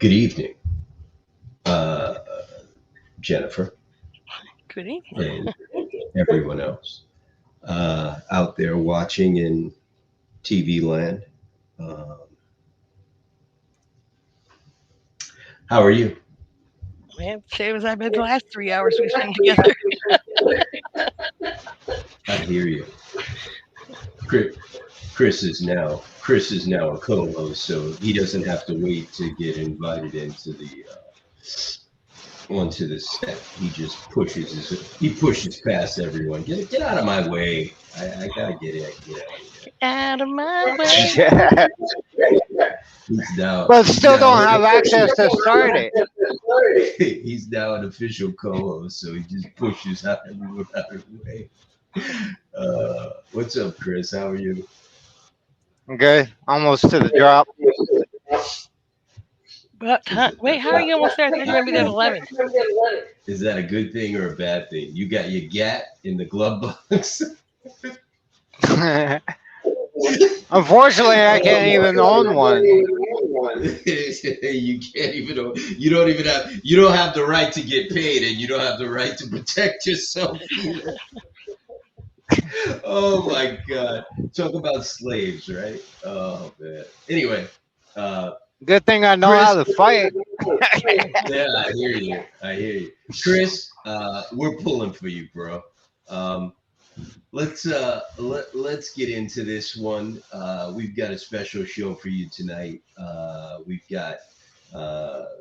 Good evening, uh, Jennifer, Good evening. and everyone else out there watching in TV land. Um, how are you? Man, same as I've been the last 3 hours we spent together. I hear you. Chris, Chris is now a co-host, so he doesn't have to wait to get invited into the onto the set. He pushes past everyone. Get out of my way. I gotta get out of here. Out of my way. Yeah, He's now but he's still now don't have access to start it. he's now an official co-host, so he just pushes everyone out of the way. What's up, Chris? How are you? Okay, almost to the drop. But wait, how are you almost there? I thought you were gonna be there at 11. Is that a good thing or a bad thing? You got your gat in the glove box. Unfortunately, I can't even own one. You can't even. You don't have the right to get paid, and you don't have the right to protect yourself either. Oh my God! Talk about slaves, right? Oh man. Anyway, uh, Good thing I know how Chris. to fight. Yeah, I hear you. I hear you, Chris. We're pulling for you, bro. Um, let's get into this one. We've got a special show for you tonight. We've got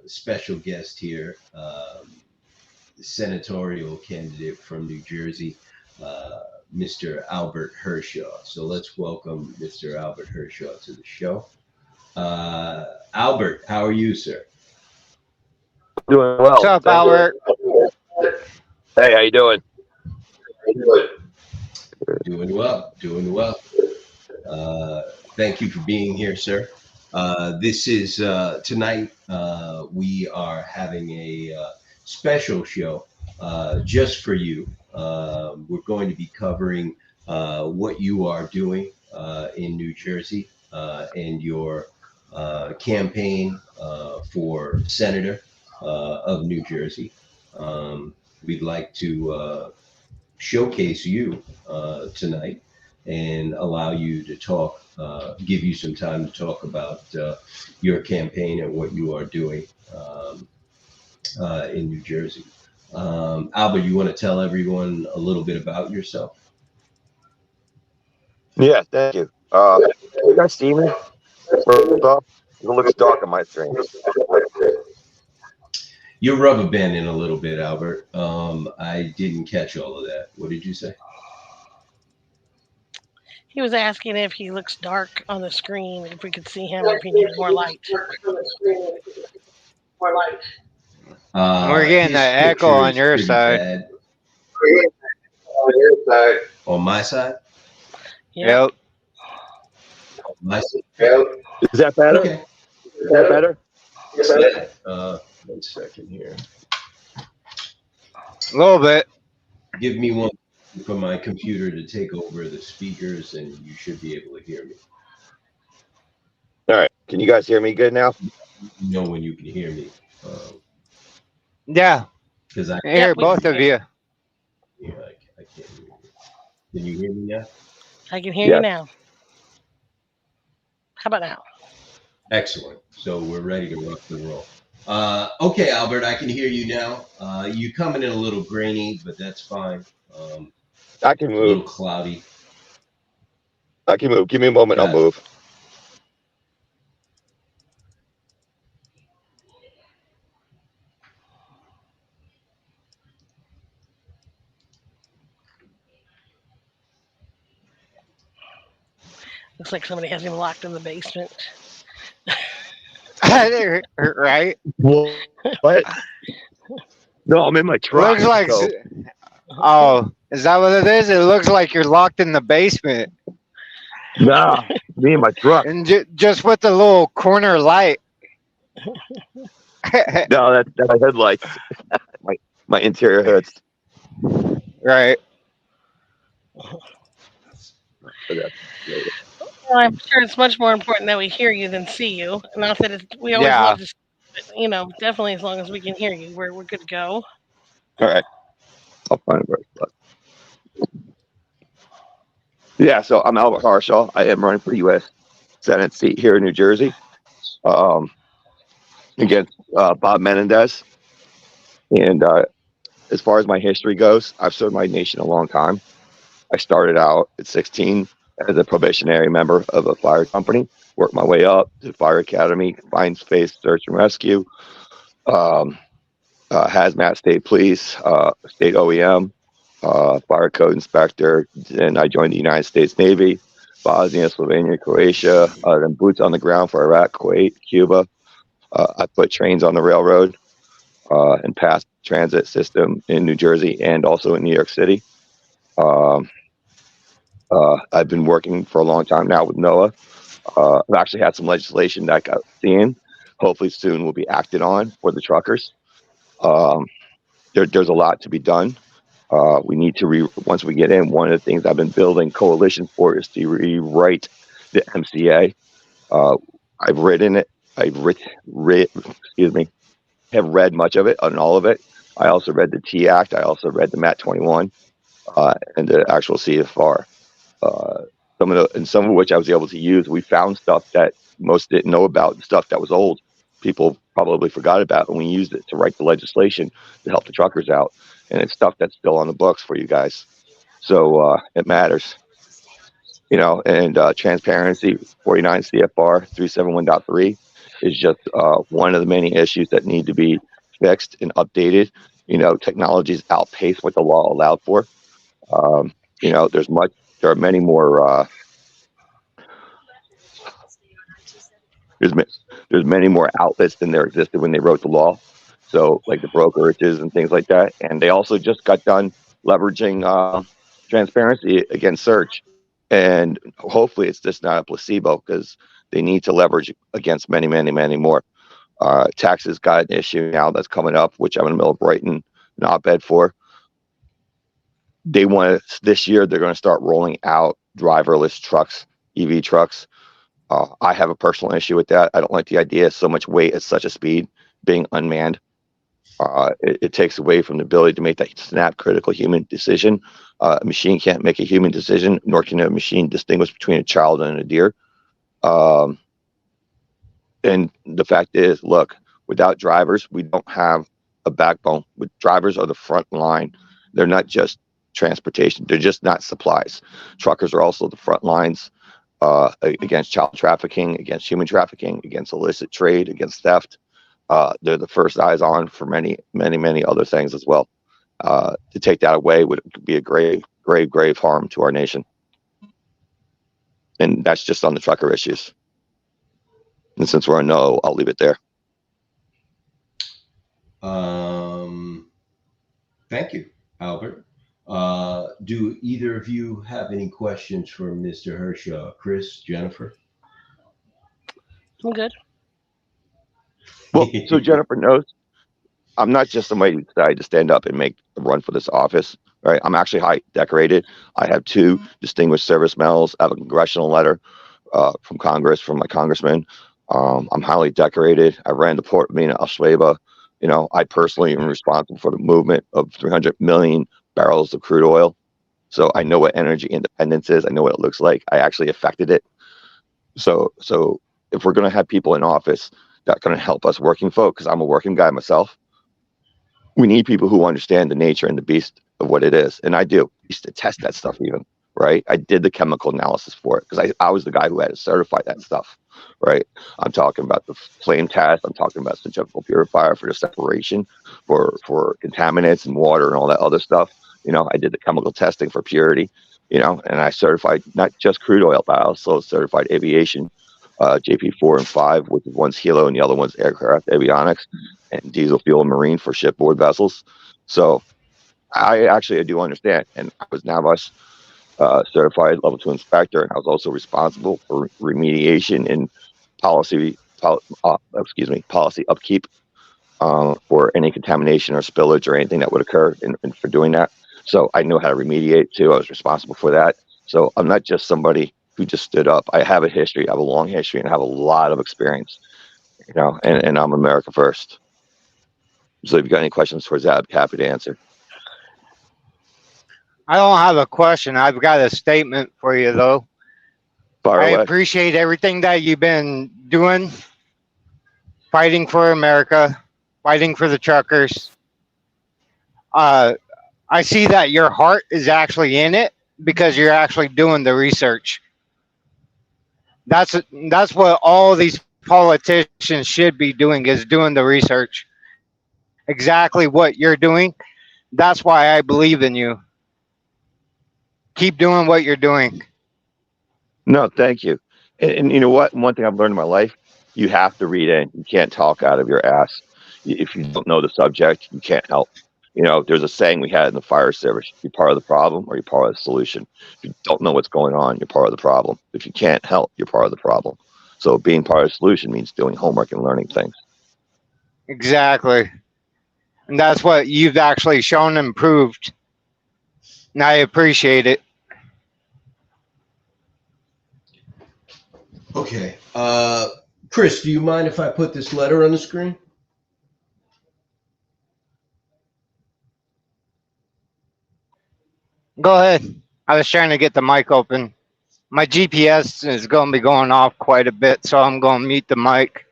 special guest here, senatorial candidate from New Jersey, uh, Mr. Albert Hershaw. So let's welcome Mr. Albert Hershaw to the show. Albert, how are you, sir? Doing What's well, up, thank you. Albert? Hey, how you doing? Doing well, doing well. Thank you for being here, sir. This is tonight. We are having a special show just for you. We're going to be covering what you are doing in New Jersey and your campaign for senator of New Jersey. Um, we'd like to showcase you tonight and allow you to talk, give you some time to talk about your campaign and what you are doing in New Jersey. Albert, you want to tell everyone a little bit about yourself? Yeah, thank you. You guys see me? First off, it looks dark on my screen. You're rubber banding a little bit, Albert. I didn't catch all of that. What did you say? He was asking if he looks dark on the screen, if we could see him, or if he needs more light. We're getting His an echo picture on is your pretty side. bad. On my side? Yep. Yep. My side? Is that better? Okay. Is that better? Yeah. 1 second here. A little bit. Give me one for my computer to take over the speakers, and you should be able to hear me. All right. Can you guys hear me good now? You know when you can hear me, Yeah, because I, I hear we can both of hear you. you. yeah, I can't hear you. Can you hear me now? I can hear you Yes. now. How about now? Excellent. So we're ready to rock and roll. Okay, Albert, I can hear you now. You coming in a little grainy, but that's fine. I can A little move. cloudy. I can move. Give me a moment. I'll Got it. move. Looks like somebody has him locked in the basement. Right? What? No, I'm in my truck. Looks like. So Oh, is that what it is? It looks like you're locked in the basement, nah, me and my truck. and just with the little corner light. No, that's my headlights. my interior hoods. Right. So that's later. Well, I'm sure it's much more important that we hear you than see you. Not that we always Yeah. love to. definitely as long as we can hear you, we're good to go. All right. I'll find it. Yeah, so I'm Albert Harshaw. I am running for U.S. Senate seat here in New Jersey um, against Bob Menendez. And as far as my history goes, I've served my nation a long time. I started out at 16 as a probationary member of a fire company, worked my way up to fire academy, confined space search and rescue, um, hazmat state police, state OEM, fire code inspector, and I joined the United States Navy, Bosnia, Slovenia, Croatia, then boots on the ground for Iraq, Kuwait, Cuba. I put trains on the railroad and passed transit system in New Jersey and also in New York City. Um, I've been working for a long time now with NOAA. I've actually had some legislation that got seen. Hopefully soon will be acted on for the truckers. Um, there's a lot to be done. We need to once we get in, one of the things I've been building coalition for is to rewrite the MCA. I've written it. Have read much of it and all of it. I also read the T Act. I also read the MAT 21 and the actual CFR. Some of which I was able to use. We found stuff that most didn't know about, stuff that was old. People probably forgot about, and we used it to write the legislation to help the truckers out. And it's stuff that's still on the books for you guys. So it matters. And transparency 49 CFR 371.3 is just one of the many issues that need to be fixed and updated. Technologies outpace what the law allowed for. There are many more. There's many more outlets than there existed when they wrote the law. So like the brokerages and things like that. And they also just got done leveraging transparency against search. And hopefully it's just not a placebo because they need to leverage against many, many, many more. Taxes got an issue now that's coming up, which I'm in the middle of writing an op-ed for. This year, they're going to start rolling out driverless trucks, EV trucks. I have a personal issue with that. I don't like the idea of so much weight at such a speed being unmanned. It takes away from the ability to make that snap critical human decision. A machine can't make a human decision, nor can a machine distinguish between a child and a deer. And the fact is, look, without drivers, we don't have a backbone. Drivers are the front line. They're not just transportation. They're just not supplies. Truckers are also the front lines against child trafficking, against human trafficking, against illicit trade, against theft. They're the first eyes on for many, many, many other things as well. To take that away would be a grave, grave, grave harm to our nation. And that's just on the trucker issues. And since we're on no, I'll leave it there. Thank you, Albert. Do either of you have any questions for Mr. Harshaw? Chris, Jennifer? I'm good. Well, so Jennifer knows I'm not just somebody who decided to stand up and make a run for this office, right? I'm actually high decorated. I have 2 distinguished service medals. I have a congressional letter from Congress, from my congressman. I'm highly decorated. I ran the Port Mina Al-Shweba. I personally am responsible for the movement of 300 million barrels of crude oil. So I know what energy independence is. I know what it looks like. I actually affected it. So if we're going to have people in office that are going to help us working folk, because I'm a working guy myself, we need people who understand the nature and the beast of what it is. And I do. I used to test that stuff even, right? I did the chemical analysis for it because I was the guy who had to certify that stuff, right? I'm talking about the flame test. I'm talking about centrifugal purifier for the separation for contaminants and water and all that other stuff. I did the chemical testing for purity, and I certified not just crude oil, but I also certified aviation, JP4 and 5, which is one's helo and the other one's aircraft avionics, and diesel fuel and marine for shipboard vessels. So I do understand. And I was NAVAS certified level 2 inspector, and I was also responsible for remediation and policy upkeep for any contamination or spillage or anything that would occur and for doing that. So I know how to remediate too. I was responsible for that. So I'm not just somebody who just stood up. I have a history. I have a long history and I have a lot of experience. and I'm America first. So if you got any questions towards that, I'd be happy to answer. I don't have a question. I've got a statement for you, though. Fire I away. appreciate everything that you've been doing, fighting for America, fighting for the truckers. I see that your heart is actually in it because you're actually doing the research. That's what all these politicians should be doing, is doing the research. Exactly what you're doing. That's why I believe in you. Keep doing what you're doing. No, thank you. And you know what? One thing I've learned in my life, you have to read in. You can't talk out of your ass. If you don't know the subject, you can't help. There's a saying we had in the fire service: you're part of the problem or you're part of the solution. If you don't know what's going on, you're part of the problem. If you can't help, you're part of the problem. So being part of the solution means doing homework and learning things. Exactly. And that's what you've actually shown and proved. And I appreciate it. Okay. Chris, do you mind if I put this letter on the screen? Go ahead. I was trying to get the mic open. My GPS is going to be going off quite a bit, so I'm going to mute the mic.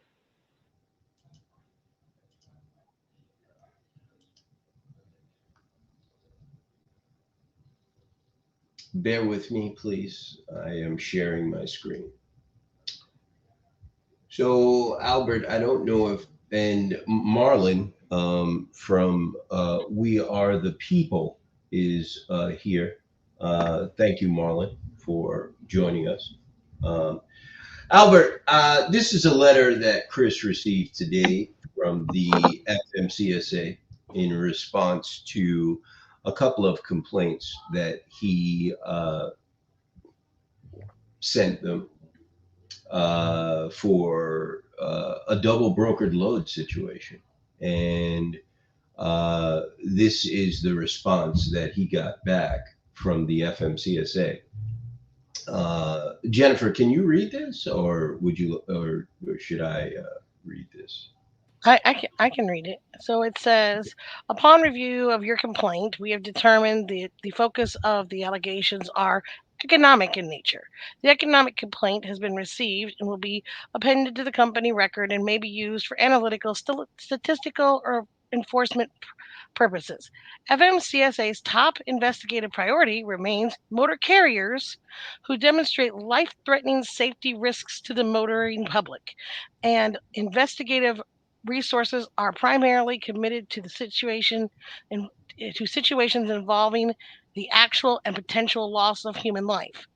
Bear with me, please. I am sharing my screen. So, Albert, I don't know if, and Marlon from We Are the People is here. Thank you, Marlon, for joining us. Albert, this is a letter that Chris received today from the FMCSA in response to a couple of complaints that he sent them for a double brokered load situation. And this is the response that he got back from the FMCSA. Jennifer, can you read this, or should I read this? I can read it. So it says, upon review of your complaint, we have determined the focus of the allegations are economic in nature. The economic complaint has been received and will be appended to the company record and may be used for analytical, statistical, or enforcement purposes. FMCSA's top investigative priority remains motor carriers who demonstrate life threatening safety risks to the motoring public, and investigative resources are primarily committed to the situation and to situations involving the actual and potential loss of human life.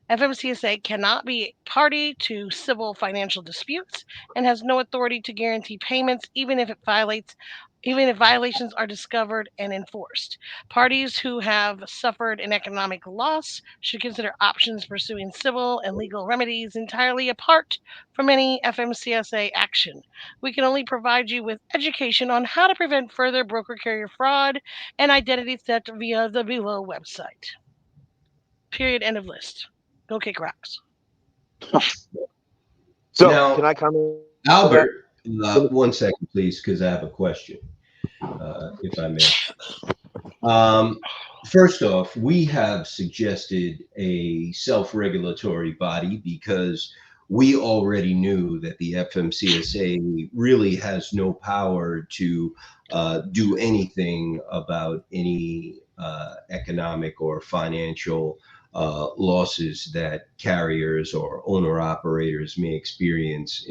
FMCSA cannot be party to civil financial disputes and has no authority to guarantee payments even if violations are discovered and enforced. Parties who have suffered an economic loss should consider options pursuing civil and legal remedies entirely apart from any FMCSA action. We can only provide you with education on how to prevent further broker carrier fraud and identity theft via the below website. Period. End of list. Go kick rocks. So Now, can I comment? Albert, 1 second, please, because I have a question, if I may. First off, we have suggested a self-regulatory body because we already knew that the FMCSA really has no power to do anything about any economic or financial losses that carriers or owner operators may experience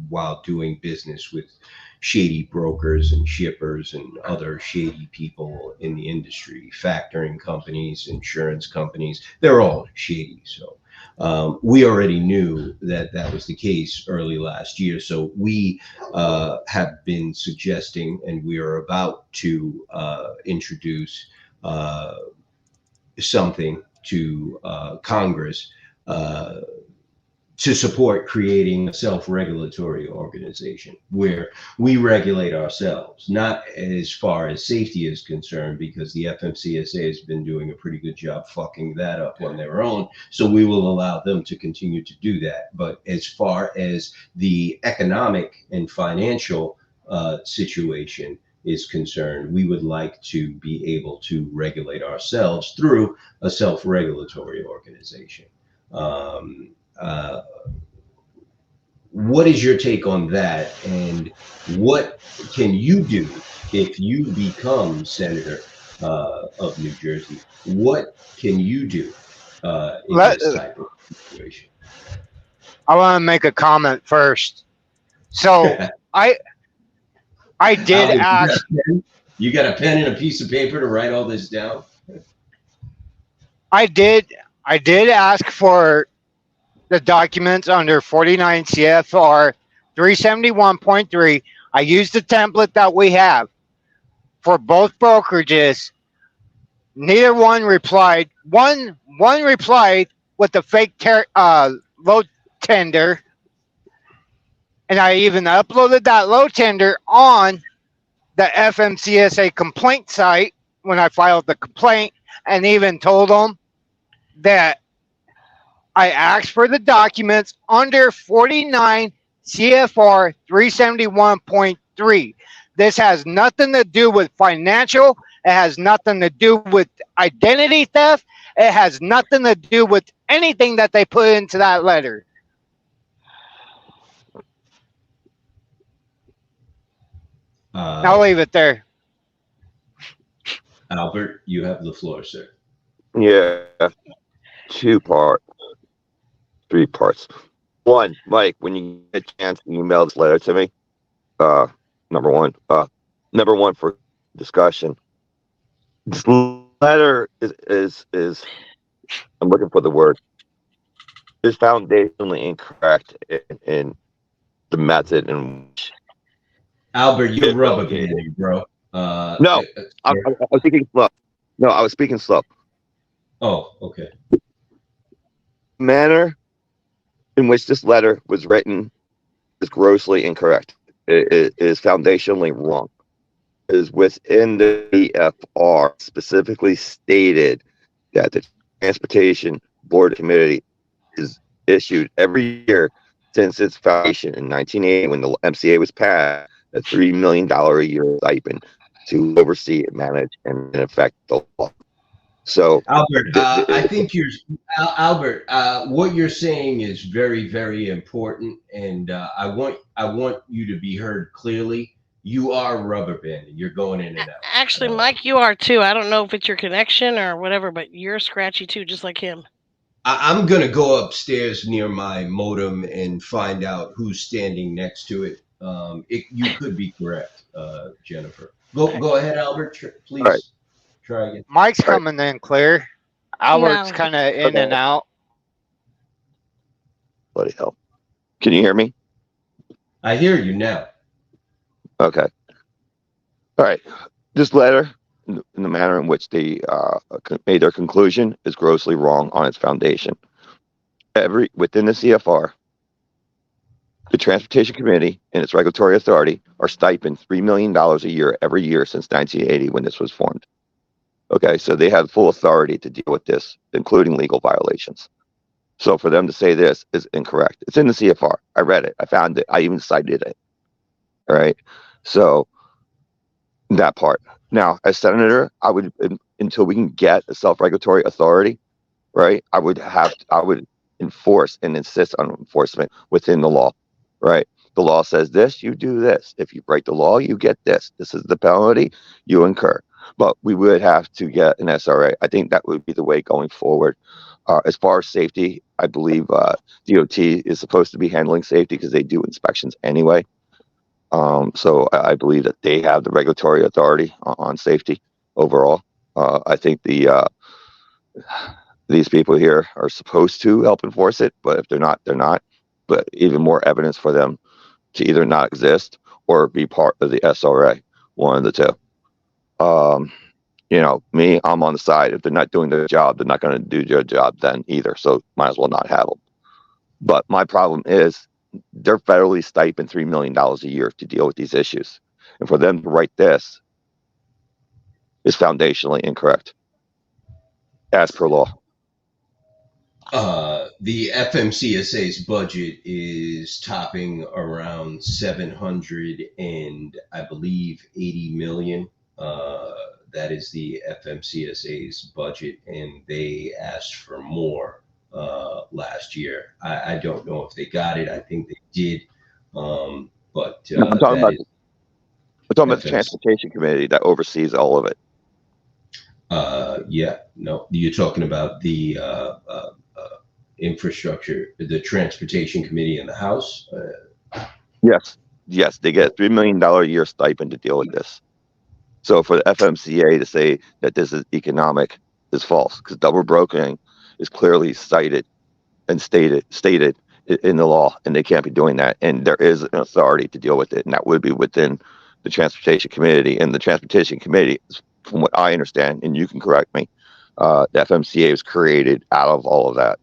while doing business with shady brokers and shippers and other shady people in the industry, factoring companies, insurance companies. They're all shady. So we already knew that that was the case early last year. So we have been suggesting, and we are about to introduce something to Congress to support creating a self-regulatory organization where we regulate ourselves, not as far as safety is concerned, because the FMCSA has been doing a pretty good job fucking that up on their own. So we will allow them to continue to do that. But as far as the economic and financial situation is concerned, we would like to be able to regulate ourselves through a self-regulatory organization. Uh, what is your take on that, and what can you do if you become senator of New Jersey? What can you do in Let, this type of situation? I want to make a comment first. So I did Albert, ask. you got a pen and a piece of paper to write all this down? I did ask for the documents under 49 CFR 371.3. I used the template that we have for both brokerages. Neither one replied. One replied with the fake low tender, and I even uploaded that low tender on the FMCSA complaint site when I filed the complaint, and even told them that I asked for the documents under 49 CFR 371.3. This has nothing to do with financial. It has nothing to do with identity theft. It has nothing to do with anything that they put into that letter. I'll leave it there. Albert, you have the floor, sir. Yeah, 2 parts, 3 parts. One, Mike, when you get a chance, email this letter to me. Number one for discussion. This letter is I'm looking for the word. Is foundationally incorrect in the method in which. Albert, you're rubber banding, bro. No, I was speaking slow. No, I was speaking slow. Oh, okay. Manner in which this letter was written is grossly incorrect. It is foundationally wrong. It is within the BFR specifically stated that the Transportation Board Committee is issued every year since its foundation in 1980 when the MCA was passed a $3 million a year stipend to oversee, manage, and in effect the law. So, Albert, I think Albert. What you're saying is very, very important, and I want you to be heard clearly. You are rubber banding. You're going in and out. Actually, Mike, you are too. I don't know if it's your connection or whatever, but you're scratchy too, just like him. I'm gonna go upstairs near my modem and find out who's standing next to it. You could be correct, Jennifer. Go ahead, Albert. Please right. Try again. Mike's coming in clear. Albert's No. kind of in and out. Bloody hell. Can you hear me? I hear you now. Okay. All right. This letter, in the manner in which they made their conclusion, is grossly wrong on its foundation. Within the CFR, the Transportation Committee and its regulatory authority are stipend $3 million a year every year since 1980 when this was formed. Okay, so they have full authority to deal with this, including legal violations. So for them to say this is incorrect. It's in the CFR. I read it. I found it. I even cited it. All right. So that part. Now, as senator, I would, until we can get a self-regulatory authority, right, I would enforce and insist on enforcement within the law, right? The law says this, you do this. If you break the law, you get this. This is the penalty you incur. But we would have to get an SRA. I think that would be the way going forward. As far as safety, I believe DOT is supposed to be handling safety because they do inspections anyway. So I believe that they have the regulatory authority on safety overall. I think these people here are supposed to help enforce it, but if they're not, they're not. But even more evidence for them to either not exist or be part of the SRA, one of the two. Me, I'm on the side. If they're not doing their job, they're not going to do their job then either. So might as well not have them. But my problem is they're federally stipend $3 million a year to deal with these issues. And for them to write this is foundationally incorrect as per law. The FMCSA's budget is topping around 700 and I believe 80 million. That is the FMCSA's budget, and they asked for more last year. I don't know if they got it. I think they did, but No, I'm talking about the FMC. Transportation Committee that oversees all of it. Yeah, no, you're talking about the infrastructure, the Transportation Committee in the House. Yes, they get a $3 million a year stipend to deal with this. So for the FMCA to say that this is economic is false, because double brokering is clearly cited and stated in the law, and they can't be doing that. And there is an authority to deal with it, and that would be within the Transportation Committee. And the Transportation Committee, from what I understand, and you can correct me, the FMCA was created out of all of that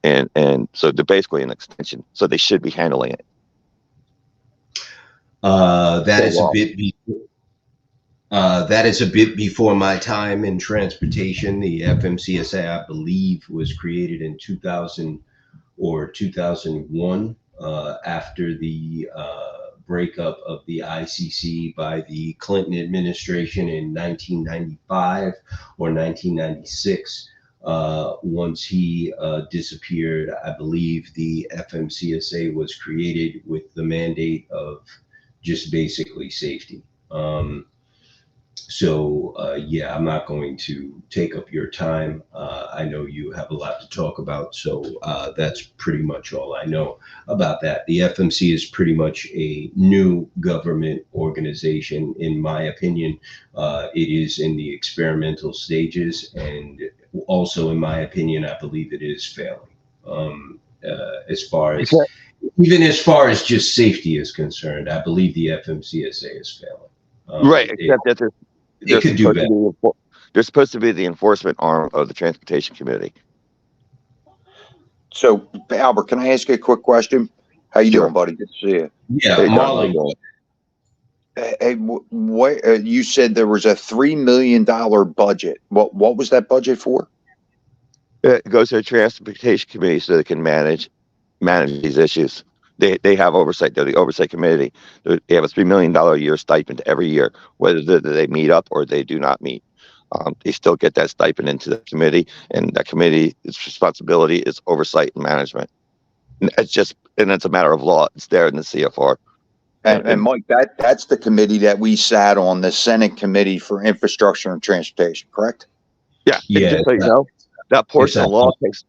and so they're basically an extension. So they should be handling it. That is a bit before my time in transportation. The FMCSA, I believe, was created in 2000 or 2001 after the breakup of the ICC by the Clinton administration in 1995 or 1996. Once he disappeared, I believe the FMCSA was created with the mandate of just basically safety. Yeah, I'm not going to take up your time. I know you have a lot to talk about, so that's pretty much all I know about that. The FMC is pretty much a new government organization, in my opinion. It is in the experimental stages, and also, in my opinion, I believe it is failing. As far as just safety is concerned, I believe the FMCSA is failing. Right, except that they're supposed to be the enforcement arm of the Transportation Committee. So, Albert, can I ask you a quick question? How you Sure. doing, buddy? Good to see you. Yeah, Hey, Marlon. Hey, what you said there was a $3 million budget. What was that budget for? It goes to the Transportation Committee so they can manage these issues. They have oversight. They're the oversight committee. They have a $3 million a year stipend every year, whether they meet up or they do not meet. They still get that stipend into the committee, and that committee's responsibility is oversight and management. And it's a matter of law. It's there in the CFR. And Mike, that's the committee that we sat on, the Senate Committee for Infrastructure and Transportation, correct? Yeah. Just so you know, that portion of law takes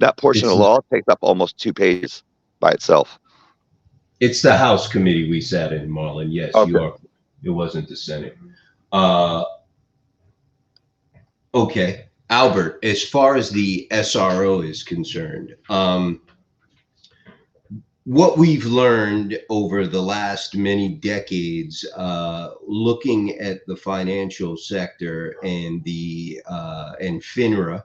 up almost 2 pages by itself. It's the House committee we sat in, Marlon. Yes, Okay. you are. It wasn't the Senate. Okay, Albert, as far as the SRO is concerned, what we've learned over the last many decades, looking at the financial sector and and FINRA,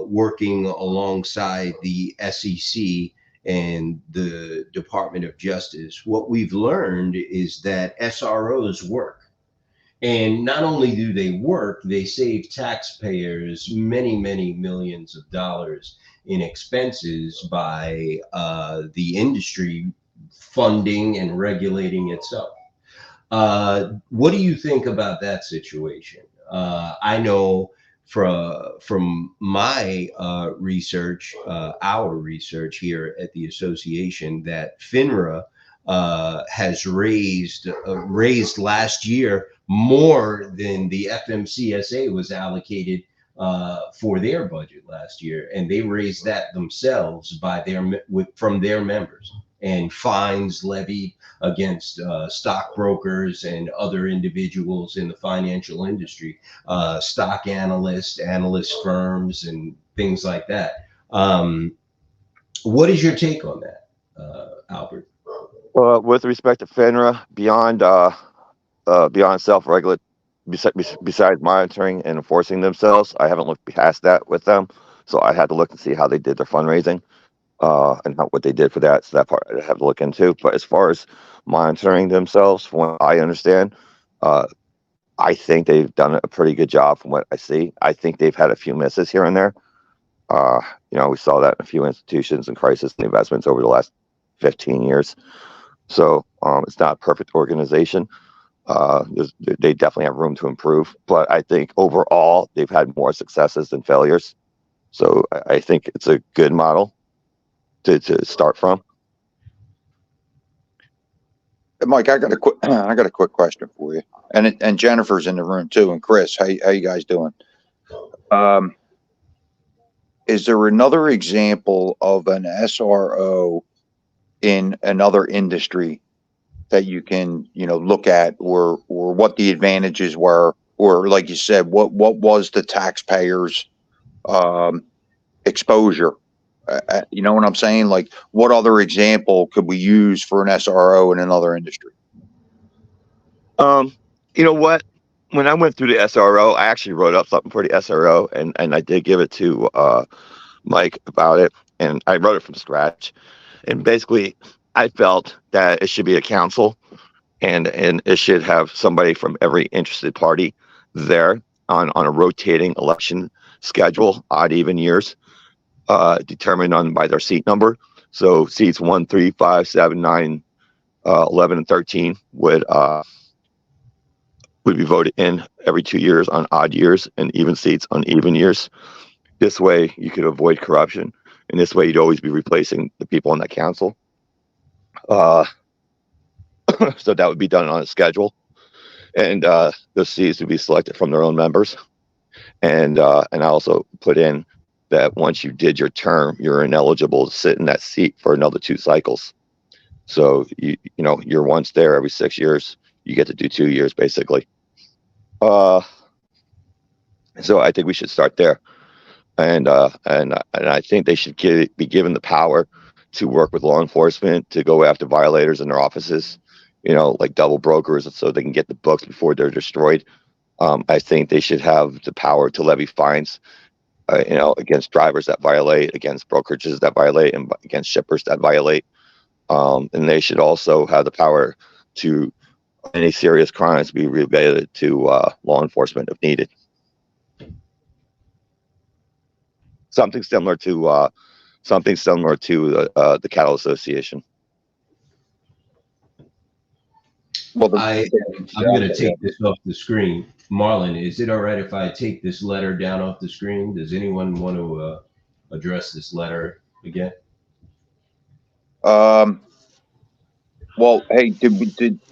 working alongside the SEC and the Department of Justice, what we've learned is that SROs work. And not only do they work, they save taxpayers many, many millions of dollars in expenses by the industry funding and regulating itself. What do you think about that situation? I know from my research, our research here at the association, that FINRA has raised last year more than the FMCSA was allocated for their budget last year, and they raised that themselves from their members, and fines levied against stockbrokers and other individuals in the financial industry, stock analyst firms, and things like that. What is your take on that, Albert? Well, with respect to FINRA, beyond self-regulate, besides monitoring and enforcing themselves, I haven't looked past that with them. So I had to look and see how they did their fundraising, and what they did for that. So that part I have to look into. But as far as monitoring themselves, from what I understand, uh, I think they've done a pretty good job from what I see. I think they've had a few misses here and there. Uh, we saw that in a few institutions and crisis and investments over the last 15 years. So it's not a perfect organization. They definitely have room to improve, but I think overall they've had more successes than failures. So I think it's a good model to start from. Mike, I got a quick, I got a quick question for you, and Jennifer's in the room too, and Chris, how you guys doing? Is there another example of an SRO in another industry that you can, look at, or what the advantages were, or like you said, what was the taxpayers' exposure? You know what I'm saying? Like, what other example could we use for an SRO in another industry? You know what? When I went through the SRO, I actually wrote up something for the SRO, and I did give it to Mike about it, and I wrote it from scratch. And basically, I felt that it should be a council, and it should have somebody from every interested party there on a rotating election schedule, odd even years, determined on by their seat number. So seats 1, 3, 5, 7, 9, 11, and 13 would be voted in every 2 years on odd years, and even seats on even years. This way you could avoid corruption, and this way you'd always be replacing the people on that council. So that would be done on a schedule, and those seats would be selected from their own members. And I also put in that once you did your term, you're ineligible to sit in that seat for another 2 cycles. So you're once there every 6 years. You get to do 2 years basically. So I think we should start there, and I think they should be given the power to work with law enforcement to go after violators in their offices, like double brokers, so they can get the books before they're destroyed. I think they should have the power to levy fines, against drivers that violate, against brokerages that violate, and against shippers that violate. And they should also have the power to any serious crimes be related to law enforcement if needed. Something similar to the Cattle Association. Well, I'm going to take this off the screen. Marlon, is it all right if I take this letter down off the screen? Does anyone want to address this letter again? Well, hey,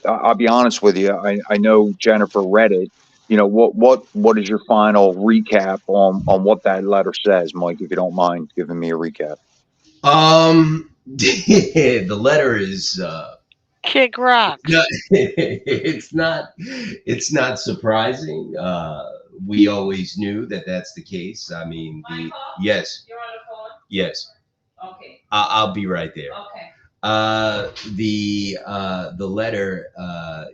I'll be honest with you. I know Jennifer read it. What is your final recap on what that letter says, Mike? If you don't mind giving me a recap. The letter is Kick rocks. it's not surprising. We always knew that that's the case. I mean, yes. You're on the phone? Yes. Okay. I'll be right there. Okay. The letter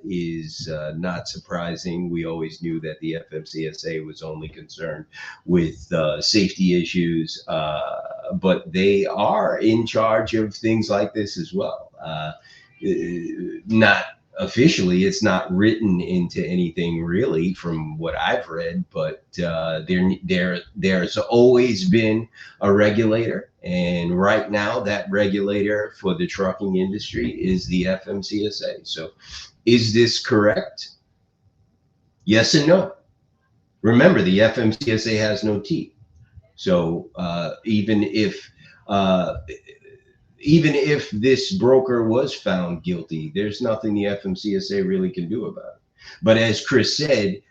is not surprising. We always knew that the FMCSA was only concerned with safety issues, but they are in charge of things like this as well. Not officially, it's not written into anything really from what I've read, but there's always been a regulator, and right now that regulator for the trucking industry is the FMCSA. So is this correct? Yes and no. Remember, the FMCSA has no teeth. So even if this broker was found guilty, there's nothing the FMCSA really can do about it. But as Chris said,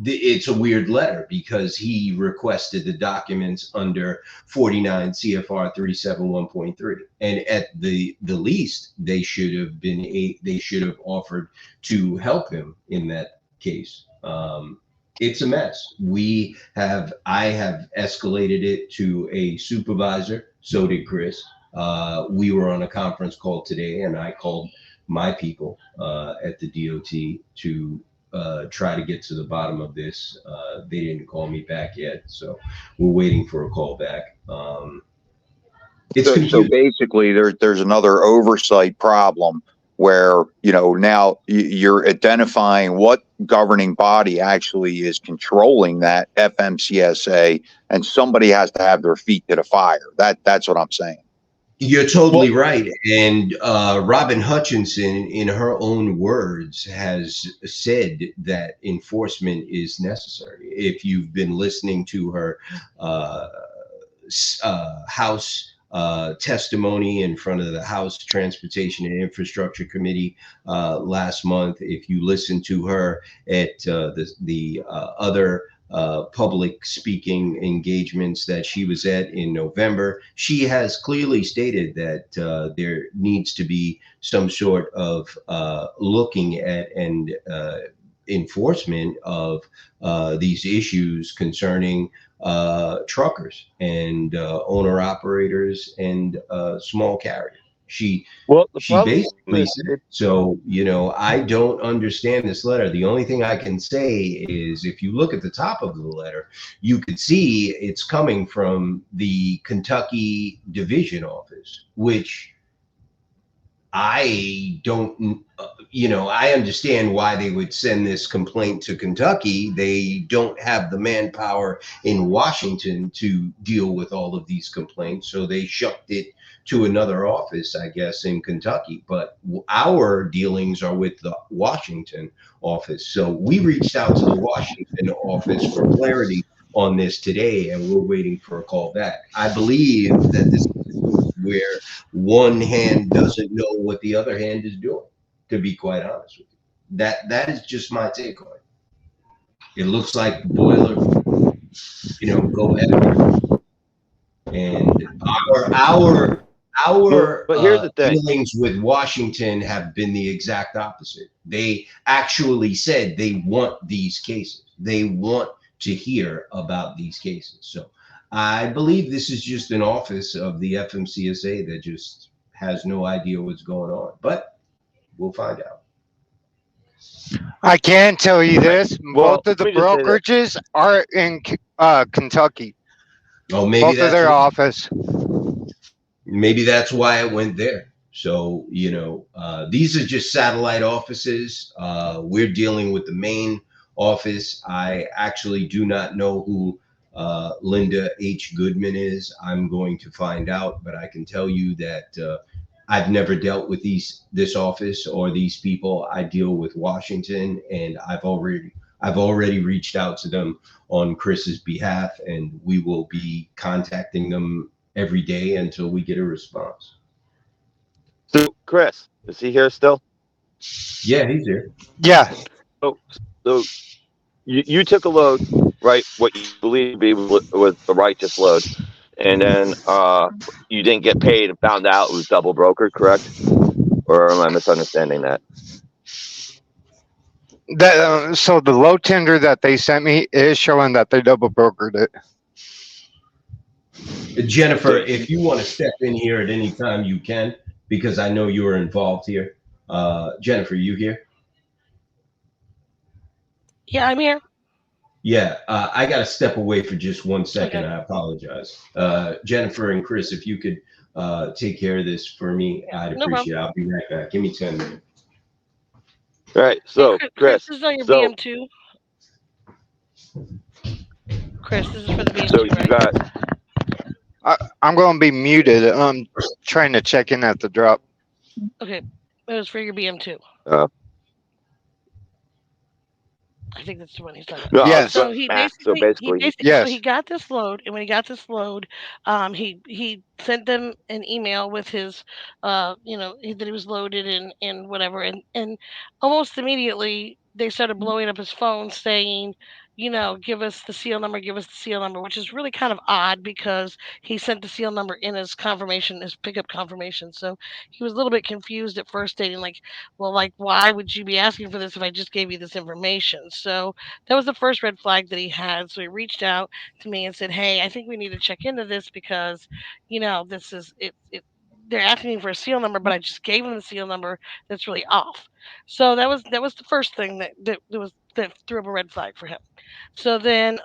it's a weird letter because he requested the documents under 49 CFR 371.3, and at the least they should have offered to help him in that case. It's a mess. I have escalated it to a supervisor. So did Chris. We were on a conference call today, and I called my people at the DOT to try to get to the bottom of this. They didn't call me back yet, so we're waiting for a call back. It's So confusing. basically, there's another oversight problem where, you know, now you're identifying what governing body actually is controlling that FMCSA, and somebody has to have their feet to the fire. That's what I'm saying. You're totally right. And Robin Hutchinson, in her own words, has said that enforcement is necessary. If you've been listening to her uh, House testimony in front of the House Transportation and Infrastructure Committee last month, if you listen to her at the other public speaking engagements that she was at in November, she has clearly stated that there needs to be some sort of looking at and enforcement of these issues concerning truckers and owner operators and small carriers. Well, the She problem basically is, said, so, you know, I don't understand this letter. The only thing I can say is if you look at the top of the letter, you could see it's coming from the Kentucky division office, which I don't, you know, I understand why they would send this complaint to Kentucky. They don't have the manpower in Washington to deal with all of these complaints. So they shucked it to another office, I guess, in Kentucky. But our dealings are with the Washington office. So we reached out to the Washington office for clarity on this today, and we're waiting for a call back. I believe that this is where one hand doesn't know what the other hand is doing, to be quite honest with you. That is just my take on it. It looks like boiler, you know, go ahead. And our but here's the thing. dealings with Washington have been the exact opposite. They actually said they want these cases. They want to hear about these cases. So I believe this is just an office of the FMCSA that just has no idea what's going on. But we'll find out. I can tell you this: Well, both of the let me just say this. brokerages are in Kentucky. Oh, maybe Both of that's their why. office. Maybe that's why it went there. So, you know, these are just satellite offices. We're dealing with the main office. I actually do not know who Linda H. Goodman is. I'm going to find out, but I can tell you that I've never dealt with this office or these people. I deal with Washington, and I've already reached out to them on Chris's behalf, and we will be contacting them every day until we get a response. So, Chris, is he here still? Yeah, he's here. Yeah, So you took a load, right? What you believe to be was the righteous load, and then you didn't get paid and found out it was double brokered, correct? Or am I misunderstanding that? so the low tender that they sent me is showing that they double brokered it. Jennifer, if you want to step in here at any time, you can, because I know you are involved here. Jennifer, you here? Yeah, I'm here. Yeah, I got to step away for just 1 second. Okay. I apologize. Jennifer and Chris, if you could take care of this for me, I'd No appreciate it. I'll be right back. Give me 10 minutes. All right. So, Chris, Chris, this is on your so BM2. Chris, this is for the BM2, so you right? got I'm going to be muted. I'm trying to check in at the drop. Okay, it was for your BM2. I think that's the one he's talking about. no. I Yes. was So gonna he ask, basically, Yes. so he got this load, and when he got this load, he sent them an email with his, that he was loaded and whatever, and almost immediately they started blowing up his phone saying, give us the seal number, give us the seal number, which is really kind of odd because he sent the seal number in his confirmation, his pickup confirmation. So he was a little bit confused at first, stating like, well, like, why would you be asking for this if I just gave you this information? So that was the first red flag that he had. So he reached out to me and said, hey, I think we need to check into this because, this is it. they're asking me for a seal number, but I just gave them the seal number that's really off. So that was the first thing that threw up a red flag for him. So then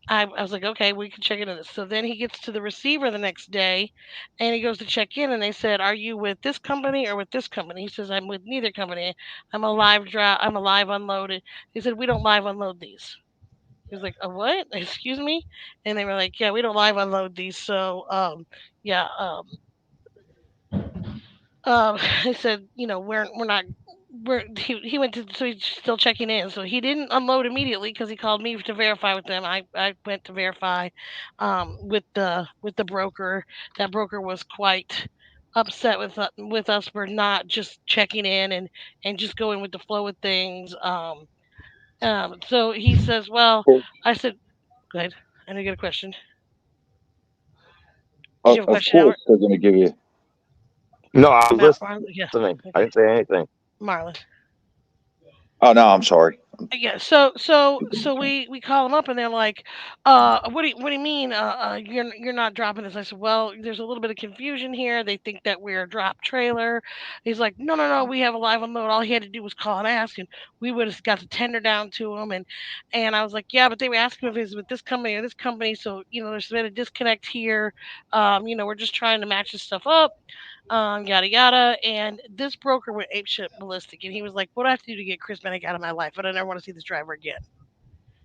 I was like, okay, we can check into this. So then he gets to the receiver the next day and he goes to check in and they said, are you with this company or with this company? He says, I'm with neither company. I'm a live unloaded. He said, we don't live unload these. He was like, a what? Excuse me? And they were like, yeah, we don't live unload these. So yeah, I said, we're not. He went to, so he's still checking in. So he didn't unload immediately because he called me to verify with them. I went to verify with the broker. That broker was quite upset with us for not just checking in and just going with the flow of things. So he says, well, Well, I said, go ahead. I didn't get a question. Did you have a of question, Albert? course, they're going to give you. No, I was Yeah. listening. I Okay. didn't say anything. Marlon. Oh no, I'm sorry. Yeah, so we call them up and they're like, what do you mean, you're not dropping this? I said, well, there's a little bit of confusion here. They think that we're a drop trailer. He's like, no, we have a live unload. All he had to do was call and ask, and we would have got the tender down to him. And I was like, yeah, but they were asking if it's with this company or this company, so there's been a disconnect here. We're just trying to match this stuff up, yada yada. And this broker went apeshit ballistic, and he was like, "What do I have to do to get Chris Bennett out of my life? I don't ever want to see this driver again."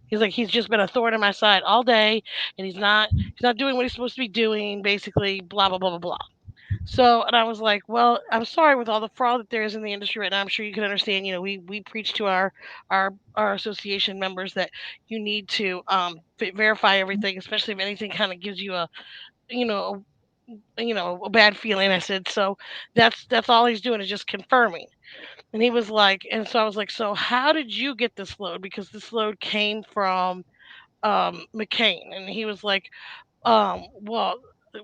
He's like, "He's just been a thorn in my side all day, and he's not doing what he's supposed to be doing. Basically, blah blah blah blah blah." So, and I was like, "Well, I'm sorry with all the fraud that there is in the industry right now. I'm sure you can understand. We preach to our association members that you need to verify everything, especially if anything kind of gives you a you know a bad feeling." I said, so that's all he's doing is just confirming. And he was like, and so I was like, so how did you get this load? Because this load came from McCain. And he was like, well,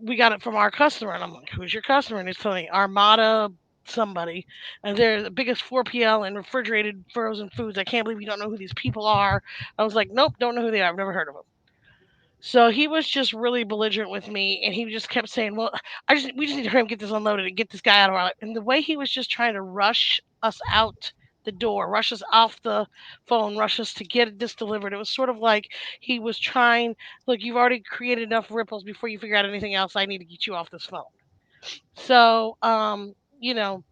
we got it from our customer. And I'm like, who's your customer? And he's telling me Armada somebody, and they're the biggest 4PL in refrigerated frozen foods. I can't believe you don't know who these people are. I was like, nope, don't know who they are. I've never heard of them. So he was just really belligerent with me, and he just kept saying, "Well, we just need to hurry up, get this unloaded, and get this guy out of our life." And the way he was just trying to rush us out the door, rush us off the phone, rush us to get this delivered. It was sort of like he was trying. Look, you've already created enough ripples before you figure out anything else. I need to get you off this phone. So, you know,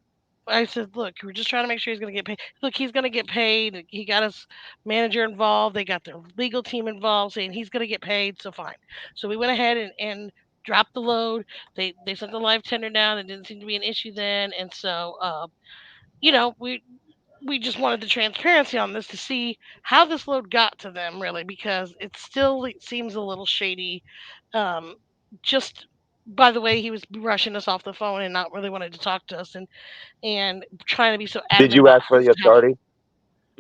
I said, look, we're just trying to make sure he's going to get paid. Look, he's going to get paid. He got his manager involved. They got their legal team involved, saying he's going to get paid. So fine. So we went ahead and dropped the load. They sent the live tender down. It didn't seem to be an issue then. And so, we just wanted the transparency on this to see how this load got to them, really, because it seems a little shady. Um, just by the way, he was rushing us off the phone and not really wanting to talk to us, and trying to be so Did adamant you about ask for the how. authority?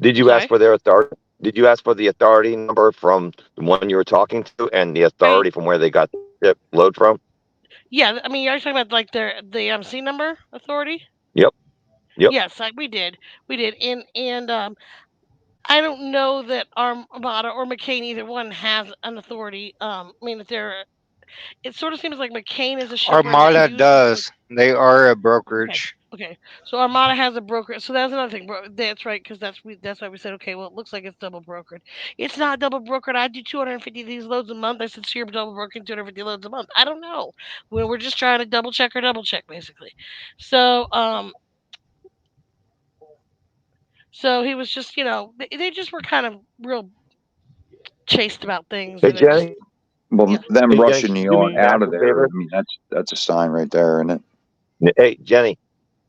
Did you ask Sorry. for their authority? Did you ask for the authority number from the one you were talking to and the I mean, authority from where they got the ship load from? yeah. I mean, you're talking about like the MC number authority. Yep. Yep. Yes, we did, and I don't know that Armada or McCain, either one, has an authority. I mean, if they're, it sort of seems like McCain is a shipper that Armada uses. does. They are a Okay. brokerage. Okay. So Armada has a broker. So that's another thing. That's right, because that's why we said, okay, well, it looks like it's double brokered. It's not double brokered. I do 250 of these loads a month. I said, so you're double brokering 250 loads a month. I don't know. We're just trying to double check, basically. So so he was just, they just were kind of real chased about things, Hey and it just, Jenny. yeah. Well, them Hey Jenny, rushing can you you do me on a out of massive there. favor? I mean, that's a sign right there, isn't it? Hey Jenny.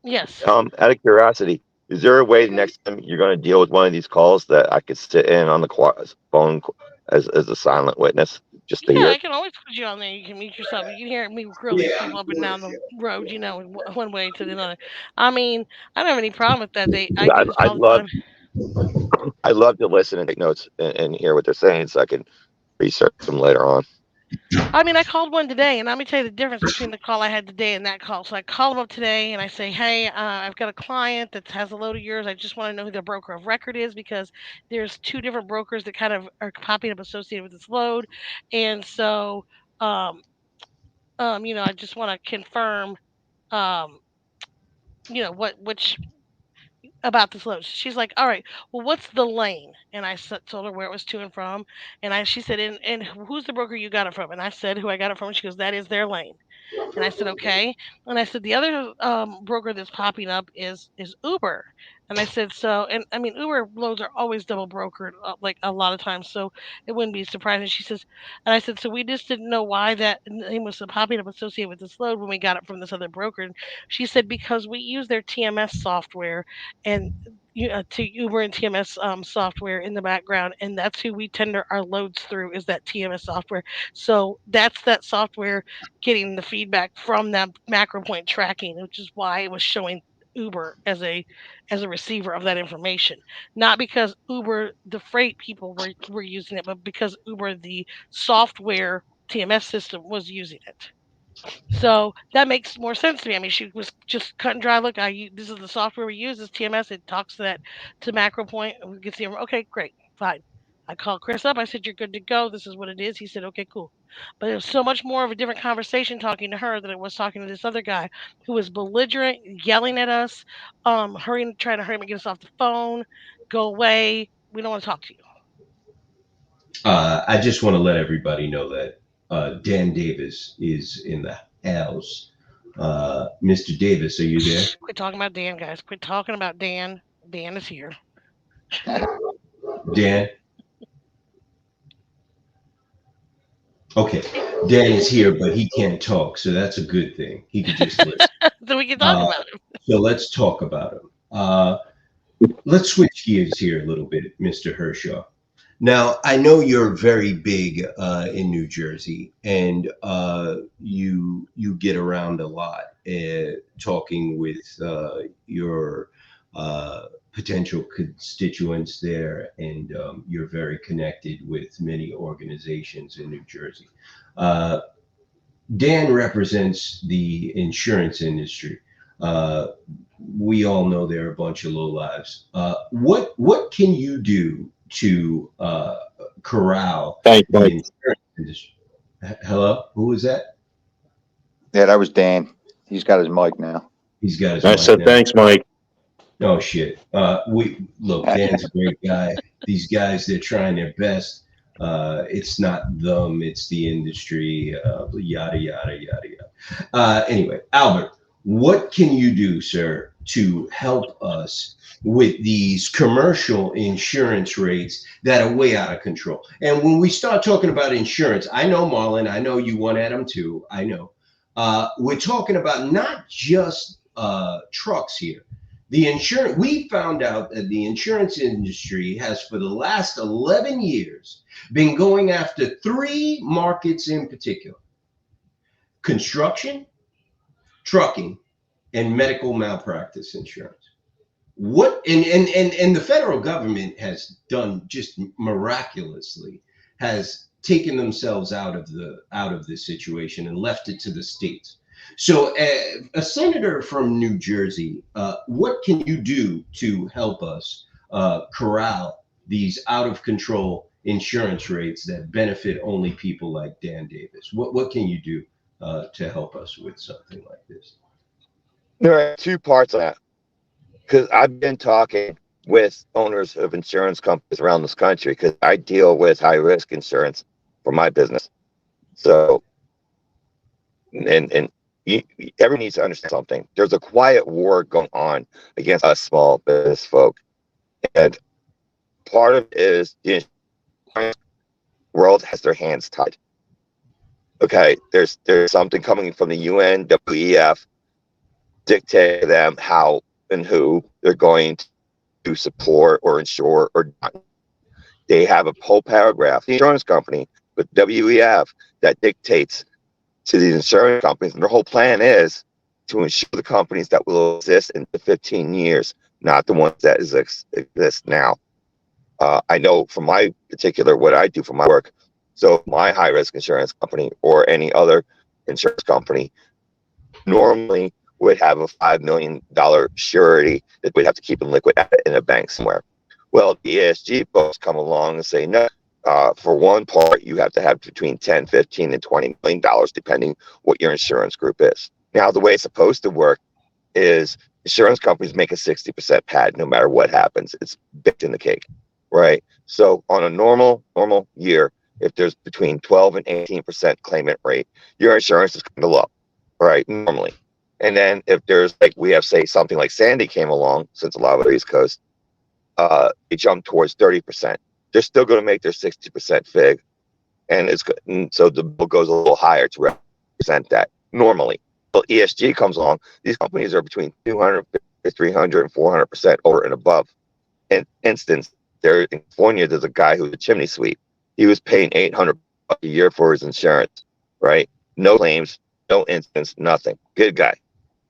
Yes. Out of curiosity, is there a way next time you're going to deal with one of these calls that I could sit in on the phone as a silent witness just to Yeah, hear? I can always put you on there. You can mute yourself. You can hear me grill these people up and down the road, one way to the other. I mean, I don't have any problem with that. I I, do this I'd all the love time. I'd love to listen and take notes and hear what they're saying so I can research them later on. I mean, I called one today, and let me tell you the difference between the call I had today and that call. So I call them up today, and I say, "Hey, I've got a client that has a load of yours. I just want to know who their broker of record is, because there's two different brokers that kind of are popping up associated with this load, and so, um, I just want to confirm." um, which about this load. She's like, all right, well, what's the lane? And I told her where it was to and from. She said, and who's the broker you got it from? And I said who I got it from. She goes, that is their lane. And I said, okay. And I said, the other broker that's popping up is Uber. And I said, so, and I mean, Uber loads are always double brokered, like a lot of times. So it wouldn't be surprising. She says, and I said, so we just didn't know why that name was popping up associated with this load when we got it from this other broker. And she said, because we use their TMS software and to Uber and TMS software in the background. And that's who we tender our loads through is that TMS software. So that's that software getting the feedback from that macro point tracking, which is why it was showing Uber as a receiver of that information. Not because Uber the freight people were using it, but because Uber the software TMS system was using it. So that makes more sense to me. I mean, she was just cut and dry. Look, this is the software we use. This TMS. It talks to macro point, and we can see. Okay, great, fine. I called Chris up. I said, "You're good to go. This is what it is." He said, "Okay, cool." But it was so much more of a different conversation talking to her than it was talking to this other guy who was belligerent, yelling at us, trying to hurry and get us off the phone. Go away. We don't want to talk to you. I just want to let everybody know that Dan Davis is in the house. Mr. Davis, are you there? Quit talking about Dan, guys. Quit talking about Dan. Dan is here. Dan? Okay, Dan is here, but he can't talk, so that's a good thing. He could just listen. So we can talk about him. So let's talk about him. Let's switch gears here a little bit, Mr. Hershaw. Now, I know you're very big in New Jersey, and you get around a lot, talking with your potential constituents there, and you're very connected with many organizations in New Jersey. Dan represents the insurance industry. We all know there are a bunch of lowlives. What can you do to corral Thanks, the Mike. insurance industry? Hello, who was that? Yeah, that was Dan. He's got his mic now. He's got his I mic said, now. thanks, Mike. Oh shit. We look, Dan's a great guy. These guys, they're trying their best. It's not them, it's the industry, yada yada yada yada. Anyway, Albert, what can you do, sir, to help us with these commercial insurance rates that are way out of control? And when we start talking about insurance, I know, Marlon, I know you want Adam too. I know. We're talking about not just trucks here. The insurance, we found out that the insurance industry has, for the last 11 years, been going after 3 markets in particular: construction, trucking, and medical malpractice insurance. What and the federal government has done just miraculously, has taken themselves out of the situation and left it to the states. So a senator from New Jersey, what can you do to help us corral these out of control insurance rates that benefit only people like Dan Davis? What can you do to help us with something like this? There are 2 parts of that, because I've been talking with owners of insurance companies around this country, because I deal with high risk insurance for my business. So, and everyone needs to understand something. There's a quiet war going on against us small business folk, and part of it is the insurance world has their hands tied. Okay, there's something coming from the UN, WEF, dictate to them how and who they're going to support or insure or not. They have a whole paragraph, the insurance company, with WEF, that dictates to the insurance companies, and their whole plan is to insure the companies that will exist in the 15 years, not the ones that exist now. I know from my particular, what I do for my work, so my high risk insurance company or any other insurance company normally would have a $5 million surety that we'd have to keep in liquid in a bank somewhere. Well, the ESG folks come along and say, no, for one part, you have to have between 10, 15, and $20 million, depending what your insurance group is. Now, the way it's supposed to work is insurance companies make a 60% pad no matter what happens. It's baked in the cake, right? So on a normal year, if there's between 12 and 18% claimant rate, your insurance is going to low, right? Normally. And then if there's like, we have say something like Sandy came along, since a lot of the East Coast, they jump towards 30%. They're still going to make their 60% fig. And it's good. And so the bill goes a little higher to represent that normally. But ESG comes along, these companies are between 200, 300, and 400% over and above. In instance, there in California, there's a guy who's a chimney sweep. He was paying $800 a year for his insurance, right? No claims, no incidents, nothing. Good guy.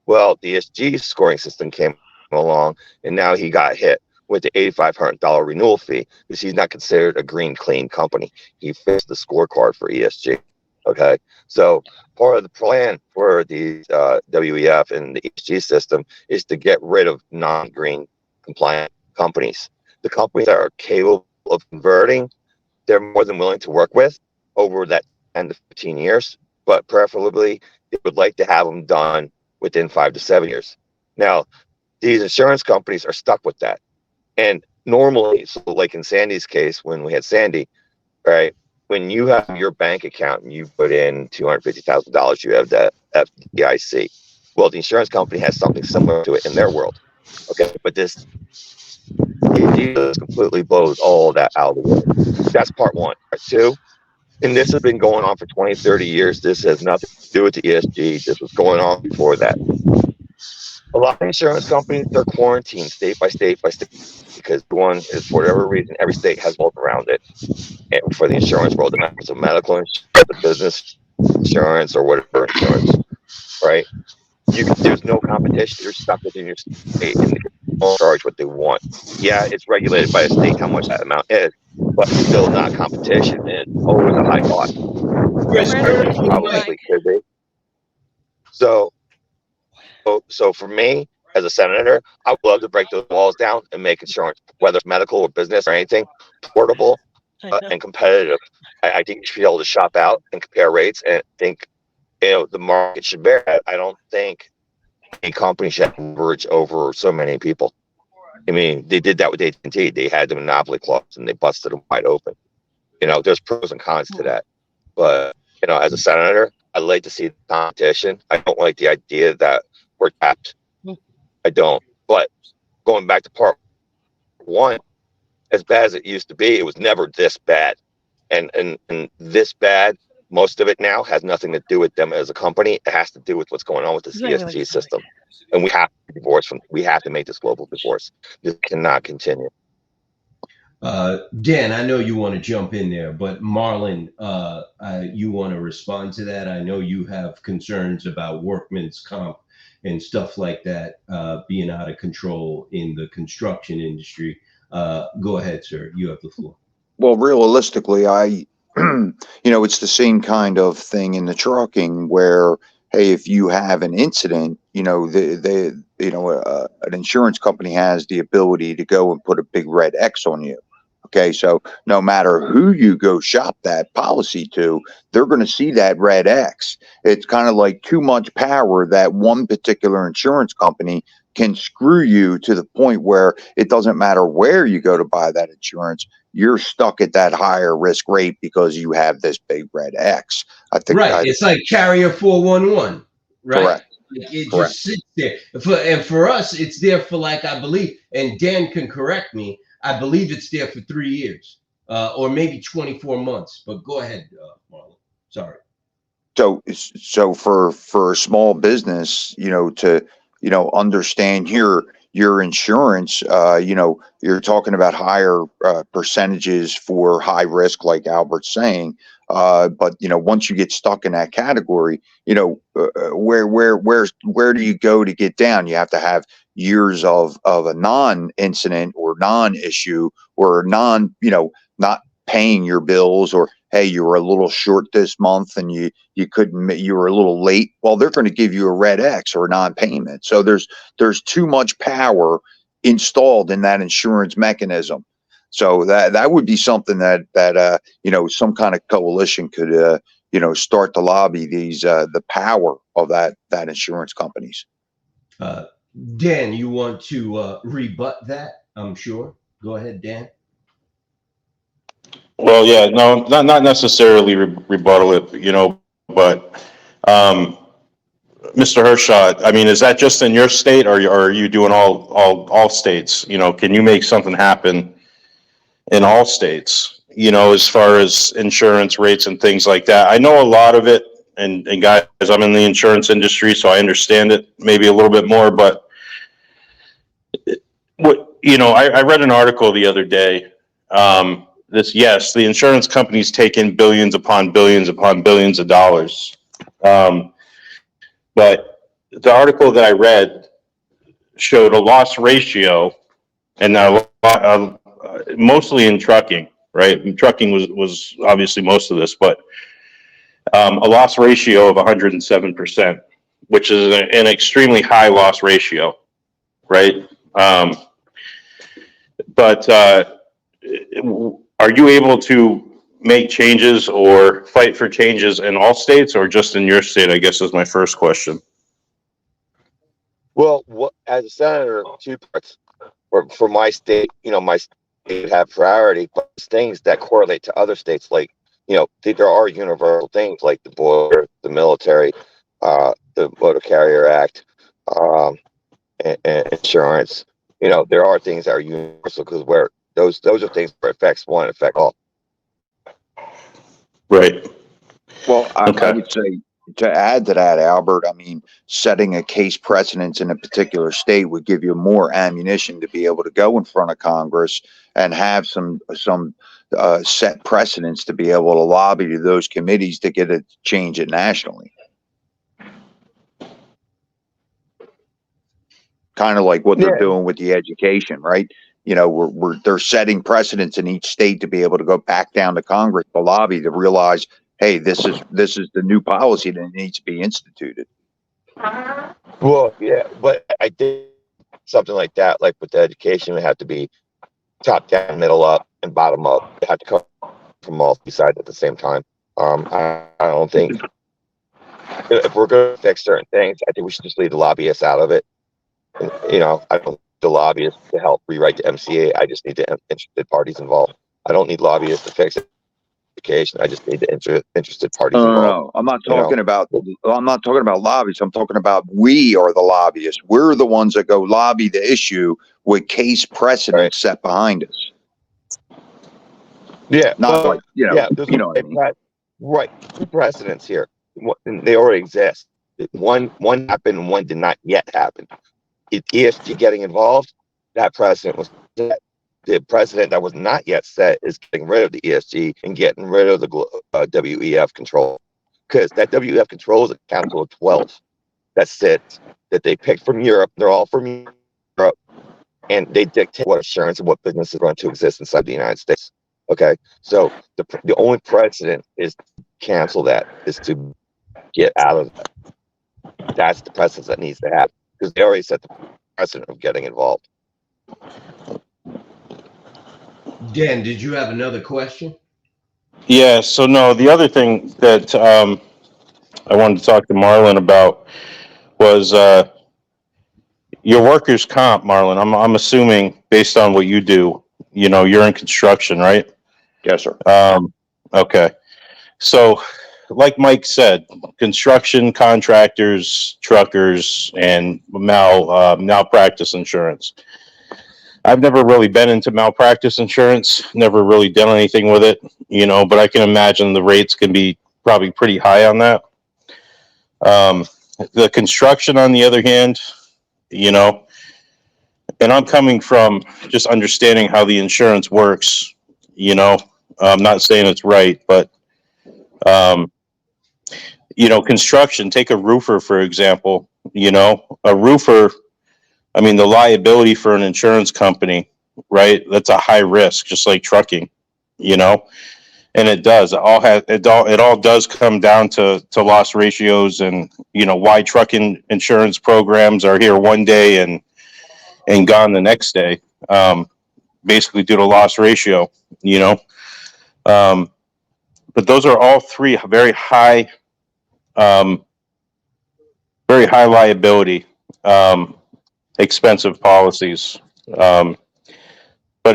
Well, the ESG scoring system came along, and now he got hit with the $8,500 renewal fee because he's not considered a green clean company. He fits the scorecard for ESG. Okay, so part of the plan for the WEF and the ESG system is to get rid of non-green compliant companies. The companies that are capable of converting, they're more than willing to work with over that 10 to 15 years, but preferably they would like to have them done within 5 to 7 years. Now, these insurance companies are stuck with that. And normally, so like in Sandy's case, when we had Sandy, right, when you have your bank account and you put in $250,000, you have that FDIC. Well, the insurance company has something similar to it in their world. Okay, but this just completely blows all that out of the water. That's part one. Part two, and this has been going on for 20, 30 years. This has nothing to do with the ESG. This was going on before that. A lot of insurance companies, they're quarantined state by state because one is, for whatever reason, every state has laws around it. And for the insurance world, the matters of medical insurance, the business insurance, or whatever insurance, right? There's no competition. You're stuck within your state and they can charge what they want. Yeah, it's regulated by a state how much that amount is, but still not competition and always a high cost. Chris, Probably could be. So for me, as a senator, I would love to break those walls down and make insurance, whether it's medical or business or anything, portable and competitive. I think you should be able to shop out and compare rates and think, the market should bear it. I don't think a company should have leverage over so many people. I mean, they did that with AT&T. They had the monopoly clause and they busted them wide open. There's pros and cons to that. But, as a senator, I'd like to see the competition. I don't like the idea that we're tapped. I don't. But going back to part one, as bad as it used to be, it was never this bad. And this bad, most of it now has nothing to do with them as a company. It has to do with what's going on with the ESG system. And we have to divorce we have to make this global divorce. This cannot continue. Dan, I know you want to jump in there, but Marlon, you want to respond to that? I know you have concerns about workman's comp and stuff like that being out of control in the construction industry. Go ahead, sir. You have the floor. Well, realistically, it's the same kind of thing in the trucking where, hey, if you have an incident, an insurance company has the ability to go and put a big red X on you. Okay, so no matter who you go shop that policy to, they're going to see that red X. It's kind of like too much power that one particular insurance company can screw you to the point where it doesn't matter where you go to buy that insurance. You're stuck at that higher risk rate because you have this big red X. I think it's like Carrier 411, right? Correct. It just sits there. And for us, it's there for I believe, and Dan can correct me, I believe it's there for 3 years or maybe 24 months. But go ahead, Marlon. Sorry. So for a small business, to understand your insurance, you're talking about higher percentages for high risk, like Albert's saying. But once you get stuck in that category, where do you go to get down? You have to have years of a non-incident or non-issue or not paying your bills, or hey, you were a little short this month and you were a little late. Well, they're going to give you a red X or a non-payment. So there's too much power installed in that insurance mechanism. So that would be something that some kind of coalition could start to lobby the power of that insurance companies. Dan, you want to rebut that? I'm sure. Go ahead, Dan. Well, yeah, no, not necessarily rebuttal it, but Mr. Hershaw, I mean, is that just in your state, or are you doing all states? Can you make something happen in all states? As far as insurance rates and things like that. I know a lot of it, and guys, I'm in the insurance industry, so I understand it maybe a little bit more. But I read an article the other day. Yes, the insurance companies take in billions upon billions upon billions of dollars. But the article that I read showed a loss ratio, and mostly in trucking, right? And trucking was obviously most of this, but a loss ratio of 107%, which is an extremely high loss ratio, right? But are you able to make changes or fight for changes in all states, or just in your state, I guess is my first question. Well, as a senator, two parts. For my state, my state have priority, but things that correlate to other states, like, there are universal things like the border, the military, the Motor Carrier Act, and insurance. There are things that are universal because where those are things where it affects one, affect all. Right. Well, I Okay. would say, to add to that, Albert, I mean, setting a case precedence in a particular state would give you more ammunition to be able to go in front of Congress and have some set precedents to be able to lobby to those committees to get it change it nationally. Kind of like what they're doing with the education, right? They're setting precedents in each state to be able to go back down to Congress to lobby to realize, hey, this is the new policy that needs to be instituted. Well, yeah, but I think something like that, like with the education, would have to be top down, middle up, and bottom up. It had to come from all three sides at the same time. I don't think if we're going to fix certain things, I think we should just leave the lobbyists out of it. And, I don't need the lobbyists to help rewrite the MCA. I just need the interested parties involved. I don't need lobbyists to fix education. I just need the interested parties involved. No, I'm not talking about lobbyists. I'm talking about we are the lobbyists. We're the ones that go lobby the issue with case precedent set behind us. Yeah, not like there's what I mean. Right, two precedents here. They already exist. One happened, one did not yet happen. ESG getting involved, that precedent was set. The precedent that was not yet set is getting rid of the ESG and getting rid of the WEF control, because that WEF control is a council of 12 that sits, that they picked from Europe. They're all from Europe, and they dictate what insurance and what businesses run to exist inside the United States. Okay, so the only precedent is to cancel that, is to get out of that. That's the precedent that needs to happen, because they already set the precedent of getting involved. Dan, did you have another question? Yeah. So no, the other thing that I wanted to talk to Marlon about was your workers' comp, Marlon. I'm assuming based on what you do, you're in construction, right? Yes, sir. Okay. So, like Mike said, construction contractors, truckers, and malpractice insurance. I've never really been into malpractice insurance, never really done anything with it, but I can imagine the rates can be probably pretty high on that. The construction, on the other hand, and I'm coming from just understanding how the insurance works, I'm not saying it's right, but, construction, take a roofer, for example, a roofer, I mean, the liability for an insurance company, right? That's a high risk, just like trucking, and it does. It all does come down to loss ratios, and why trucking insurance programs are here one day and gone the next day, basically due to loss ratio, but those are all three very high liability, expensive policies. But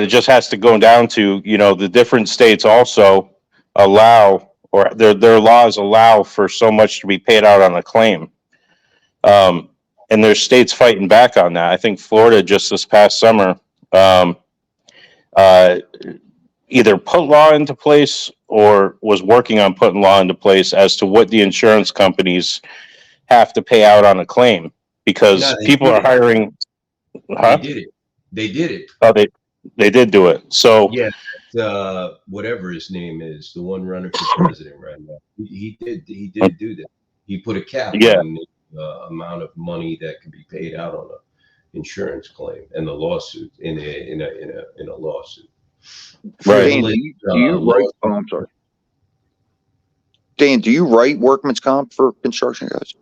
it just has to go down to, the different states also allow, or their laws allow for so much to be paid out on a claim. And there's states fighting back on that. I think Florida just this past summer, either put law into place or was working on putting law into place as to what the insurance companies have to pay out on a claim, because No, they people did are it. hiring. Huh? They did it. Oh, they did do it. So Yeah, whatever his name is, the one running for president right now, he did do that. He put a cap Yeah. on the amount of money that can be paid out on a insurance claim and the lawsuit in a lawsuit. Right. Dan, do you write? Oh, I'm sorry. Dan, do you write workman's comp for construction guys?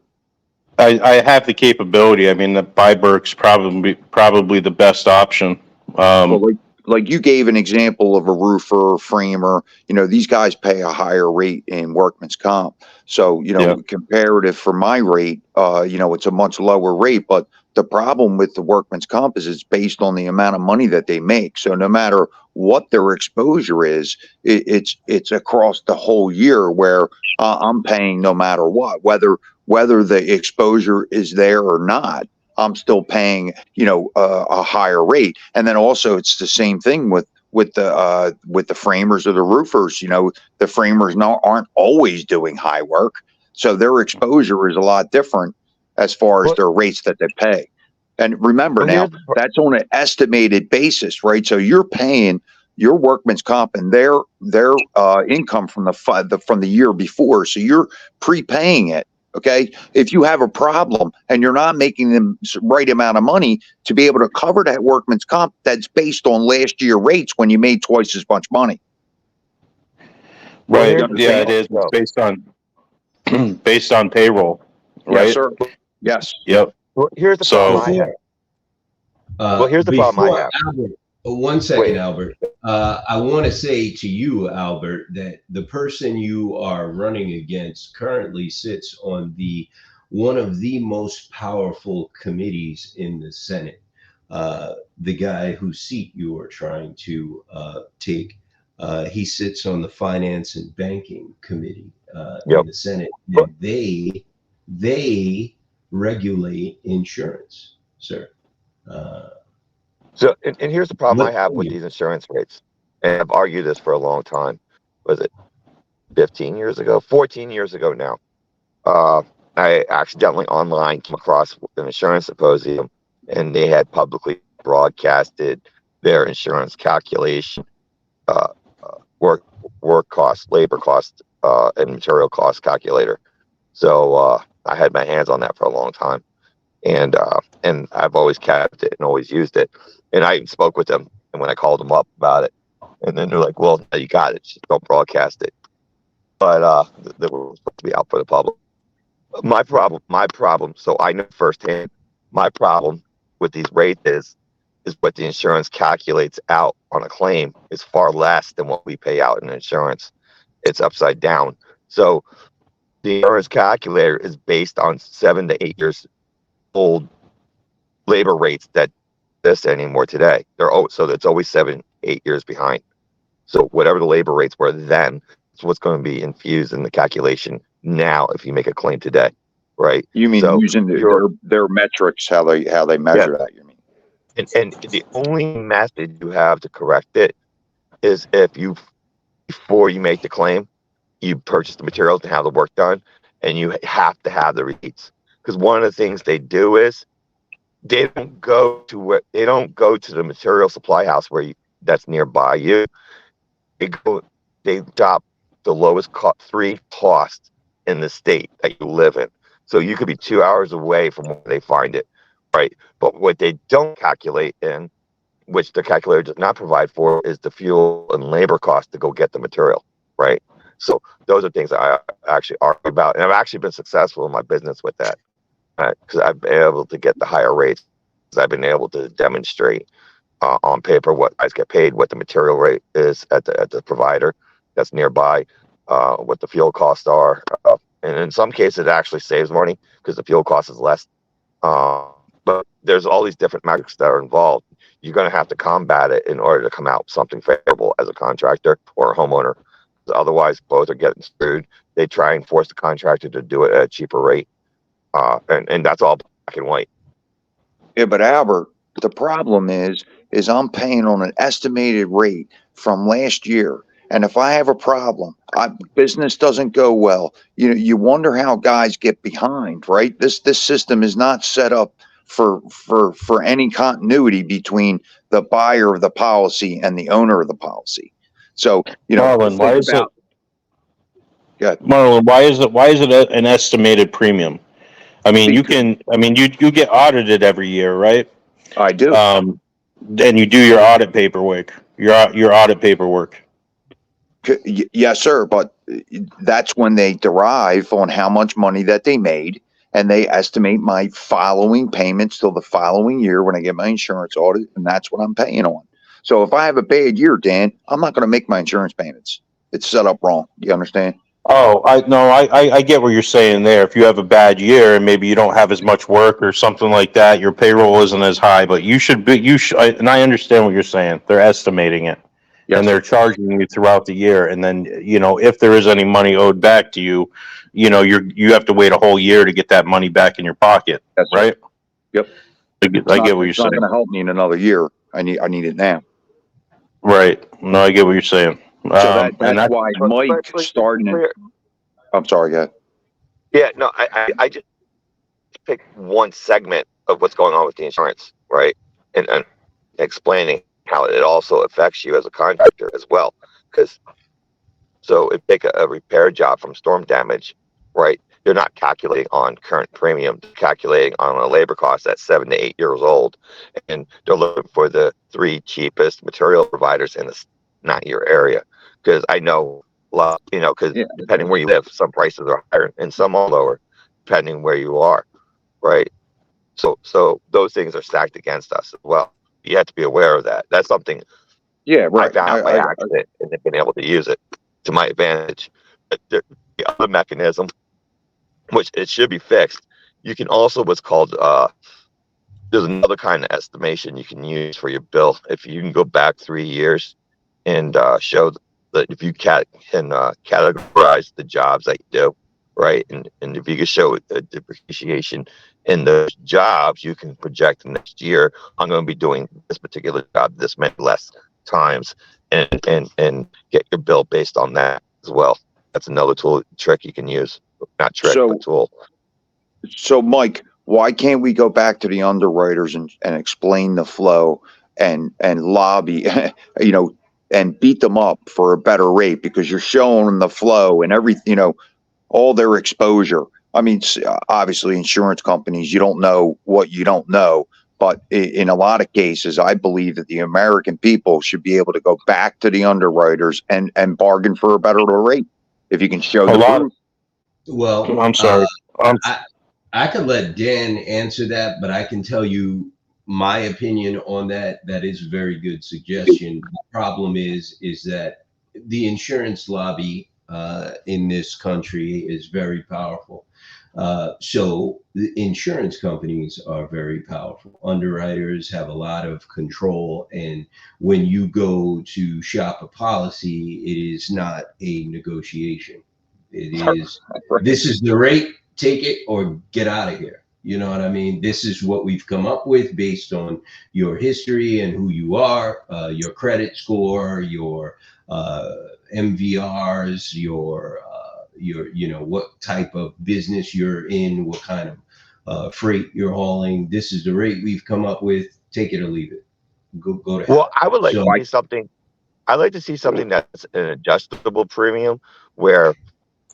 I have the capability. I mean, the Byberg's probably the best option. Well, like you gave an example of a roofer, framer, these guys pay a higher rate in workman's comp. So, comparative for my rate, it's a much lower rate, but the problem with the workman's comp is it's based on the amount of money that they make. So no matter what their exposure is, it's across the whole year where I'm paying no matter what, whether the exposure is there or not. I'm still paying, a higher rate. And then also it's the same thing with the framers or the roofers. The framers aren't always doing high work, so their exposure is a lot different as far as their rates that they pay. And remember now, that's on an estimated basis, right? So you're paying your workman's comp and their income from the year before, so you're prepaying it. Okay, if you have a problem and you're not making them the right amount of money to be able to cover that workman's comp, that's based on last year rates when you made twice as much money. Right. Yeah, it is. It's based on payroll. Right. Yes, sir. Yes. Yep. Well, here's the problem I have. Well, here's the problem I have. Albert, 1 second, Wait. Albert. I want to say to you, Albert, that the person you are running against currently sits on one of the most powerful committees in the Senate. The guy whose seat you are trying to take, he sits on the Finance and Banking Committee in the Senate. And they regulate insurance, sir. So, and here's the problem I have with these insurance rates, and I've argued this for a long time. Was it 15 years ago? 14 years ago now. I accidentally online came across an insurance symposium, and they had publicly broadcasted their insurance calculation, work cost, labor cost, and material cost calculator. So I had my hands on that for a long time, and I've always kept it and always used it. And I even spoke with them, and when I called them up about it, and then they're like, "Well, no, you got it. Just don't broadcast it." But they were supposed to be out for the public. My problem. So I know firsthand. My problem with these rates is what the insurance calculates out on a claim is far less than what we pay out in insurance. It's upside down. So the insurance calculator is based on 7 to 8 years old labor rates that this anymore today. So it's always 7-8 years behind. So whatever the labor rates were then, it's what's going to be infused in the calculation now if you make a claim today, right? You mean using their metrics, how they measure that? You mean? And the only method you have to correct it is if before you make the claim, you purchase the materials and have the work done, and you have to have the receipts. Because one of the things they do is they don't go to the material supply house that's nearby you. They drop the lowest three costs in the state that you live in. So you could be 2 hours away from where they find it, right? But what they don't calculate in, which the calculator does not provide for, is the fuel and labor cost to go get the material, right? So those are things that I actually argue about, and I've actually been successful in my business with that. Because I've been able to get the higher rates. I've been able to demonstrate on paper what guys get paid, what the material rate is at the provider that's nearby, what the fuel costs are. And in some cases, it actually saves money because the fuel cost is less. But there's all these different metrics that are involved. You're going to have to combat it in order to come out with something favorable as a contractor or a homeowner. Otherwise, both are getting screwed. They try and force the contractor to do it at a cheaper rate. And that's all black and white. Yeah, but Albert, the problem is I'm paying on an estimated rate from last year. And if I have a problem, business doesn't go well, you wonder how guys get behind, right? This system is not set up for any continuity between the buyer of the policy and the owner of the policy. So, Marlon, why is it? Go ahead. Marlon, why is it an estimated premium? I mean, you get audited every year, right? I do. Then you do your audit paperwork. Your audit paperwork. Yes, sir. But that's when they derive on how much money that they made, and they estimate my following payments till the following year when I get my insurance audit, and that's what I'm paying on. So if I have a bad year, Dan, I'm not going to make my insurance payments. It's set up wrong. You understand? Oh, I get what you're saying there. If you have a bad year and maybe you don't have as much work or something like that, your payroll isn't as high, but and I understand what you're saying. They're estimating it. Yes. And they're charging you throughout the year. And then, if there is any money owed back to you, you have to wait a whole year to get that money back in your pocket. That's right. Yep. I get what you're It's not saying. going to help me in another year. I need it now. Right. No, I get what you're saying. So that's why Mike starting. I'm sorry, guy. Yeah, no, I just picked one segment of what's going on with the insurance, right? And explaining how it also affects you as a contractor as well. Because so if take a repair job from storm damage, right? They're not calculating on current premium, they're calculating on a labor cost that's 7 to 8 years old. And they're looking for the 3 cheapest material providers in not your area. Because I know a lot, because depending where you live, some prices are higher and some are lower, depending where you are, right? So those things are stacked against us as well. You have to be aware of that. That's something right. I found by accident and have been able to use it to my advantage. But the other mechanism, which it should be fixed, you can also what's called there's another kind of estimation you can use for your bill. If you can go back 3 years and show that if you can categorize the jobs that you do, right, and if you can show a depreciation in those jobs, you can project the next year, I'm going to be doing this particular job this many less times, and get your bill based on that as well. That's another trick you can use. Not trick, but tool. So, Mike, why can't we go back to the underwriters and explain the flow and lobby, and beat them up for a better rate, because you're showing them the flow and everything, all their exposure. I mean, obviously insurance companies, you don't know what you don't know, but in a lot of cases, I believe that the American people should be able to go back to the underwriters and bargain for a better rate if you can show the proof. Well, I'm sorry. I could let Dan answer that, but I can tell you my opinion on that. That is a very good suggestion. The problem is that the insurance lobby in this country is very powerful. So the insurance companies are very powerful. Underwriters have a lot of control. And when you go to shop a policy, it is not a negotiation. It is, this is the rate, take it or get out of here. You know what I mean? This is what we've come up with based on your history and who you are, your credit score, your MVRs, your what type of business you're in, what kind of freight you're hauling. This is the rate we've come up with. Take it or leave it. Go to hell. Well, I would like to see something. I'd like to see something that's an adjustable premium where,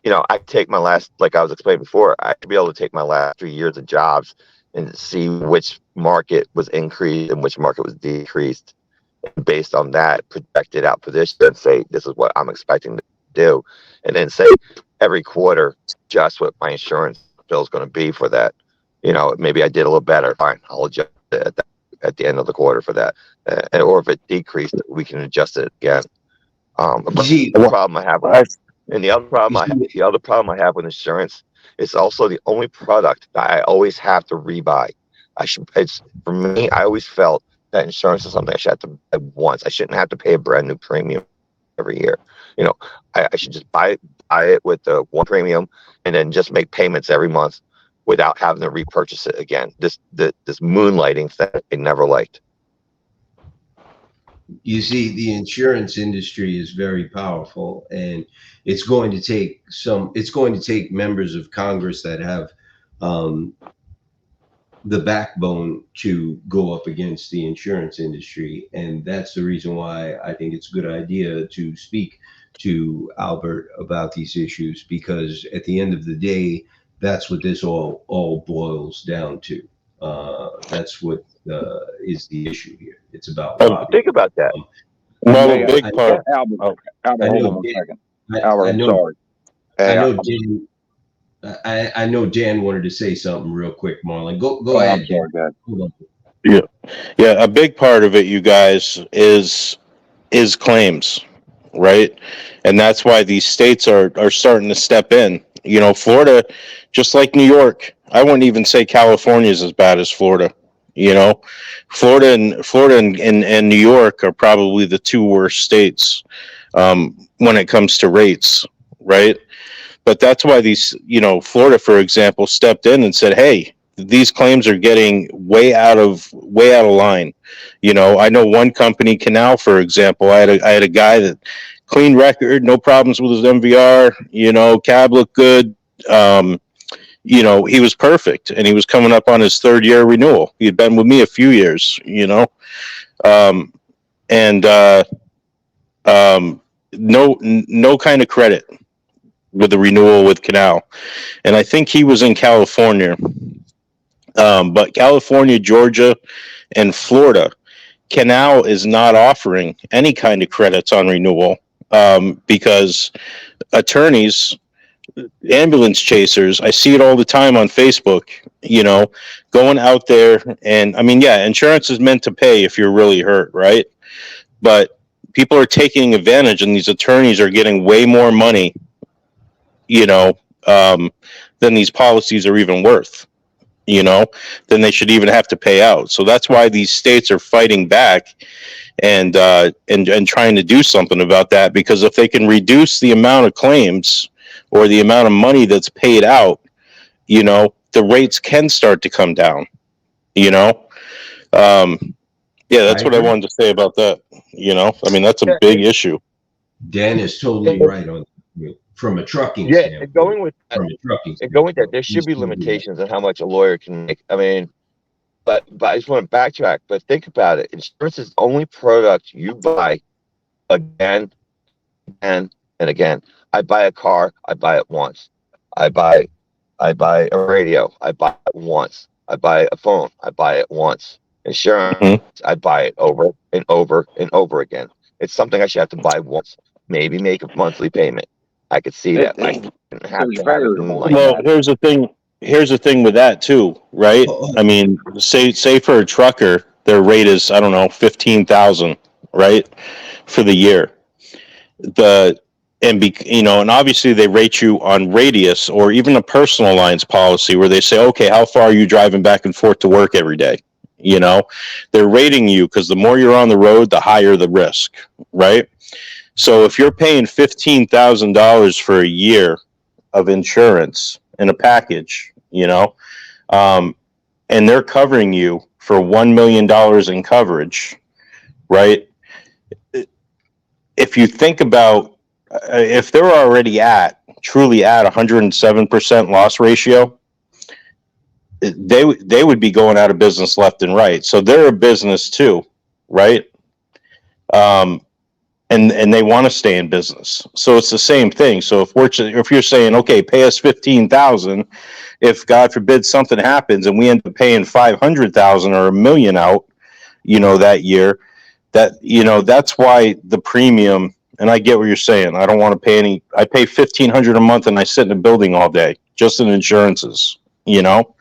I take my last, like I was explaining before, I could be able to take my last 3 years of jobs and see which market was increased and which market was decreased. And based on that, projected out position and say, this is what I'm expecting to do. And then say every quarter, just what my insurance bill is going to be for that. Maybe I did a little better. Fine, I'll adjust it at the end of the quarter for that. Or if it decreased, we can adjust it again. But the problem I have And the other problem I have with insurance, it's also the only product that I always have to rebuy. It's for me, I always felt that insurance is something I should have to buy once. I shouldn't have to pay a brand new premium every year. You know, I should just buy it with the one premium and then just make payments every month without having to repurchase it again. This moonlighting thing I never liked. You see, the insurance industry is very powerful, and it's going to take members of Congress that have the backbone to go up against the insurance industry. And that's the reason why I think it's a good idea to speak to Albert about these issues, because at the end of the day, that's what this all boils down to. That's what is the issue here. It's about lobbying. Think about that. Well, Hey, a big part. Albert, Oh. Albert, I hold know on one Dan- second. I- Albert, I I'm know- sorry. Hey, I know Dan. I know Dan wanted to say something real quick, Marlon. Go ahead, I'm Dan. sorry, go ahead. Hold on. Yeah, a big part of it, you guys, is claims, right? And that's why these states are starting to step in. You know, Florida, just like New York, I wouldn't even say California is as bad as Florida. You know, Florida and New York are probably the two worst states when it comes to rates, right? But that's why these, you know, Florida, for example, stepped in and said, "Hey, these claims are getting way out of line." You know, I know one company, Canal, for example. I had a guy that clean record, no problems with his MVR. You know, cab looked good. You know, he was perfect, and he was coming up on his 3rd year renewal. He had been with me a few years. You know, no kind of credit with the renewal with Canal. And I think he was in California. But California, Georgia, and Florida, Canal is not offering any kind of credits on renewal because attorneys, ambulance chasers, I see it all the time on Facebook, you know, going out there. And I mean, yeah, insurance is meant to pay if you're really hurt, right? But people are taking advantage, and these attorneys are getting way more money, you know, than these policies are even worth, you know, than they should even have to pay out. So that's why these states are fighting back and trying to do something about that, because if they can reduce the amount of claims or the amount of money that's paid out, you know, the rates can start to come down, you know. Yeah, that's what I wanted to say about that. You know, I mean, that's a big issue. Dan is totally right on from a trucking Yeah, standpoint. and going with that, From a trucking there should be standpoint. limitations on how much a lawyer can make. I mean, but I just want to backtrack. But think about it: insurance is the only product you buy again and again. I buy a car, I buy it once. I buy a radio, I buy it once. I buy a phone, I buy it once. Insurance, I buy it over and over and over again. It's something I should have to buy once, maybe make a monthly payment. I could see that. I shouldn't have to have it like Well, that. here's the thing with that too, right? I mean, say for a trucker, their rate is, I don't know, 15,000, right, for the year. And obviously they rate you on radius, or even a personal lines policy where they say, okay, how far are you driving back and forth to work every day? You know, they're rating you because the more you're on the road, the higher the risk, right? So if you're paying $15,000 for a year of insurance in a package, you know, and they're covering you for $1 million in coverage, right? If you think about, if they're already truly at 107% loss ratio, they would be going out of business left and right. So they're a business too, right? And they want to stay in business. So it's the same thing. So if you're saying, okay, pay us 15,000, if God forbid something happens and we end up paying 500,000 or $1 million out, you know, that year, that, you know, that's why the premium. And I get what you're saying. I don't want to pay I pay $1,500 a month and I sit in a building all day just in insurances, you know?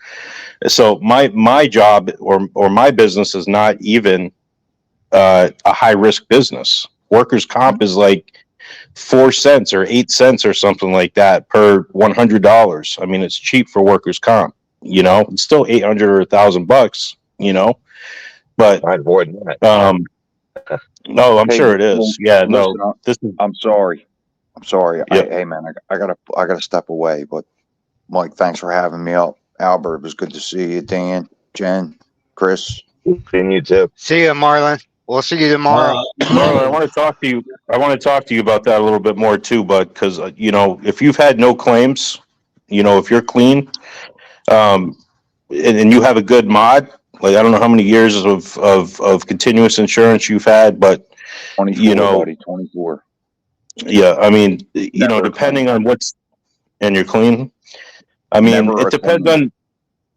So my job or my business is not even a high risk business. Workers' comp is like 4 cents or 8 cents or something like that per $100. I mean, it's cheap for workers' comp. You know, it's still 800 or $1,000. You know, but I'd avoid that. no, I'm Hey, sure it well, is. Yeah, listen, no, this is I'm sorry. I'm sorry. Yep. Hey man, I gotta step away, but Mike, thanks for having me up. Albert, it was good to see you. Dan, Jen, Chris. And you too. See you, Marlon. We'll see you tomorrow. Marlon, I want to talk to you. I want to talk to you about that a little bit more too, bud. Because you know, if you've had no claims, you know, if you're clean, and you have a good mod, like I don't know how many years of continuous insurance you've had, but 24, you know, buddy, 24. yeah, I mean, you know, Never a depending claim. on what's and you're clean. I mean, Never it a depends claim.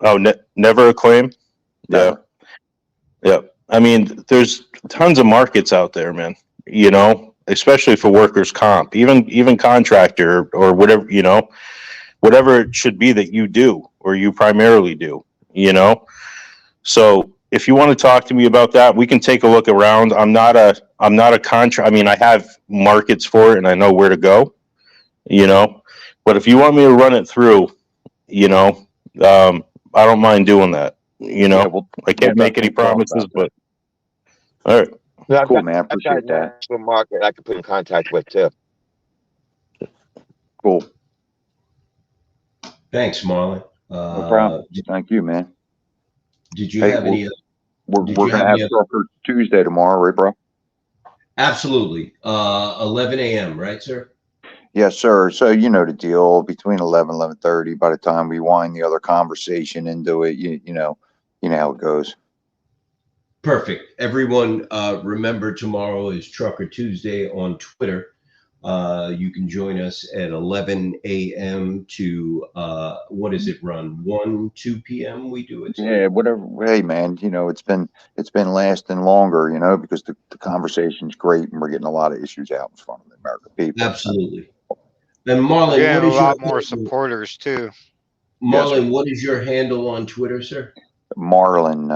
on. Oh, never a claim. Never. Yeah. I mean, there's tons of markets out there, man. You know, especially for workers' comp, even contractor or whatever, you know, whatever it should be that you do or you primarily do, you know. So if you want to talk to me about that, we can take a look around. I'm not a contract. I mean, I have markets for it and I know where to go, you know. But if you want me to run it through, you know, I don't mind doing that. You know, Yeah, we'll I can't make any definitely talk promises, about but all right. No, I've Cool, got, man. I I've got appreciate a that. national market I could put in contact with too. Cool. Thanks, Marlon. No problem. Thank you, man. Did you Hey, have any? We're Did we're you gonna have have any other- Trucker Tuesday tomorrow, right, bro? Absolutely. 11 a.m. Right, sir? Yes, sir. So you know the deal. Between 11:30. By the time we wind the other conversation into it, you know how it goes. Perfect. Everyone, remember tomorrow is Trucker Tuesday on Twitter. You can join us at 11 a.m. to what does it run? 2 p.m. We do it. Yeah, whatever. Hey, man, it's been lasting longer, because the conversation's great and we're getting a lot of issues out in front of the American people. Absolutely. And We're Marlon, getting what a is lot your more supporters too. Marlon? What is your handle on Twitter, sir? Marlin,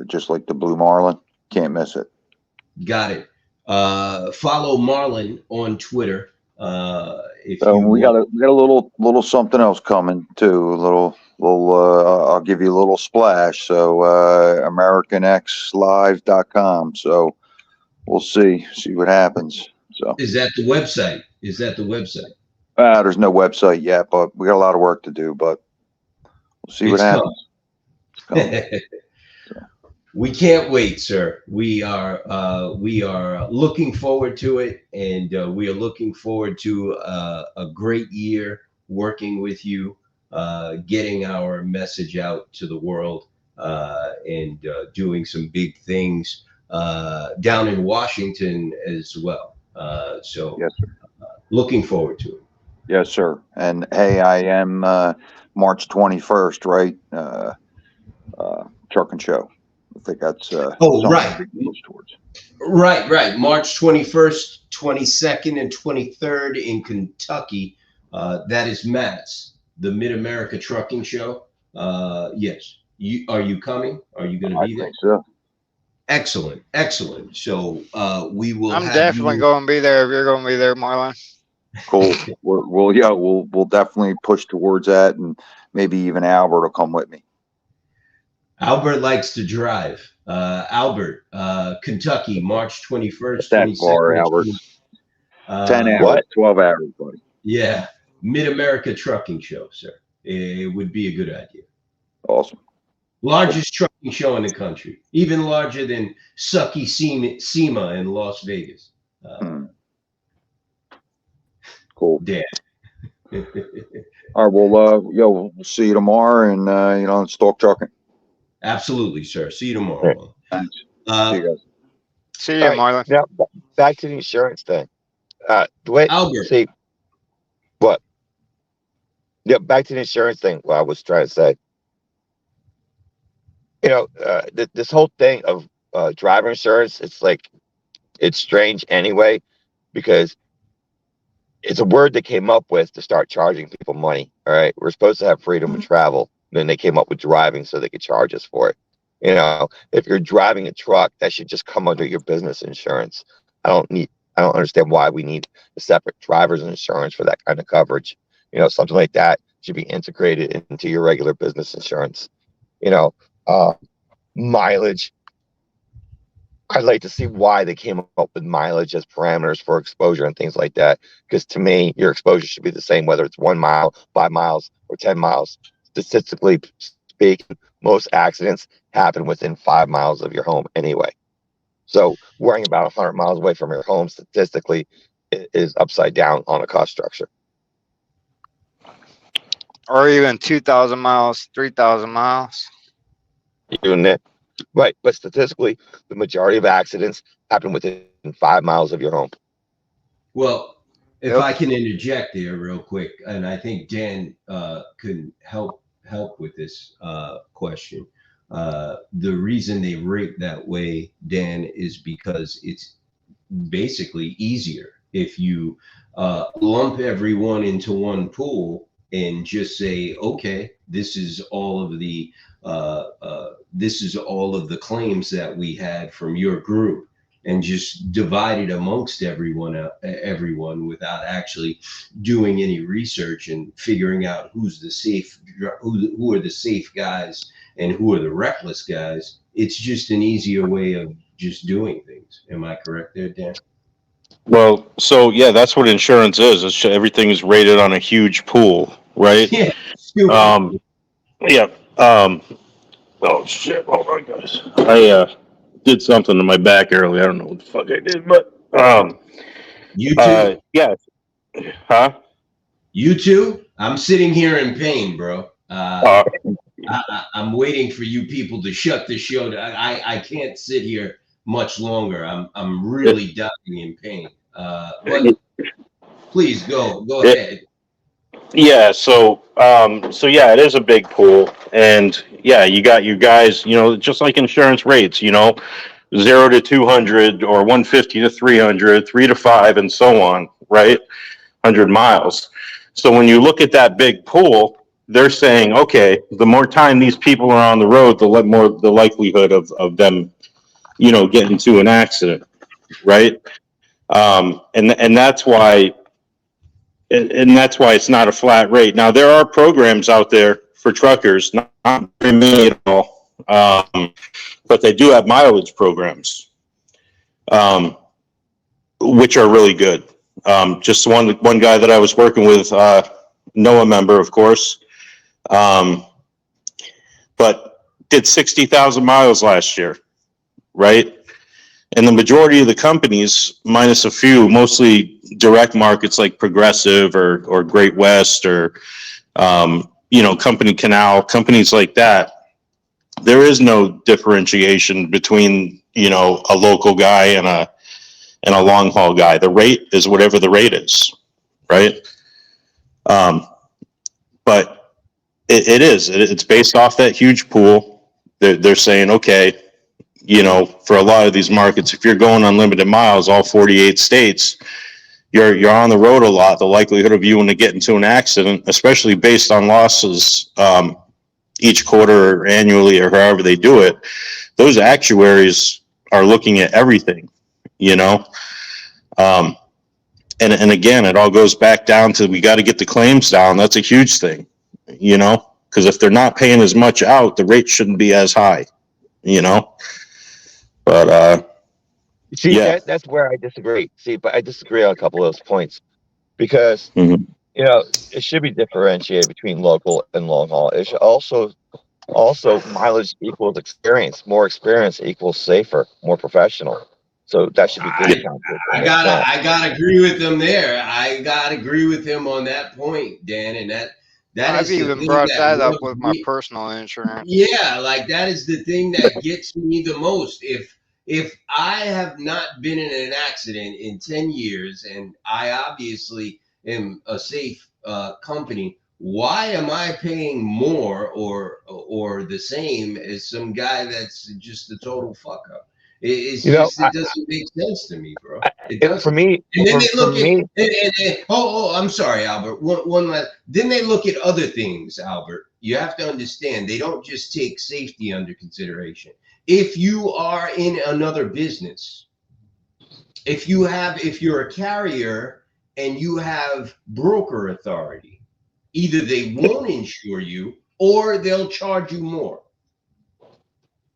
just like the blue marlin, can't miss it. Got it. Follow Marlon on Twitter. If So you we got want. a little something else coming too. I'll give you a little splash. So AmericanXLive.com. So we'll see what happens. So Is that the website? Is that the website? there's no website yet, but we got a lot of work to do. But we'll see what It's happens. It's coming. We can't wait, sir. We are looking forward to it, and we are looking forward to a great year working with you, getting our message out to the world, and doing some big things down in Washington as well. So Yes, sir. looking forward to it. Yes, sir. And hey, I am March 21st, right? Truck and Show. I think that's something right. we can push towards. Right. March 21st, 22nd, and 23rd in Kentucky. That is Matt's, the Mid-America Trucking Show. Yes. Are you coming? Are you going to I be there? think so. Excellent. So we will. I'm have definitely you- going to be there if you're going to be there, Marlon. Cool. We'll definitely push towards that, and maybe even Albert will come with me. Albert likes to drive. Albert, Kentucky, March 21st, That 22nd. far, Albert. 10 hours, What? 12 hours, buddy. Yeah. Mid-America Trucking Show, sir. It would be a good idea. Awesome. Largest trucking show in the country, even larger than Sucky SEMA in Las Vegas. Cool. Dan. All right. Well, we'll see you tomorrow, and let's talk trucking. Absolutely, sir. See you tomorrow. Thanks. See you guys. See you, All right. Marlon. Now, back to the insurance thing. Wait, Albert. see, what? Yeah, back to the insurance thing. What I was trying to say. This whole thing of driver insurance, it's strange anyway, because it's a word they came up with to start charging people money. All right. We're supposed to have freedom of travel. Then they came up with driving so they could charge us for it. If you're driving a truck, that should just come under your business insurance. I don't need I don't understand why we need a separate driver's insurance for that kind of coverage. Something like that should be integrated into your regular business insurance. You know, uh, mileage. I'd like to see why they came up with mileage as parameters for exposure and things like that. Because to me, your exposure should be the same, whether it's 1 mile, 5 miles, or 10 miles. Statistically speaking, most accidents happen within 5 miles of your home anyway. So worrying about 100 miles away from your home statistically is upside down on a cost structure. Or even 2,000 miles, 3,000 miles. Even that, right? But statistically, the majority of accidents happen within 5 miles of your home. Well, if Yep. I can interject there real quick, and I think Dan can help with this question. The reason they rate that way, Dan, is because it's basically easier if you lump everyone into one pool and just say, okay, this is all of the claims that we had from your group, and just divide it amongst everyone without actually doing any research and figuring out who are the safe guys and who are the reckless guys. It's just an easier way of just doing things. Am I correct there, Dan? Well, so yeah, that's what insurance is. Everything is rated on a huge pool, right? Yeah. Stupid. Yeah. Oh shit! Hold on, guys. I did something to my back earlier. I don't know what the fuck I did, but You too? yeah. Huh? You too? I'm sitting here in pain, bro. I'm waiting for you people to shut the show. I can't sit here much longer. I'm really dying in pain. But please go ahead. Yeah, so yeah, it is a big pool, and yeah, you got you guys, just like insurance rates, 0 to 200 or 150 to 300, 3 to 5, and so on, right? 100 miles. So when you look at that big pool, they're saying, okay, the more time these people are on the road, the more the likelihood of them, getting into an accident, right? And that's why. And that's why it's not a flat rate. Now, there are programs out there for truckers, not very many at all, but they do have mileage programs, which are really good. Just one guy that I was working with, Noah member, of course, but did 60,000 miles last year, right? And the majority of the companies, minus a few, mostly direct markets like Progressive or Great West or, Company Canal, companies like that, there is no differentiation between, a local guy and a long haul guy. The rate is whatever the rate is, right? But it's based off that huge pool. They're saying, okay, for a lot of these markets, if you're going unlimited miles, all 48 states, you're on the road a lot. The likelihood of you to get into an accident, especially based on losses each quarter or annually or however they do it, those actuaries are looking at everything, and again, it all goes back down to, we got to get the claims down. That's a huge thing, because if they're not paying as much out, the rate shouldn't be as high, But See, yeah. that's where I disagree. See, but I disagree on a couple of those points because, Mhm. it should be differentiated between local and long haul. It should also mileage equals experience. More experience equals safer, more professional. So that should be discounted. I gotta agree with him there. I gotta agree with him on that point, Dan. And that I've is the even thing brought that up rubs with my me. personal insurance. Yeah, like that is the thing that gets me the most. If I have not been in an accident in 10 years and I obviously am a safe company, why am I paying more or the same as some guy that's just a total fuck up? It's just, it doesn't make sense to me, bro. It doesn't. For me, And then they for look at me, I'm sorry, Albert. One last. Then they look at other things, Albert. You have to understand, they don't just take safety under consideration. If you are in another business if you're a carrier and you have broker authority, either they won't insure you or they'll charge you more.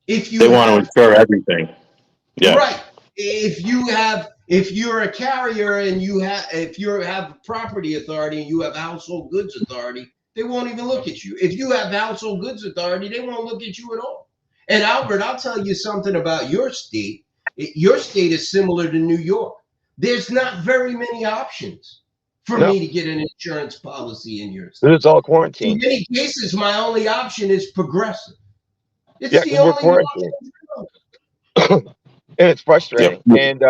If you They want to have insure everything. Yeah. right, if you're a carrier and if you have property authority and you have household goods authority, they won't even look at you. If you have household goods authority, they won't look at you at all. And Albert, I'll tell you something about your state. Your state is similar to New York. There's not very many options for No. me to get an insurance policy in your state. It's all In quarantine. many cases, my only option is Progressive. It's Yeah, the 'cause we're only quarantined. And it's frustrating. Yep. And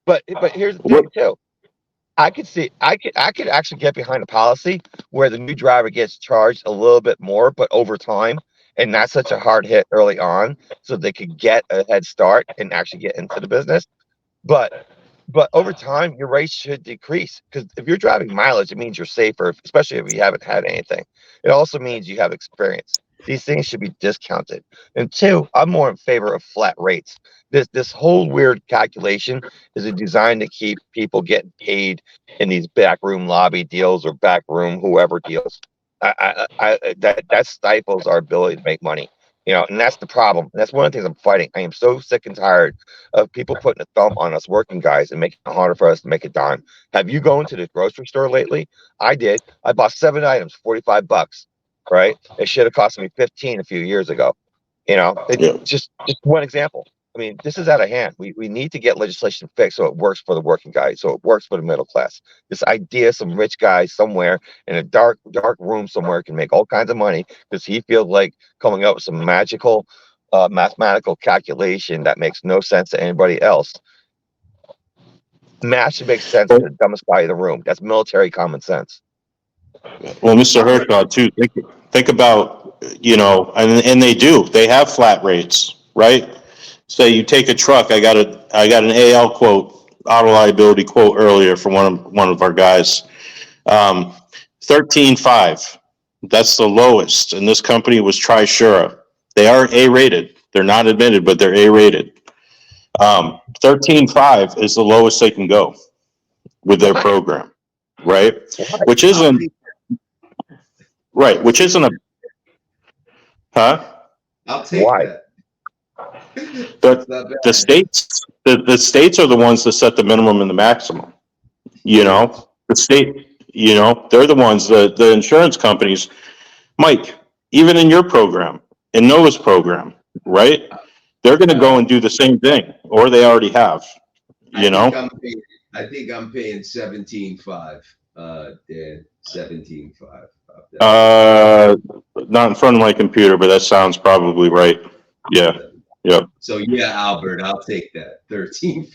but here's the thing too. I could actually get behind a policy where the new driver gets charged a little bit more, but over time, and not such a hard hit early on, so they could get a head start and actually get into the business. But over time, your rates should decrease, because if you're driving mileage, it means you're safer, especially if you haven't had anything. It also means you have experience. These things should be discounted. And two, I'm more in favor of flat rates. This whole weird calculation is designed to keep people getting paid in these backroom lobby deals or backroom whoever deals. That stifles our ability to make money. And that's the problem. That's one of the things I'm fighting. I am so sick and tired of people putting a thumb on us working guys and making it harder for us to make a dime. Have you gone to the grocery store lately? I did. I bought 7 items, $45, right? It should have cost me 15 a few years ago. Yeah. Just one example. I mean, this is out of hand. We need to get legislation fixed so it works for the working guy, so it works for the middle class. This idea some rich guy somewhere in a dark room somewhere can make all kinds of money because he feels like coming up with some magical mathematical calculation that makes no sense to anybody else. Math should make sense to the dumbest guy in the room. That's military common sense. Well, Mr. Hershaw, too, think about, and they do. They have flat rates, right? Say you take a truck. I got an AL quote, auto liability quote earlier from one of our guys. 13.5. That's the lowest, and this company was Trisura. They are A-rated. They're not admitted, but they're A-rated. 13.5 is the lowest they can go with their program, right? Which isn't a, huh? I'll take Why? that. But the states are the ones that set the minimum and the maximum. The state, they're the ones, the insurance companies. Mike, even in your program, in Noah's program, right? They're going to go and do the same thing, or they already have. I think I'm paying 17.5. Dan, 17.5. Not in front of my computer, but that sounds probably right. Yeah. Yep. So yeah, Albert, I'll take that. 13.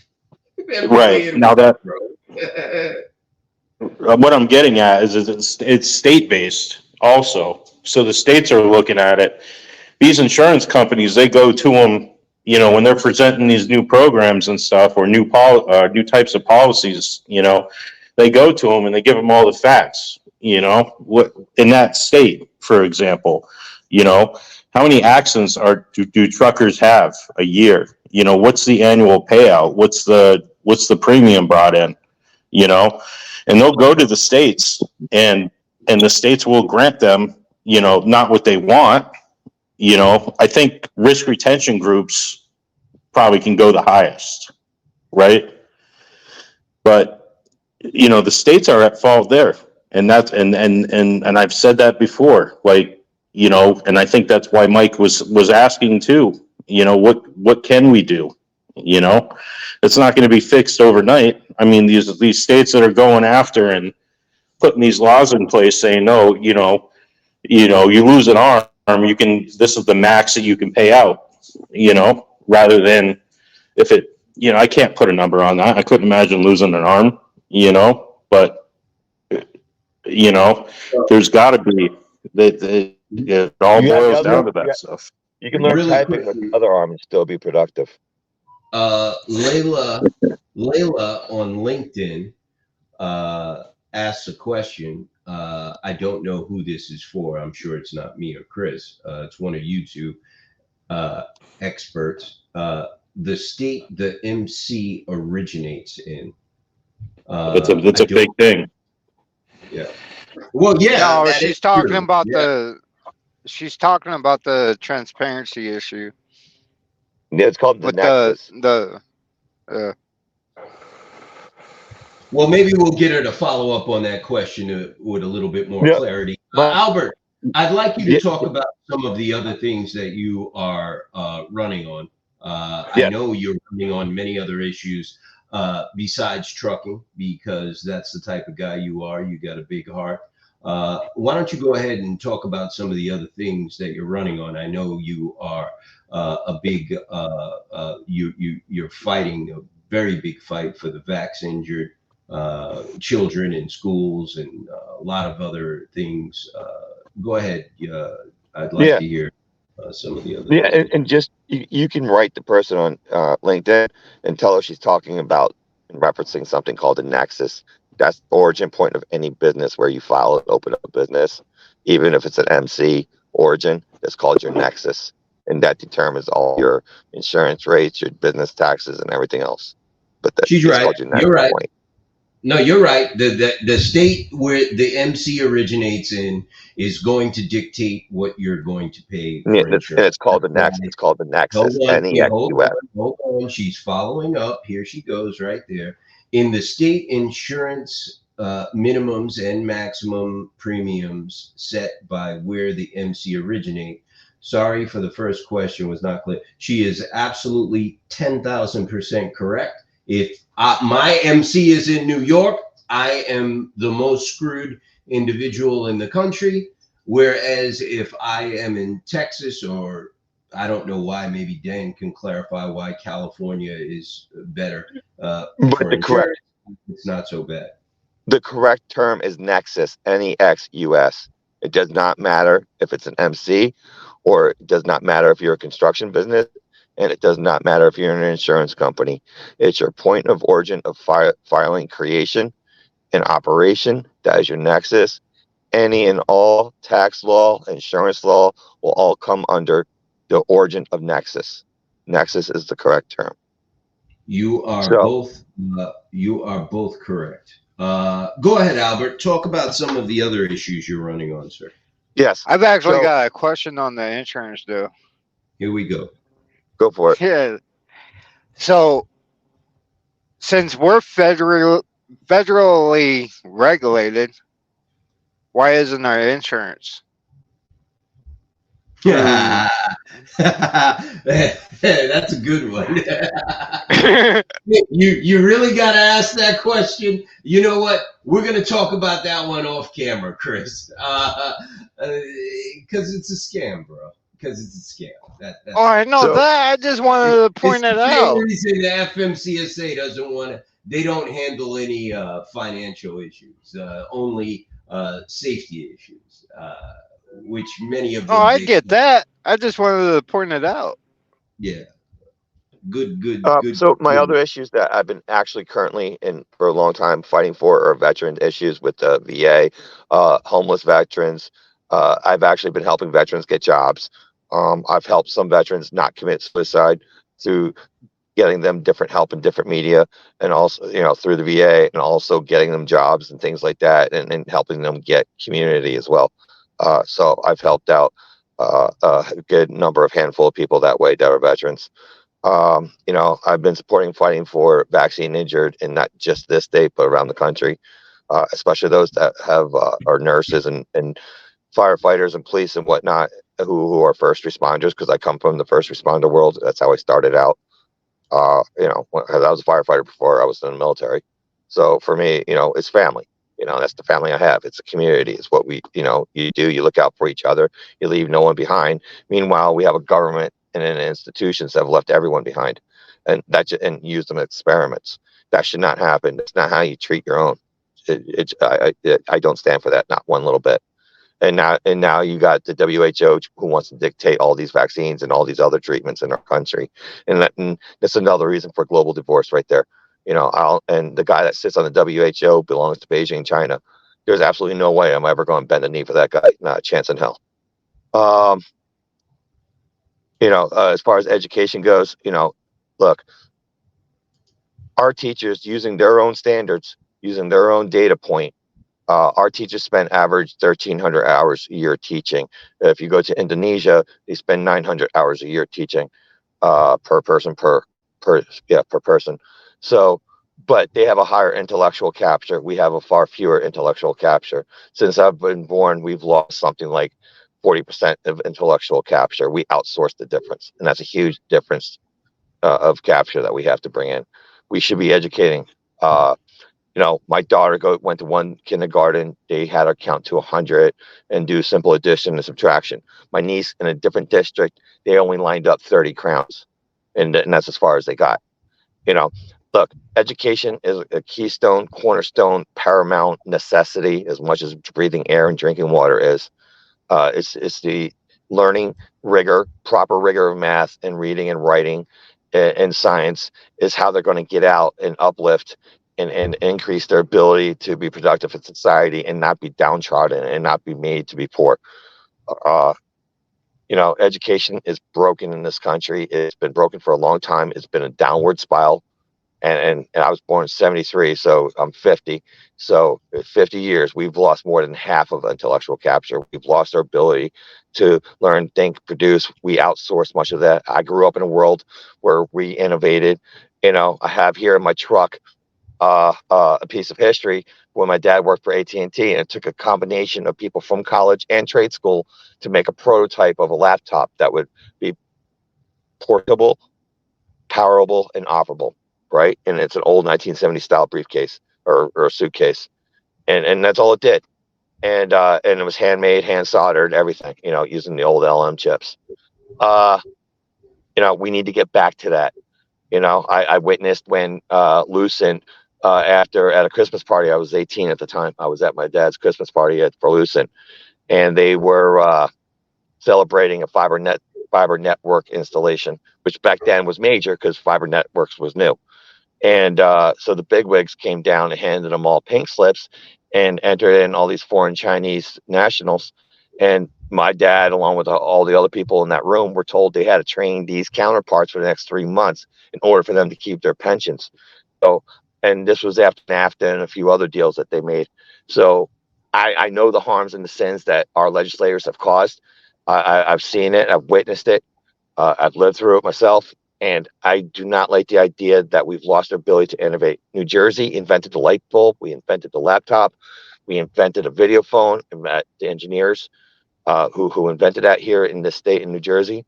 Right. Now that what I'm getting at is it's state based also. So the states are looking at it. These insurance companies, they go to them, when they're presenting these new programs and stuff, or new types of policies, they go to them and they give them all the facts, what in that state, for example, how many accidents do truckers have a year? What's the annual payout? What's the premium brought in? And they'll go to the states and the states will grant them, not what they want. I think risk retention groups probably can go the highest, right? But the states are at fault there, and that's and I've said that before, and I think that's why Mike was asking too. What can we do? It's not going to be fixed overnight. I mean, these states that are going after and putting these laws in place saying no, you lose an arm, this is the max that you can pay out, rather than if it, I can't put a number on that. I couldn't imagine losing an arm, but there's got to be that. It all boils down to that stuff. You can learn Really typing with the other arm and still be productive. Layla on LinkedIn asks a question. I don't know who this is for. I'm sure it's not me or Chris. It's one of you two experts. the state the MC originates in. That's I a don't- big thing. Yeah. Well, yeah. No, that she's is talking true. about Yeah. she's talking about the transparency issue Yeah, it's called the with Nexus. uh, Well, maybe we'll get her to follow up on that question with a little bit more Yeah. clarity. But- Albert, I'd like you to Yeah. talk about some of the other things that you are running on. Yeah. I know you're running on many other issues besides trucking, because that's the type of guy you are. You got a big heart. Why don't you go ahead and talk about some of the other things that you're running on? I know you are a big, you're fighting a very big fight for the vax injured children in schools and a lot of other things. Go ahead. I'd like Yeah. to hear some of the other Yeah, things. and just you can write the person on LinkedIn and tell her she's talking about and referencing something called a nexus. That's the origin point of any business where you file and open up a business, even if it's an MC origin. That's called your nexus, and that determines all your insurance rates, your business taxes, and everything else. But She's it's right. called your nexus You're right. point. No, you're right. The state where the MC originates in is going to dictate what you're going to pay Yeah, for and insurance. it's called the nexus. It's called the Hold nexus. on, wait, hold NEXUS. on, hold on. She's following up. Here she goes right there. In the state insurance minimums and maximum premiums set by where the MC originate. Sorry for the first question was not clear. She is absolutely 10,000% correct. If my MC is in New York, I am the most screwed individual in the country. Whereas if I am in Texas, or I don't know why, maybe Dan can clarify why California is better But for the correct insurance. It's not so bad. The correct term is nexus, NEXUS. It does not matter if it's an MC, or it does not matter if you're a construction business, and it does not matter if you're an insurance company. It's your point of origin of filing creation and operation. That is your nexus. Any and all tax law, insurance law will all come under the origin of nexus. Nexus is the correct term. You are So- both correct. Go ahead, Albert. Talk about some of the other issues you're running on, sir. Yes, I've actually So- got a question on the insurance though. Here we go. go for it. Yeah. So since we're federally regulated, why isn't our insurance? That's a good one. You really got to ask that question. You know what? We're going to talk about that one off camera, Chris, because it's a scam, bro. Because it's a scam. That's Oh, I know So- that. I just wanted to point it's it the same out. reason the FMCSA doesn't want to. They don't handle any financial issues, only safety issues, which many of them. Oh, I get that. I just wanted to point it out. Yeah. Good. So my good. other issues that I've been actually currently in for a long time fighting for are veteran issues with the VA, homeless veterans. I've actually been helping veterans get jobs. I've helped some veterans not commit suicide through getting them different help in different media, and also, through the VA, and also getting them jobs and things like that, and helping them get community as well. So I've helped out a good handful of people that way that are veterans. I've been fighting for vaccine injured in not just this state, but around the country, especially those that have are nurses and firefighters and police and whatnot who are first responders, because I come from the first responder world. That's how I started out. I was a firefighter before I was in the military. So for me, it's family. That's the family I have. It's a community. It's what we, you do. You look out for each other. You leave no one behind. Meanwhile, we have a government and institutions that have left everyone behind, and and use them as experiments. That should not happen. That's not how you treat your own. I don't stand for that, not one little bit. And now you got the WHO who wants to dictate all these vaccines and all these other treatments in our country, and that's another reason for global divorce right there. And the guy that sits on the WHO belongs to Beijing, China. There's absolutely no way I'm ever going to bend a knee for that guy. Not a chance in hell. As far as education goes, Look, our teachers using their own standards, using their own data point, our teachers spend average 1,300 hours a year teaching. If you go to Indonesia, they spend 900 hours a year teaching per person per person. So, but they have a higher intellectual capture. We have a far fewer intellectual capture. Since I've been born, we've lost something like 40% of intellectual capture. We outsource the difference, and that's a huge difference of capture that we have to bring in. We should be educating. My daughter went to one kindergarten. They had her count to 100 and do simple addition and subtraction. My niece in a different district, they only lined up 30 crowns, and that's as far as they got. You know, look, education is a keystone, cornerstone, paramount necessity as much as breathing air and drinking water is. It's the learning rigor, proper rigor of math and reading and writing and science is how they're going to get out and uplift and increase their ability to be productive in society and not be downtrodden and not be made to be poor. Uh, Education is broken in this country. It's been broken for a long time. It's been a downward spiral. And I was born in 73, so I'm 50. So in 50 years, we've lost more than half of intellectual capture. We've lost our ability to learn, think, produce. We outsource much of that. I grew up in a world where we innovated. I have here in my truck a piece of history when my dad worked for AT&T, and it took a combination of people from college and trade school to make a prototype of a laptop that would be portable, powerable, and operable, right? And it's an old 1970 style briefcase or a suitcase, and that's all it did. And it was handmade, hand soldered, everything, using the old LM chips. We need to get back to that. I witnessed when Lucent, after at a Christmas party, I was 18 at the time. I was at my dad's Christmas party for Lucent, and they were celebrating a fiber network installation, which back then was major because fiber networks was new. And so the bigwigs came down and handed them all pink slips and entered in all these foreign Chinese nationals. And my dad, along with all the other people in that room, were told they had to train these counterparts for the next 3 months in order for them to keep their pensions. So, and this was after NAFTA and a few other deals that they made. So I know the harms and the sins that our legislators have caused. I've seen it. I've witnessed it. I've lived through it myself. And I do not like the idea that we've lost our ability to innovate. New Jersey invented the light bulb. We invented the laptop. We invented a video phone. And the engineers who invented that here in this state in New Jersey.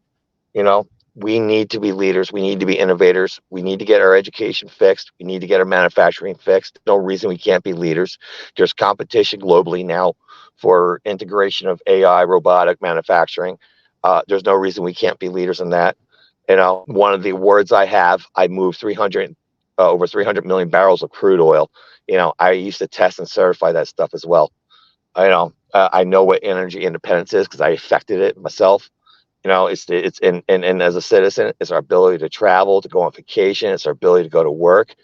We need to be leaders. We need to be innovators. We need to get our education fixed. We need to get our manufacturing fixed. No reason we can't be leaders. There's competition globally now for integration of AI, robotic manufacturing. There's no reason we can't be leaders in that. One of the awards I moved over 300 million barrels of crude oil. I used to test and certify that stuff as well. I know what energy independence is because I affected it myself. It's and as a citizen, it's our ability to travel, to go on vacation. It's our ability to go to work.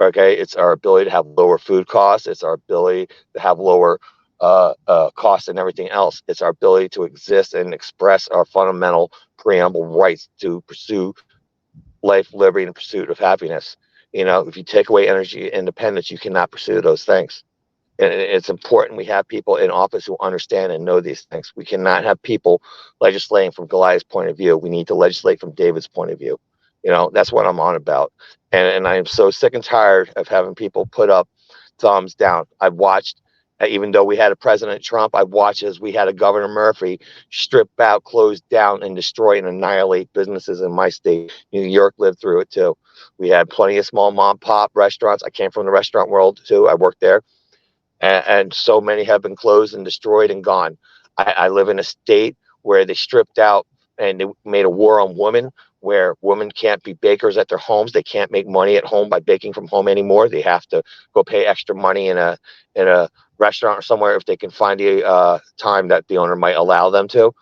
Okay. It's our ability to have lower food costs. It's our ability to have lower costs and everything else. It's our ability to exist and express our fundamental preamble rights to pursue life, liberty, and pursuit of happiness. If you take away energy independence, you cannot pursue those things. And it's important we have people in office who understand and know these things. We cannot have people legislating from Goliath's point of view. We need to legislate from David's point of view. That's what I'm on about. And I am so sick and tired of having people put up thumbs down. I've watched, even though we had a President Trump, I've watched as we had a Governor Murphy strip out, close down, and destroy and annihilate businesses in my state. New York lived through it too. We had plenty of small mom pop restaurants. I came from the restaurant world too. I worked there. And so many have been closed and destroyed and gone. I live in a state where they stripped out and they made a war on women, where women can't be bakers at their homes. They can't make money at home by baking from home anymore. They have to go pay extra money in a restaurant or somewhere if they can find a time that the owner might allow them to.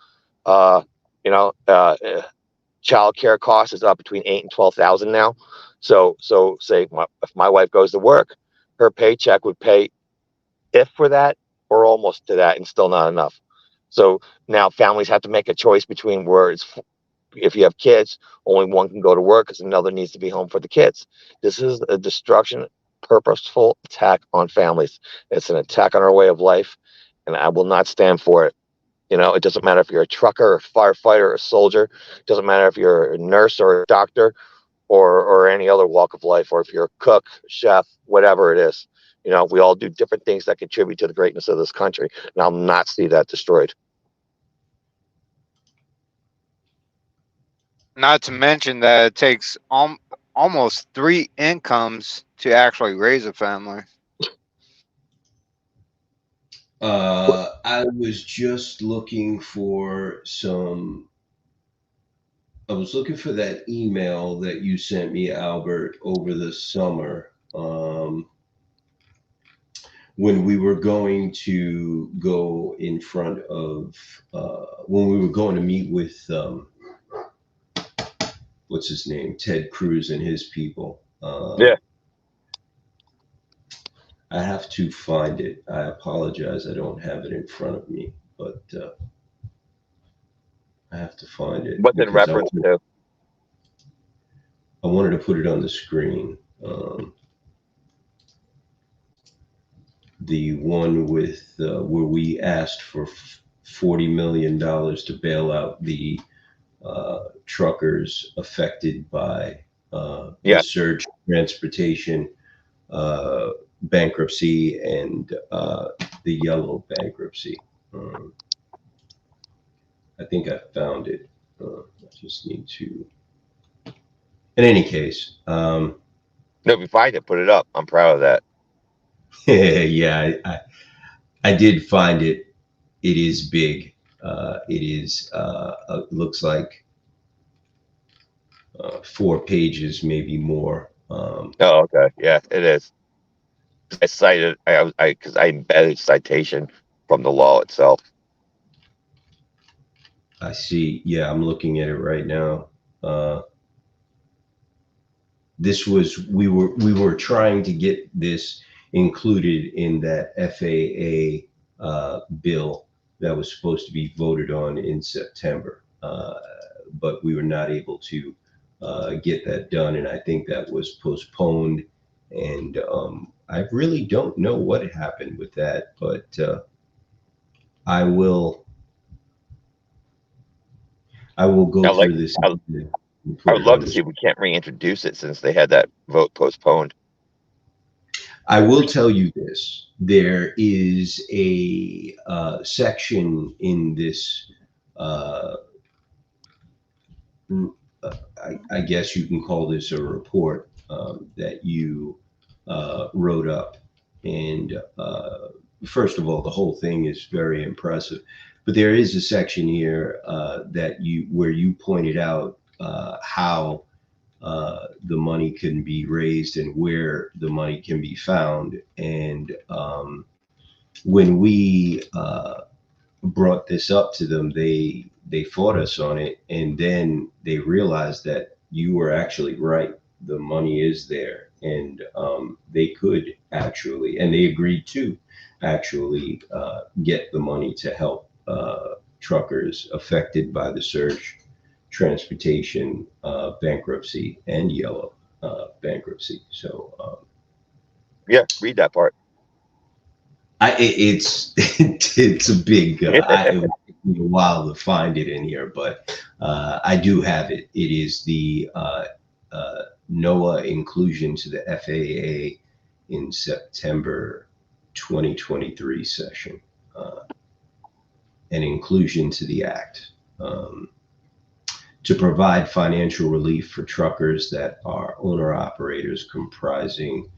Child care costs is up between 8,000 and 12,000 now. So say if my wife goes to work, her paycheck would pay if for that or almost to that, and still not enough. So now families have to make a choice between where it's if you have kids, only one can go to work because another needs to be home for the kids. This is a destruction, purposeful attack on families. It's an attack on our way of life, and I will not stand for it. You know, it doesn't matter if you're a trucker, a firefighter, a soldier. It doesn't matter if you're a nurse or a doctor or any other walk of life, or if you're a cook, chef, whatever it is. You know, we all do different things that contribute to the greatness of this country, and I'll not see that destroyed. Not to mention that it takes almost 3 incomes to actually raise a family. I was just looking for I was looking for that email that you sent me, Albert, over the summer. When we were going to go in front of, when we were going to meet with, what's his name? Ted Cruz and his people. Yeah. I have to find it. I apologize. I don't have it in front of me, but I have to find it. What's in because reference to? I wanted to put it on the screen. The one with where we asked for $40 million to bail out the truckers affected by the surge transportation bankruptcy and the yellow bankruptcy. I think I found it. I just need to. In any case, No, if you find it, put it up. I'm proud of that. yeah, I did find it. It is big. It is looks like 4 pages, maybe more. Oh, okay. Yeah, it is. I cited, because I embedded citation from the law itself. I see. Yeah, I'm looking at it right now. This was we were trying to get this included in that FAA bill that was supposed to be voted on in September, but we were not able to get that done, and I think that was postponed. And I really don't know what happened with that, but I will go through this. I would love to see if we can't reintroduce it since they had that vote postponed. I will tell you this. There is a section in this, I guess you can call this a report that you wrote up. And first of all, the whole thing is very impressive. But there is a section here where you pointed out how the money can be raised and where the money can be found. And when we brought this up to them, they fought us on it, and then they realized that you were actually right. The money is there, and they could actually, and they agreed to actually get the money to help truckers affected by the surge transportation bankruptcy and yellow bankruptcy. So yeah, read that part. It's a big. It would take me a while to find it in here, but I do have it. It is the NOAA inclusion to the FAA in September 2023 session, and inclusion to the Act. To provide financial relief for truckers that are owner-operators comprising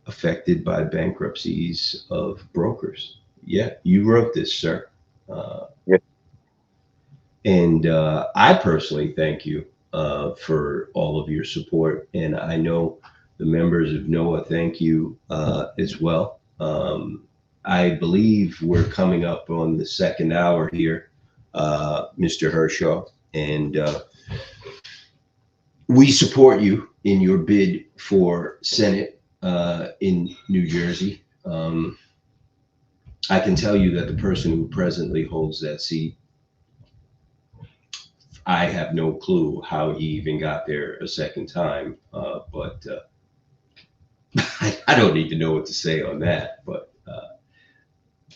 affected by bankruptcies of brokers. Yeah, you wrote this, sir. Yeah. And I personally thank you for all of your support. And I know the members of NOAA thank you as well. I believe we're coming up on the second hour here, Mr. Hershaw, and we support you in your bid for Senate in New Jersey. I can tell you that the person who presently holds that seat, I have no clue how he even got there a second time. But I don't even know what to say on that. But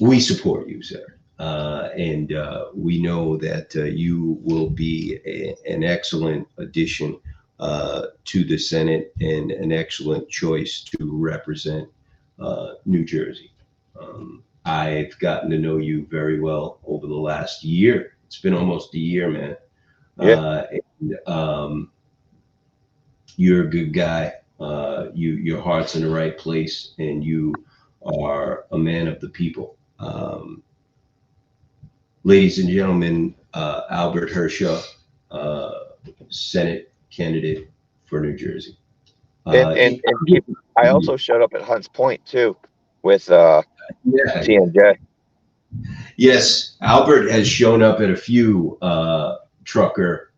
we support you, sir. And we know that you will be an excellent addition to the Senate and an excellent choice to represent New Jersey. I've gotten to know you very well over the last year. It's been almost a year, man. Yeah. You're a good guy. Your heart's in the right place, and you are a man of the people. Ladies and gentlemen, Albert Hershaw, Senate candidate for New Jersey. And I also showed up at Hunts Point too with yeah. TNJ. Yes, Albert has shown up at a few trucker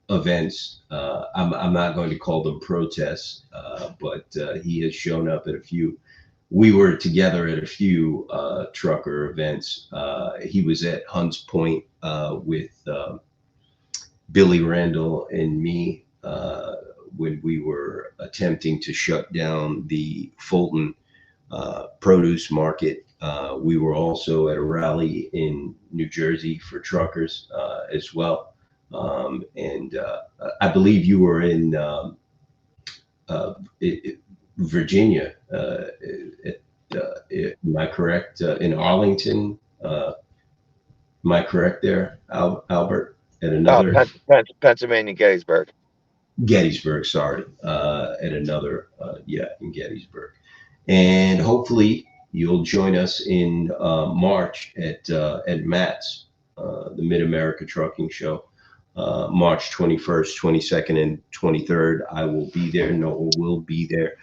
events. I'm not going to call them protests, but he has shown up at a few. We were together at a few trucker events. He was at Hunts Point with Billy Randall and me when we were attempting to shut down the Fulton produce market. We were also at a rally in New Jersey for truckers as well. And I believe you were in Virginia. Am I correct? In Arlington? Am I correct there, Albert? At another Pennsylvania, Gettysburg. Gettysburg, sorry. At another, in Gettysburg. And hopefully you'll join us in March at MATS, the Mid-America Trucking Show. March 21st, 22nd, and 23rd. I will be there. Noah will be there.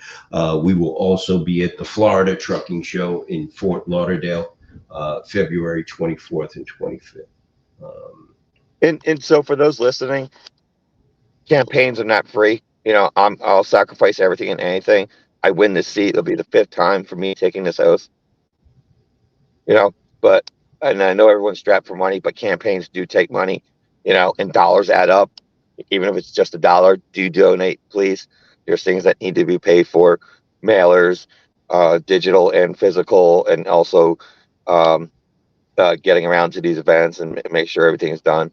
We will also be at the Florida Trucking Show in Fort Lauderdale, February 24th and 25th. And so for those listening, campaigns are not free. You know, I'll sacrifice everything and anything. I win this seat. It'll be the 5th time for me taking this oath. You know, but and I know everyone's strapped for money, but campaigns do take money. You know, and dollars add up. Even if it's just $1, do donate, please. There's things that need to be paid for: mailers, digital and physical, and also getting around to these events and make sure everything's done,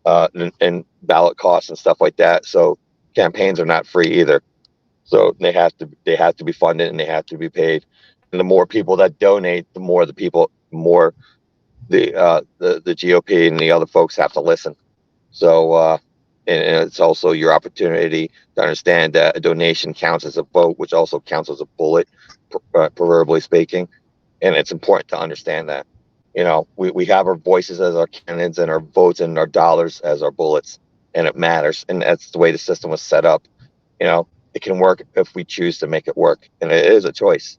and ballot costs and stuff like that. So campaigns are not free either. So they have to be funded and they have to be paid. And the more people that donate, the more the GOP and the other folks have to listen. So and it's also your opportunity to understand that a donation counts as a vote, which also counts as a bullet, proverbially speaking. And it's important to understand that. You know, we have our voices as our candidates and our votes and our dollars as our bullets, and it matters. And that's the way the system was set up. You know, it can work if we choose to make it work, and it is a choice.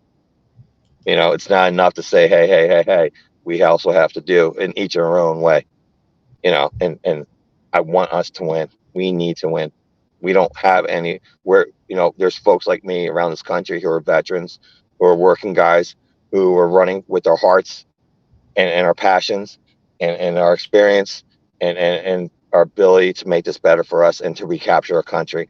You know, it's not enough to say, hey. We also have to do in each our own way. You know, and I want us to win. We need to win. We don't have any. There's folks like me around this country who are veterans, who are working guys, who are running with their hearts and our passions and our experience and our ability to make this better for us and to recapture our country.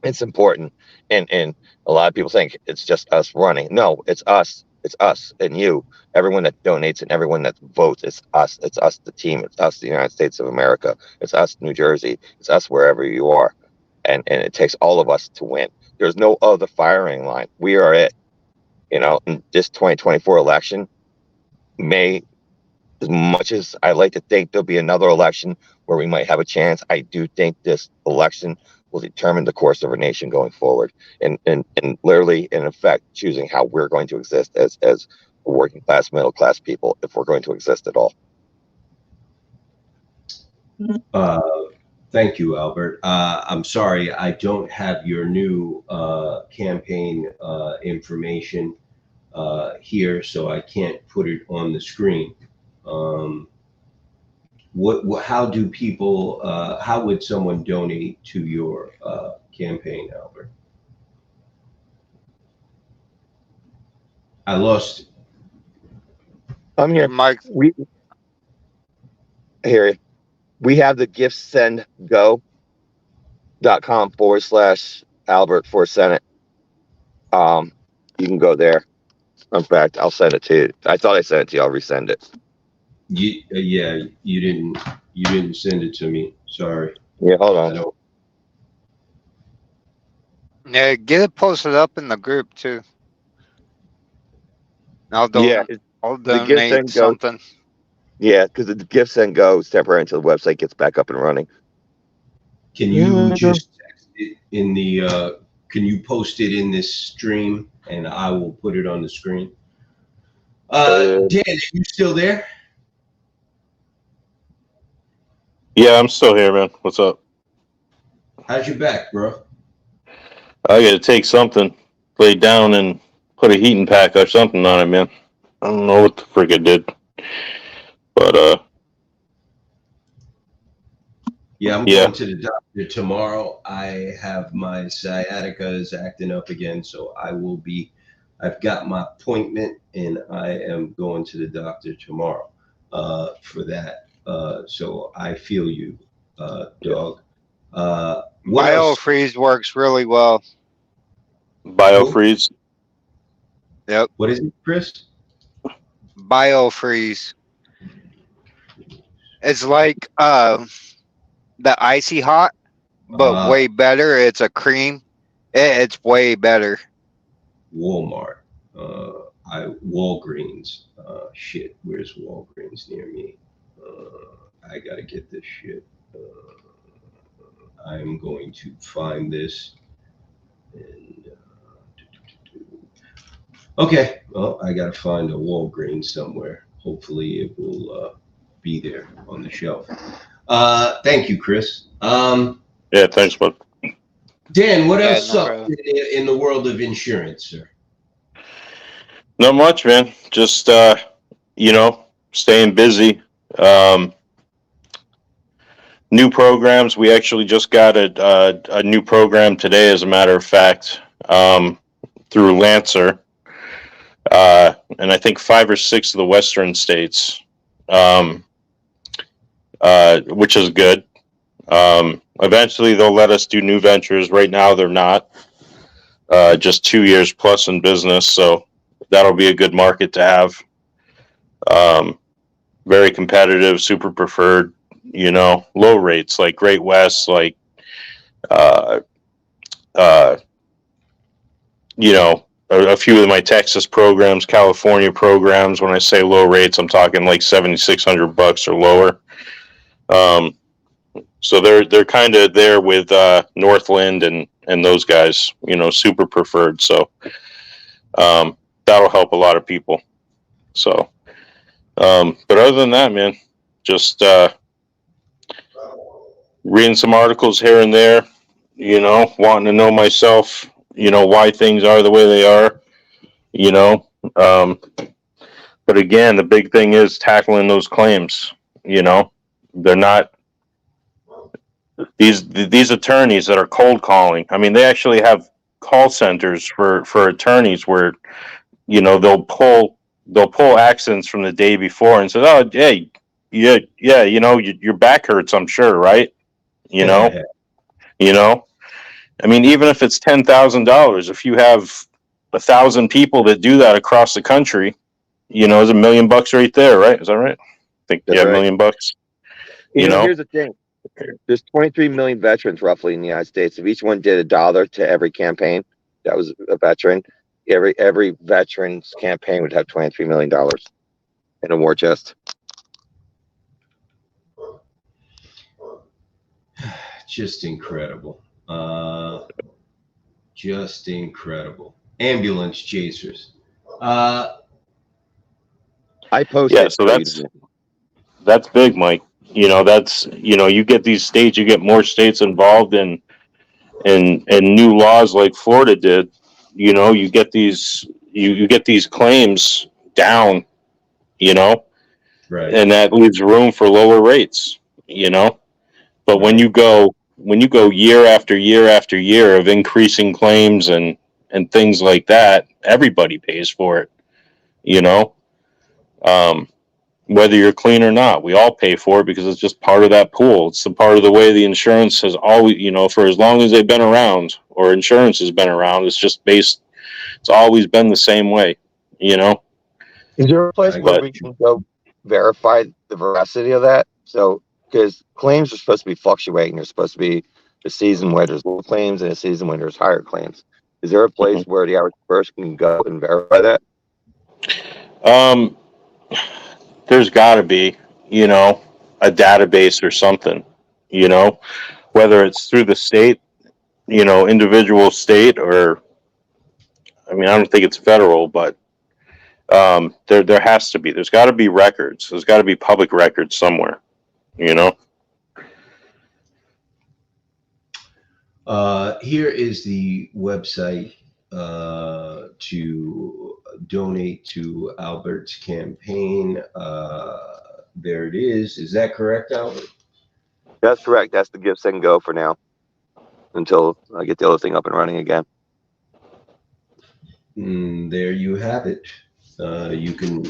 It's important. And a lot of people think it's just us running. No, it's us. It's us and you, everyone that donates and everyone that votes. It's us. It's us, the team. It's us, the United States of America. It's us, New Jersey. It's us, wherever you are. And it takes all of us to win. There's no other firing line. We are it. You know, in this 2024 election, as much as I like to think there'll be another election where we might have a chance, I do think this election will determine the course of our nation going forward, and literally, in effect, choosing how we're going to exist as working class, middle class people, if we're going to exist at all. Thank you, Albert. I'm sorry, I don't have your new campaign information here, so I can't put it on the screen. How do people, how would someone donate to your campaign, Albert? I lost. I'm here. Mike, We I hear you. We have the giftsendgo.com/Albert for Senate. You can go there. In fact, I'll send it to you. I thought I sent it to you. I'll resend it. Yeah, you didn't send it to me. Sorry. Yeah, hold I on. don't. yeah, get it posted up in the group too. I'll Yeah, I'll the gifts donate and go. something. Yeah, because the gifts and go is temporary until the website gets back up and running. Can you just text it in the? Can you post it in this stream, and I will put it on the screen. Dan, are you still there? Yeah, I'm still here, man. What's up? How's your back, bro? I got to take something, lay down, and put a heating pack or something on it, man. I don't know what the frick I did, but Yeah, I'm Yeah. going to the doctor tomorrow. I have my sciatica is acting up again, so I've got my appointment and I am going to the doctor tomorrow for that. So I feel you, dog. What else? BioFreeze works really well. BioFreeze. Yep, What is it, Chris? BioFreeze. It's like the Icy Hot, but way better. It's a cream. It's way better. Walmart. Walgreens. Shit, where's Walgreens near me? I gotta get this shit. I'm going to find this. And, okay, well, I gotta find a Walgreens somewhere. Hopefully, it will be there on the shelf. Thank you, Chris. Yeah, thanks, bud. Dan, what Yeah, else no up problem. in the world of insurance, sir? Not much, man. Just staying busy. New programs. We actually just got a new program today, as a matter of fact, through Lancer, and I think 5 or 6 of the western states, which is good. Eventually, they'll let us do new ventures. Right now, they're not. Just 2 years plus in business, so that'll be a good market to have. Very competitive, super preferred, low rates like Great West, like, a few of my Texas programs, California programs. When I say low rates, I'm talking like $7,600 or lower. So they're kind of there with Northland and those guys, super preferred. So that'll help a lot of people. So, but other than that, man, just reading some articles here and there, wanting to know myself, why things are the way they are, but again, the big thing is tackling those claims. They're not these attorneys that are cold calling. I mean, they actually have call centers for attorneys where, they'll pull accidents from the day before and say, oh, hey, yeah, your back hurts, I'm sure, right? I mean, even if it's $10,000, if you have 1,000 people that do that across the country, it's $1 million right there, right? Is that right? I think That's $1 right. million. Here's the thing. There's 23 million veterans roughly in the United States. If each one did $1 to every campaign, that was a veteran. Every veteran's campaign would have $23 million in a war chest. Just incredible. Just incredible. Ambulance chasers. I posted. Yeah, so that's big, Mike. That's you get these states, you get more states involved in new laws like Florida did. You get these you get these claims down, Right. and that leaves room for lower rates. But when you go year after year after year of increasing claims and things like that, everybody pays for it. you know, whether you're clean or not, we all pay for it because it's just part of that pool. It's a part of the way the insurance has always, you know, for as long as they've been around, or insurance has been around, it's just based, it's always been the same way, you know. Is there a place I where But we can go verify the veracity of that? So, because claims are supposed to be fluctuating, there's supposed to be a season where there's low claims and a season when there's higher claims. Is there a place where the average person can go and verify that? there's got to be, you know, a database or something, you know, whether it's through the state, you know, individual state, or I mean, I don't think it's federal, but there has to be. There's got to be records. There's got to be public records somewhere, you know. Here is the website to donate to Albert's campaign. There it is. Is that correct, Albert? That's correct. That's the give, send, go for now until I get the other thing up and running again. There you have it. You can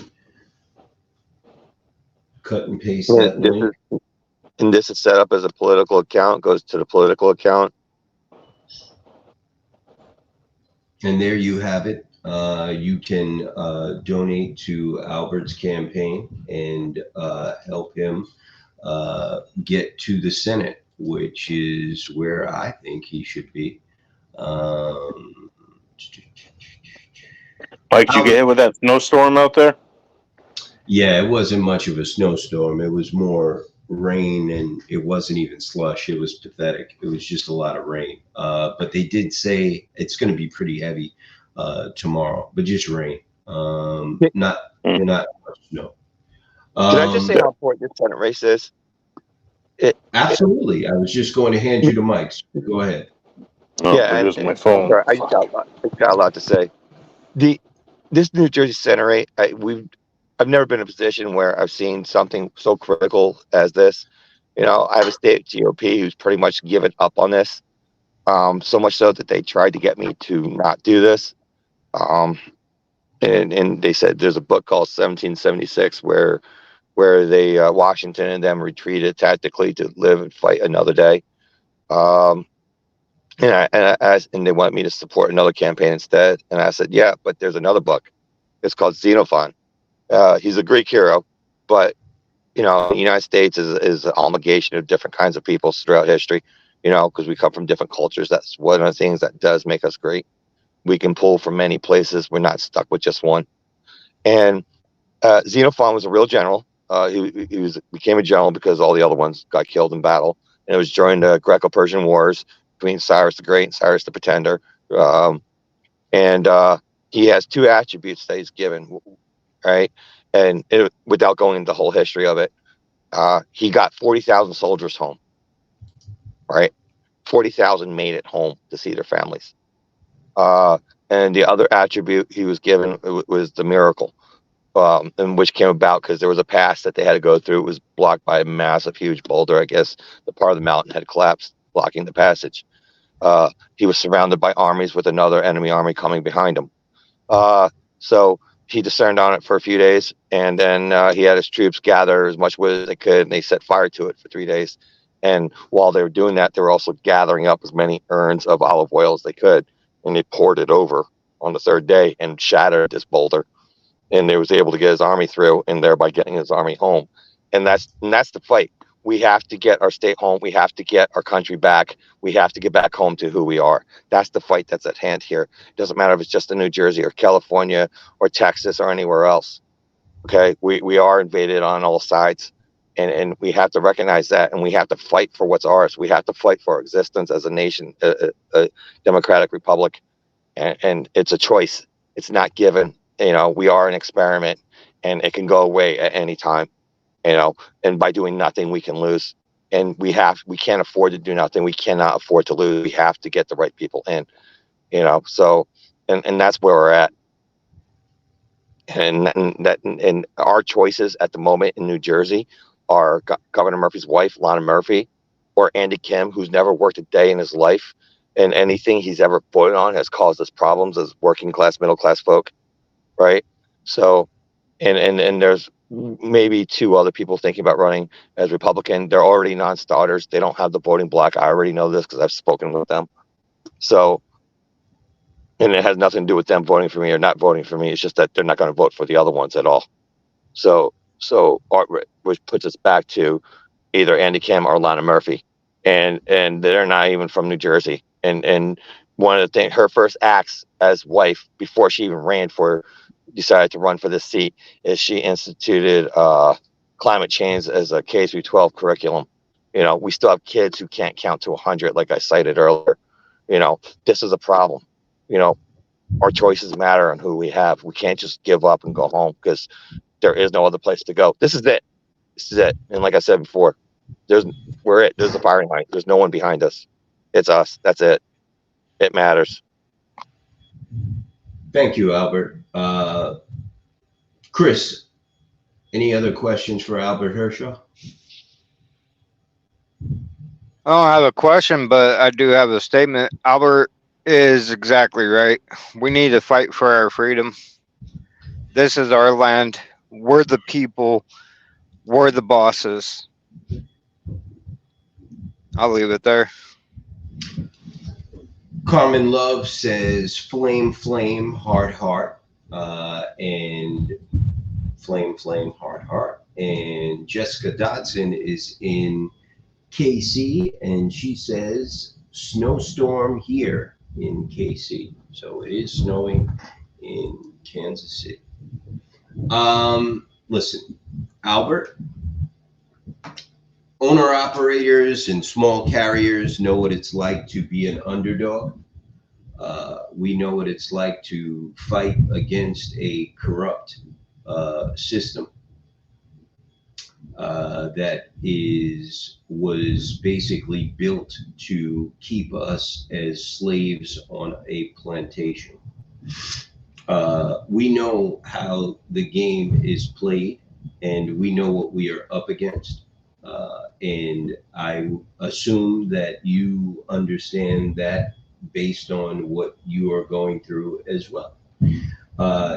cut and paste that link. And this is set up as a political account, goes to the political account. And there you have it. You can donate to Albert's campaign and help him get to the Senate, which is where I think he should be. Mike, did you get hit with that snowstorm out there? Yeah, it wasn't much of a snowstorm. It was more rain, and it wasn't even slush. It was pathetic. It was just a lot of rain. But they did say it's going to be pretty heavy tomorrow, but just rain. Not much snow. Can I just say how important this Senate race is? Absolutely. I was just going to hand you the mics. Go ahead. Oh, Yeah, I'm using my phone. Sorry, I got a lot to say. This New Jersey Senate race, I've never been in a position where I've seen something so critical as this. You know, I have a state GOP who's pretty much given up on this. So much so that they tried to get me to not do this. And they said there's a book called 1776 where they Washington and them retreated tactically to live and fight another day. And they want me to support another campaign instead. And I said, yeah, but there's another book. It's called Xenophon. He's a Greek hero, but you know, the United States is an amalgamation of different kinds of peoples throughout history. You know, because we come from different cultures. That's one of the things that does make us great. We can pull from many places. We're not stuck with just one. And Xenophon was a real general. He became a general because all the other ones got killed in battle. And it was during the Greco-Persian Wars between Cyrus the Great and Cyrus the Pretender. He has two attributes that he's given, right? And without going into the whole history of it, he got 40,000 soldiers home, right? 40,000 made it home to see their families. And the other attribute he was given was the miracle, and which came about because there was a pass that they had to go through. It was blocked by a massive, huge boulder. I guess the part of the mountain had collapsed, blocking the passage. He was surrounded by armies with another enemy army coming behind him. So he discerned on it for a few days, and then he had his troops gather as much wood as they could, and they set fire to it for 3 days. And while they were doing that, they were also gathering up as many urns of olive oil as they could, and they poured it over on the third day and shattered this boulder. And they was able to get his army through, and thereby getting his army home. And that's the fight. We have to get our state home. We have to get our country back. We have to get back home to who we are. That's the fight that's at hand here. It doesn't matter if it's just in New Jersey or California or Texas or anywhere else. Okay, we are invaded on all sides, and we have to recognize that, and we have to fight for what's ours. We have to fight for our existence as a nation, a democratic republic, and it's a choice. It's not given. You know, we are an experiment, and it can go away at any time. You know, and by doing nothing, we can lose. And we can't afford to do nothing. We cannot afford to lose. We have to get the right people in. You know, so and that's where we're at. And our choices at the moment in New Jersey are Governor Murphy's wife, Lana Murphy, or Andy Kim, who's never worked a day in his life, and anything he's ever put on has caused us problems as working class, middle class folk, right? So, and there's maybe two other people thinking about running as Republican. They're already non-starters. They don't have the voting block. I already know this because I've spoken with them. So, and it has nothing to do with them voting for me or not voting for me. It's just that they're not going to vote for the other ones at all. So which puts us back to either Andy Kim or Lana Murphy, and they're not even from New Jersey. And one of the things, her first acts as wife before she even decided to run for this seat, is she instituted climate change as a K through 12 curriculum. You know, we still have kids who can't count to 100, like I cited earlier. You know, this is a problem. You know, our choices matter on who we have. We can't just give up and go home because there is no other place to go. This is it. This is it. And like I said before, we're it. There's the firing line. There's no one behind us. It's us. That's it. It matters. Thank you, Albert. Chris, any other questions for Albert Hershaw? I don't have a question, but I do have a statement. Albert is exactly right. We need to fight for our freedom. This is our land. We're the people. We're the bosses. I'll leave it there. Carmen Love says flame, flame, heart, heart, and flame, flame, heart, heart. And Jessica Dodson is in KC, and she says snowstorm here in KC. So it is snowing in Kansas City. Listen, Albert, owner operators and small carriers know what it's like to be an underdog. We know what it's like to fight against a corrupt system that was basically built to keep us as slaves on a plantation. We know how the game is played, and we know what we are up against. And I assume that you understand that based on what you are going through as well.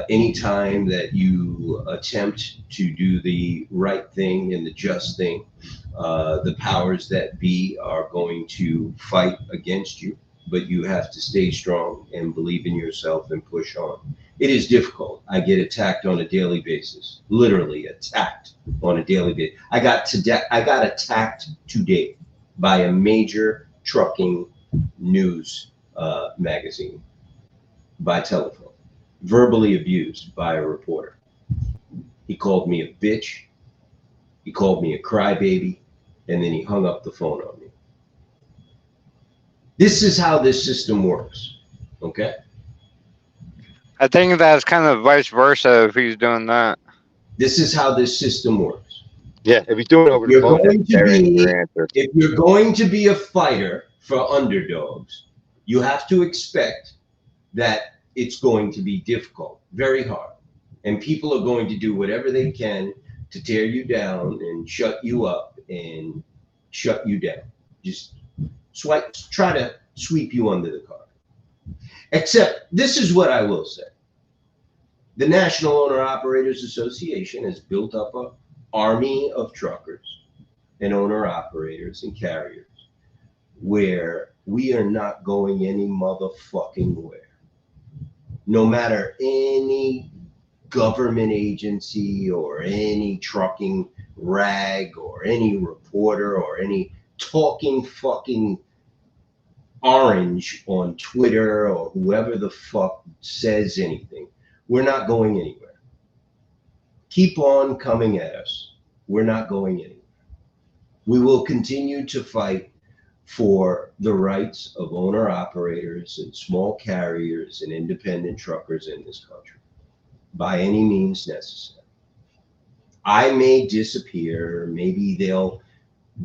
Anytime that you attempt to do the right thing and the just thing, the powers that be are going to fight against you, but you have to stay strong and believe in yourself and push on. It is difficult. I get attacked on a daily basis, literally attacked on a daily basis. I got attacked today by a major trucking news magazine by telephone, verbally abused by a reporter. He called me a bitch. He called me a crybaby, and then he hung up the phone on me. This is how this system works, okay? I think that's kind of vice versa if he's doing that. This is how this system works. Yeah, if he's doing it over the phone, your answer. If you're going to be a fighter for underdogs, you have to expect that it's going to be difficult, very hard. And people are going to do whatever they can to tear you down and shut you up and shut you down. Just try to sweep you under the carpet. Except this is what I will say. The National Owner Operators Association has built up an army of truckers and owner operators and carriers where we are not going any motherfucking where. No matter any government agency or any trucking rag or any reporter or any talking fucking orange on Twitter or whoever the fuck says anything, we're not going anywhere. Keep on coming at us. We're not going anywhere. We will continue to fight for the rights of owner operators and small carriers and independent truckers in this country by any means necessary. I may disappear. Maybe they'll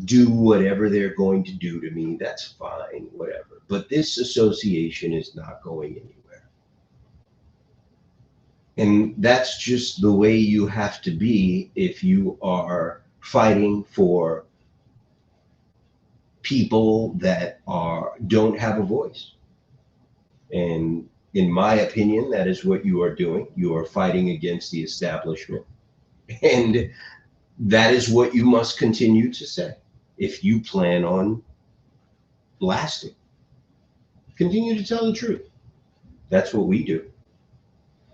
do whatever they're going to do to me. That's fine, whatever. But this association is not going anywhere. And that's just the way you have to be if you are fighting for people that don't have a voice. And In my opinion, that is what you are doing. You are fighting against the establishment. And that is what you must continue to say if you plan on lasting. Continue to tell the truth. That's what we do.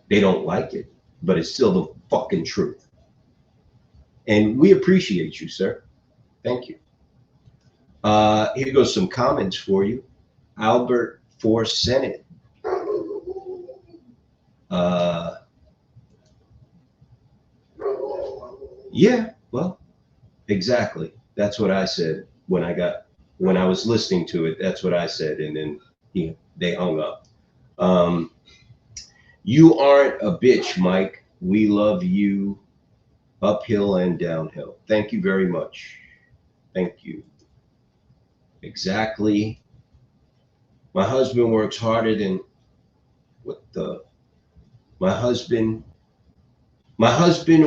They don't like it, but it's still the fucking truth. And we appreciate you, sir. Thank you. Here goes some comments for you. Albert for Senate. Yeah, well, exactly. That's what I said when I was listening to it. That's what I said, and then they hung up. You aren't a bitch, Mike. We love you uphill and downhill. Thank you very much. Thank you. Exactly. My husband works harder than my husband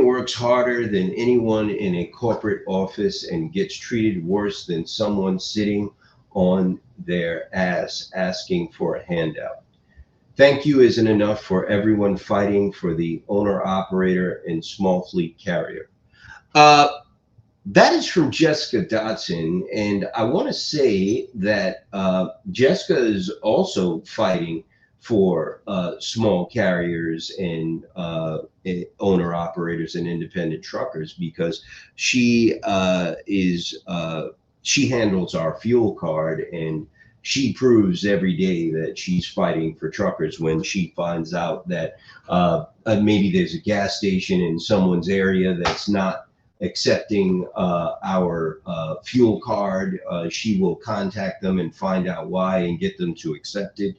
works harder than anyone in a corporate office and gets treated worse than someone sitting on their ass asking for a handout. Thank you isn't enough for everyone fighting for the owner operator and small fleet carrier. That is from Jessica Dotson, and I want to say that Jessica is also fighting for small carriers and owner operators and independent truckers, because she she handles our fuel card, and she proves every day that she's fighting for truckers when she finds out that maybe there's a gas station in someone's area that's not accepting our fuel card. She will contact them and find out why and get them to accept it.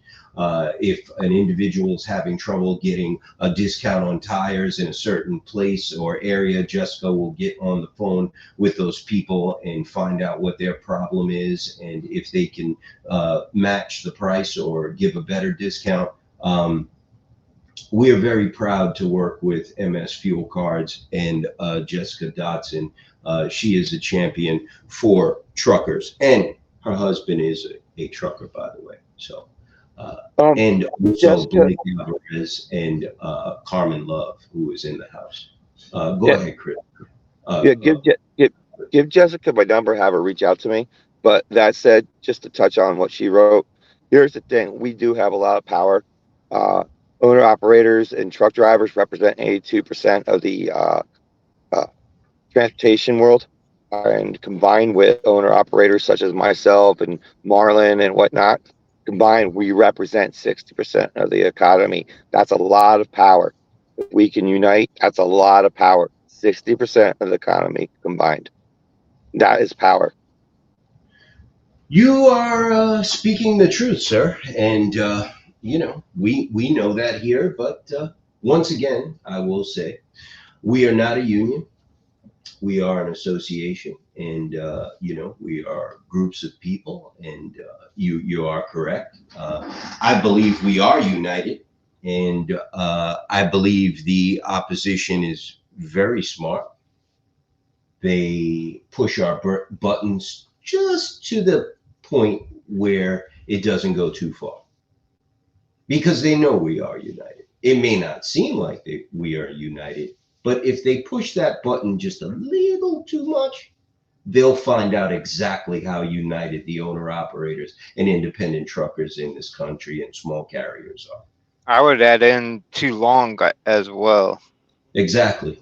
If an individual is having trouble getting a discount on tires in a certain place or area, Jessica will get on the phone with those people and find out what their problem is, and if they can match the price or give a better discount. We are very proud to work with MS Fuel Cards and Jessica Dotson. She is a champion for truckers, and her husband is a trucker, by the way. So, and also Jessica, Blake Alvarez and Carmen Love, who is in the house. Go ahead, Chris. Yeah, give Jessica my number, have her reach out to me. But that said, just to touch on what she wrote, here's the thing: we do have a lot of power. Owner operators and truck drivers represent 82% of the transportation world, and combined with owner operators such as myself and Marlon and whatnot, combined we represent 60% of the economy. That's a lot of power. If we can unite, that's a lot of power. 60% of the economy combined. That is power. You are speaking the truth, sir, and you know, we know that here, but once again, I will say, we are not a union. We are an association, and you know, we are groups of people, and you are correct. I believe we are united, and I believe the opposition is very smart. They push our buttons just to the point where it doesn't go too far, because they know we are united. It may not seem like we are united, but if they push that button just a little too much, they'll find out exactly how united the owner operators and independent truckers in this country and small carriers are. I would add in too long as well. Exactly.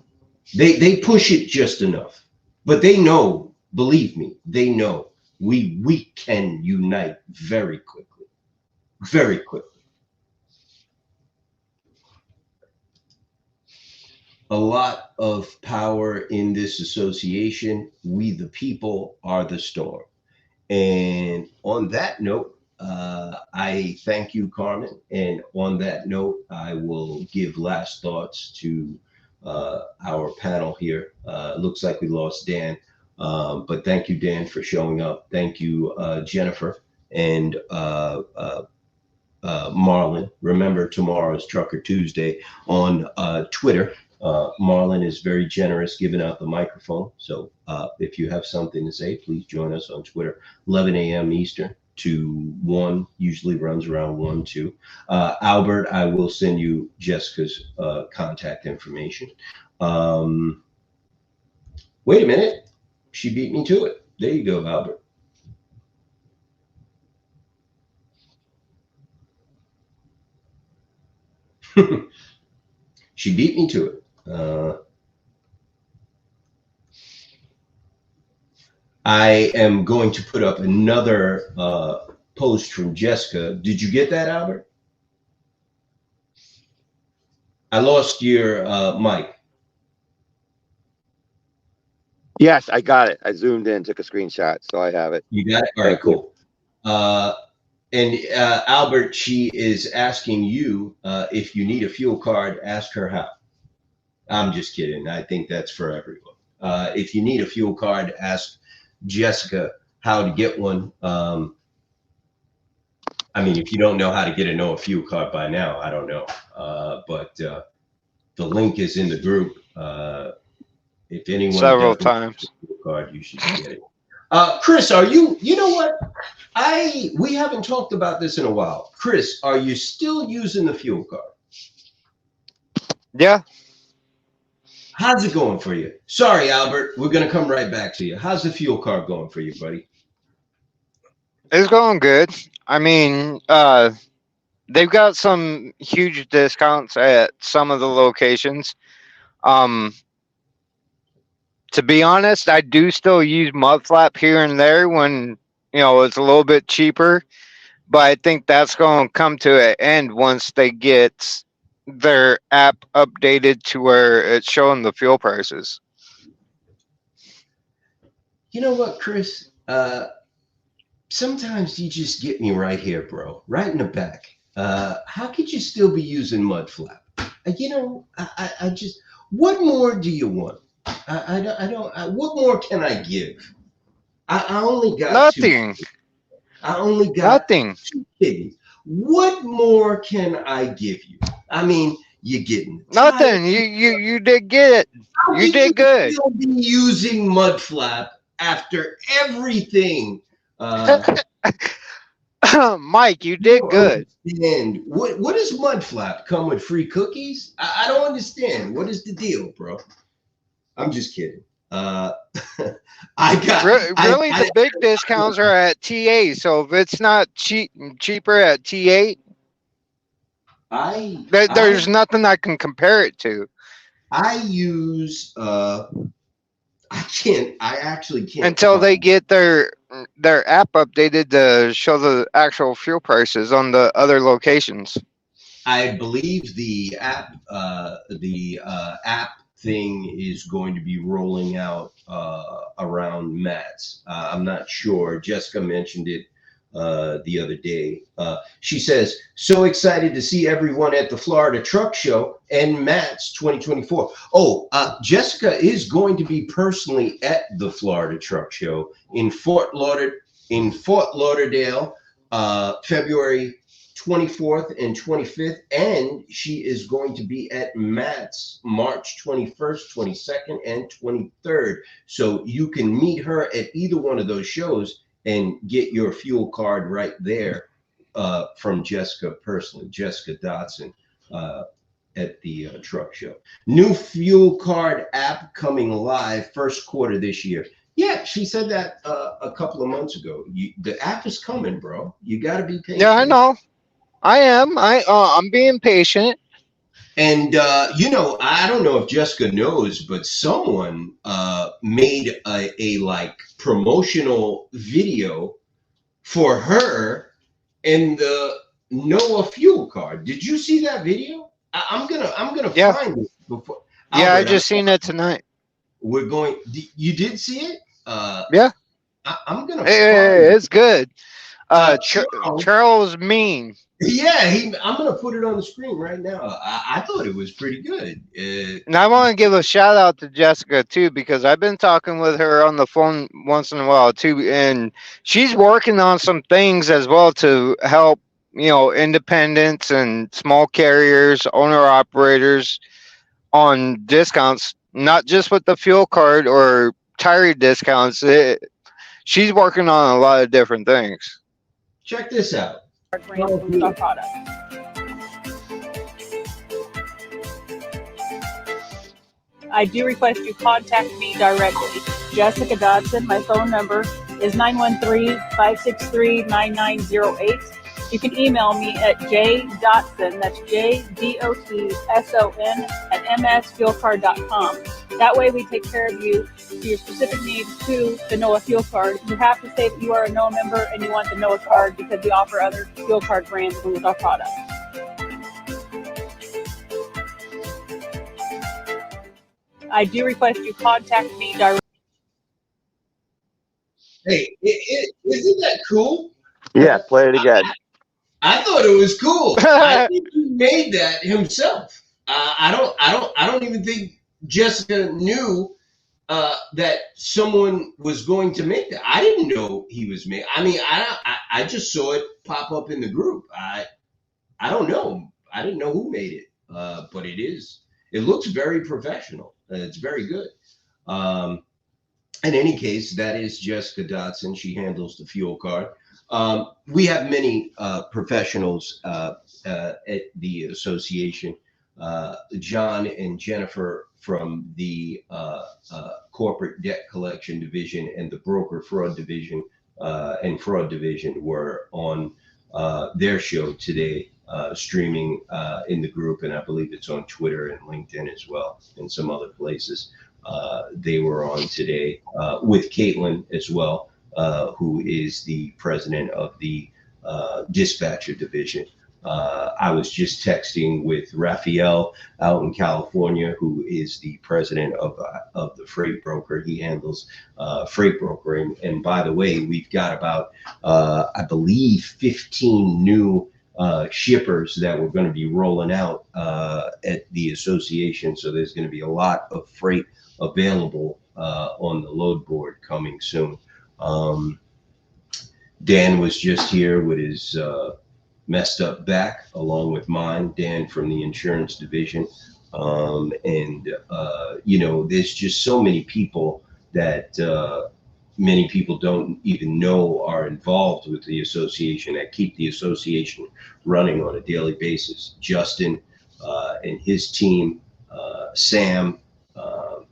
They push it just enough, but they know, believe me, they know we can unite very quickly, very quickly. A lot of power in this association. We, the people, are the storm. And on that note, I thank you, Carmen. And on that note, I will give last thoughts to our panel here. Looks like we lost Dan, but thank you, Dan, for showing up. Thank you, Jennifer and Marlon. Remember, tomorrow is Trucker Tuesday on Twitter. Marlon is very generous giving out the microphone. So if you have something to say, please join us on Twitter, 11 a.m. Eastern. to 1, usually runs around 1, 2. Albert, I will send you Jessica's contact information. Wait a minute. She beat me to it. There you go, Albert. She beat me to it. I am going to put up another post from Jessica. Did you get that, Albert? I lost your mic. Yes, I got it. I zoomed in, took a screenshot, so I have it. You got it? All right, cool. And Albert, she is asking you if you need a fuel card, ask her how. I'm just kidding. I think that's for everyone. If you need a fuel card, ask Jessica how to get one. I mean, if you don't know how to get a NOAA fuel card by now, I don't know. But the link is in the group. If anyone Several doesn't have times. a fuel card, you should get it. Chris, are you know what? We haven't talked about this in a while. Chris, are you still using the fuel card? Yeah. How's it going for you? Sorry, Albert, we're going to come right back to you. How's the fuel card going for you, buddy? It's going good. I mean, they've got some huge discounts at some of the locations. To be honest, I do still use Mudflap here and there when, it's a little bit cheaper, but I think that's going to come to an end once they get their app updated to where it's showing the fuel prices. You know what, Chris? Sometimes you just get me right here, bro, right in the back. How could you still be using Mudflap? I just, what more do you want? I don't. What more can I give? I only got Nothing. I only got Nothing. 2 kittens. What more can I give you? I mean, you're getting Nothing. You did get it. You did good. Still be using Mudflap after everything. Mike, you did good. And what does Mudflap come with? Free cookies? I don't understand. What is the deal, bro? I'm just kidding. The big discounts are at TA. So if it's not cheaper at TA, there's nothing I can compare it to. I use I actually can't until they get their app updated to show the actual fuel prices on the other locations. I believe the app thing is going to be rolling out around Matt's. I'm not sure. Jessica mentioned it the other day. She says, so excited to see everyone at the Florida Truck Show and Matt's 2024. Oh, Jessica is going to be personally at the Florida Truck Show in Fort Lauderdale, February 24th and 25th, and she is going to be at Matt's March 21st, 22nd, and 23rd. So you can meet her at either one of those shows and get your fuel card right there from Jessica personally, Jessica Dotson at the truck show. New fuel card app coming live first quarter this year. Yeah, she said that a couple of months ago. The app is coming, bro. You got to be patient. Yeah, I know. I am. I'm being patient. And I don't know if Jessica knows, but someone made a like promotional video for her and the NOAA fuel card. Did you see that video? I'm gonna find it before. Yeah, Albert, I just seen it tonight. We're going. You did see it? Yeah. I'm gonna. Hey, it's good. Charles. Charles Mean. Yeah, I'm gonna put it on the screen right now. I thought it was pretty good. And I want to give a shout out to Jessica too, because I've been talking with her on the phone once in a while too, and she's working on some things as well to help, independents and small carriers, owner operators on discounts, not just with the fuel card or tire discounts. She's working on a lot of different things. Check this out. Brand Blue Star product. I do request you contact me directly. Jessica Dodson. My phone number is 913-563-9908. You can email me at jdotson, that's JDOTSON, at msfuelcard.com. That way we take care of you to your specific needs to the NOAA fuel card. You have to say that you are a NOAA member and you want the NOAA card because we offer other fuel card brands with our product. I do request you contact me directly. Hey, isn't that cool? Yeah, play it again. I thought it was cool. I think he made that himself. I don't even think Jessica knew that someone was going to make that. I didn't know he was made. I mean, I just saw it pop up in the group. I don't know. I didn't know who made it, but it looks very professional. It's very good. In any case, that is Jessica Dodson. She handles the fuel card. We have many professionals at the association. John and Jennifer from the corporate debt collection division and the broker fraud division and fraud division were on their show today, streaming in the group, and I believe it's on Twitter and LinkedIn as well, and some other places. They were on today with Caitlin as well, who is the president of the dispatcher division. I was just texting with Raphael out in California, who is the president of the freight broker. He handles freight brokering. And by the way, we've got about, I believe, 15 new shippers that we're going to be rolling out at the association. So there's going to be a lot of freight available on the load board coming soon. Dan was just here with his messed up back along with mine, Dan from the insurance division. There's just so many people that many people don't even know are involved with the association that keep the association running on a daily basis. Justin and his team, Sam,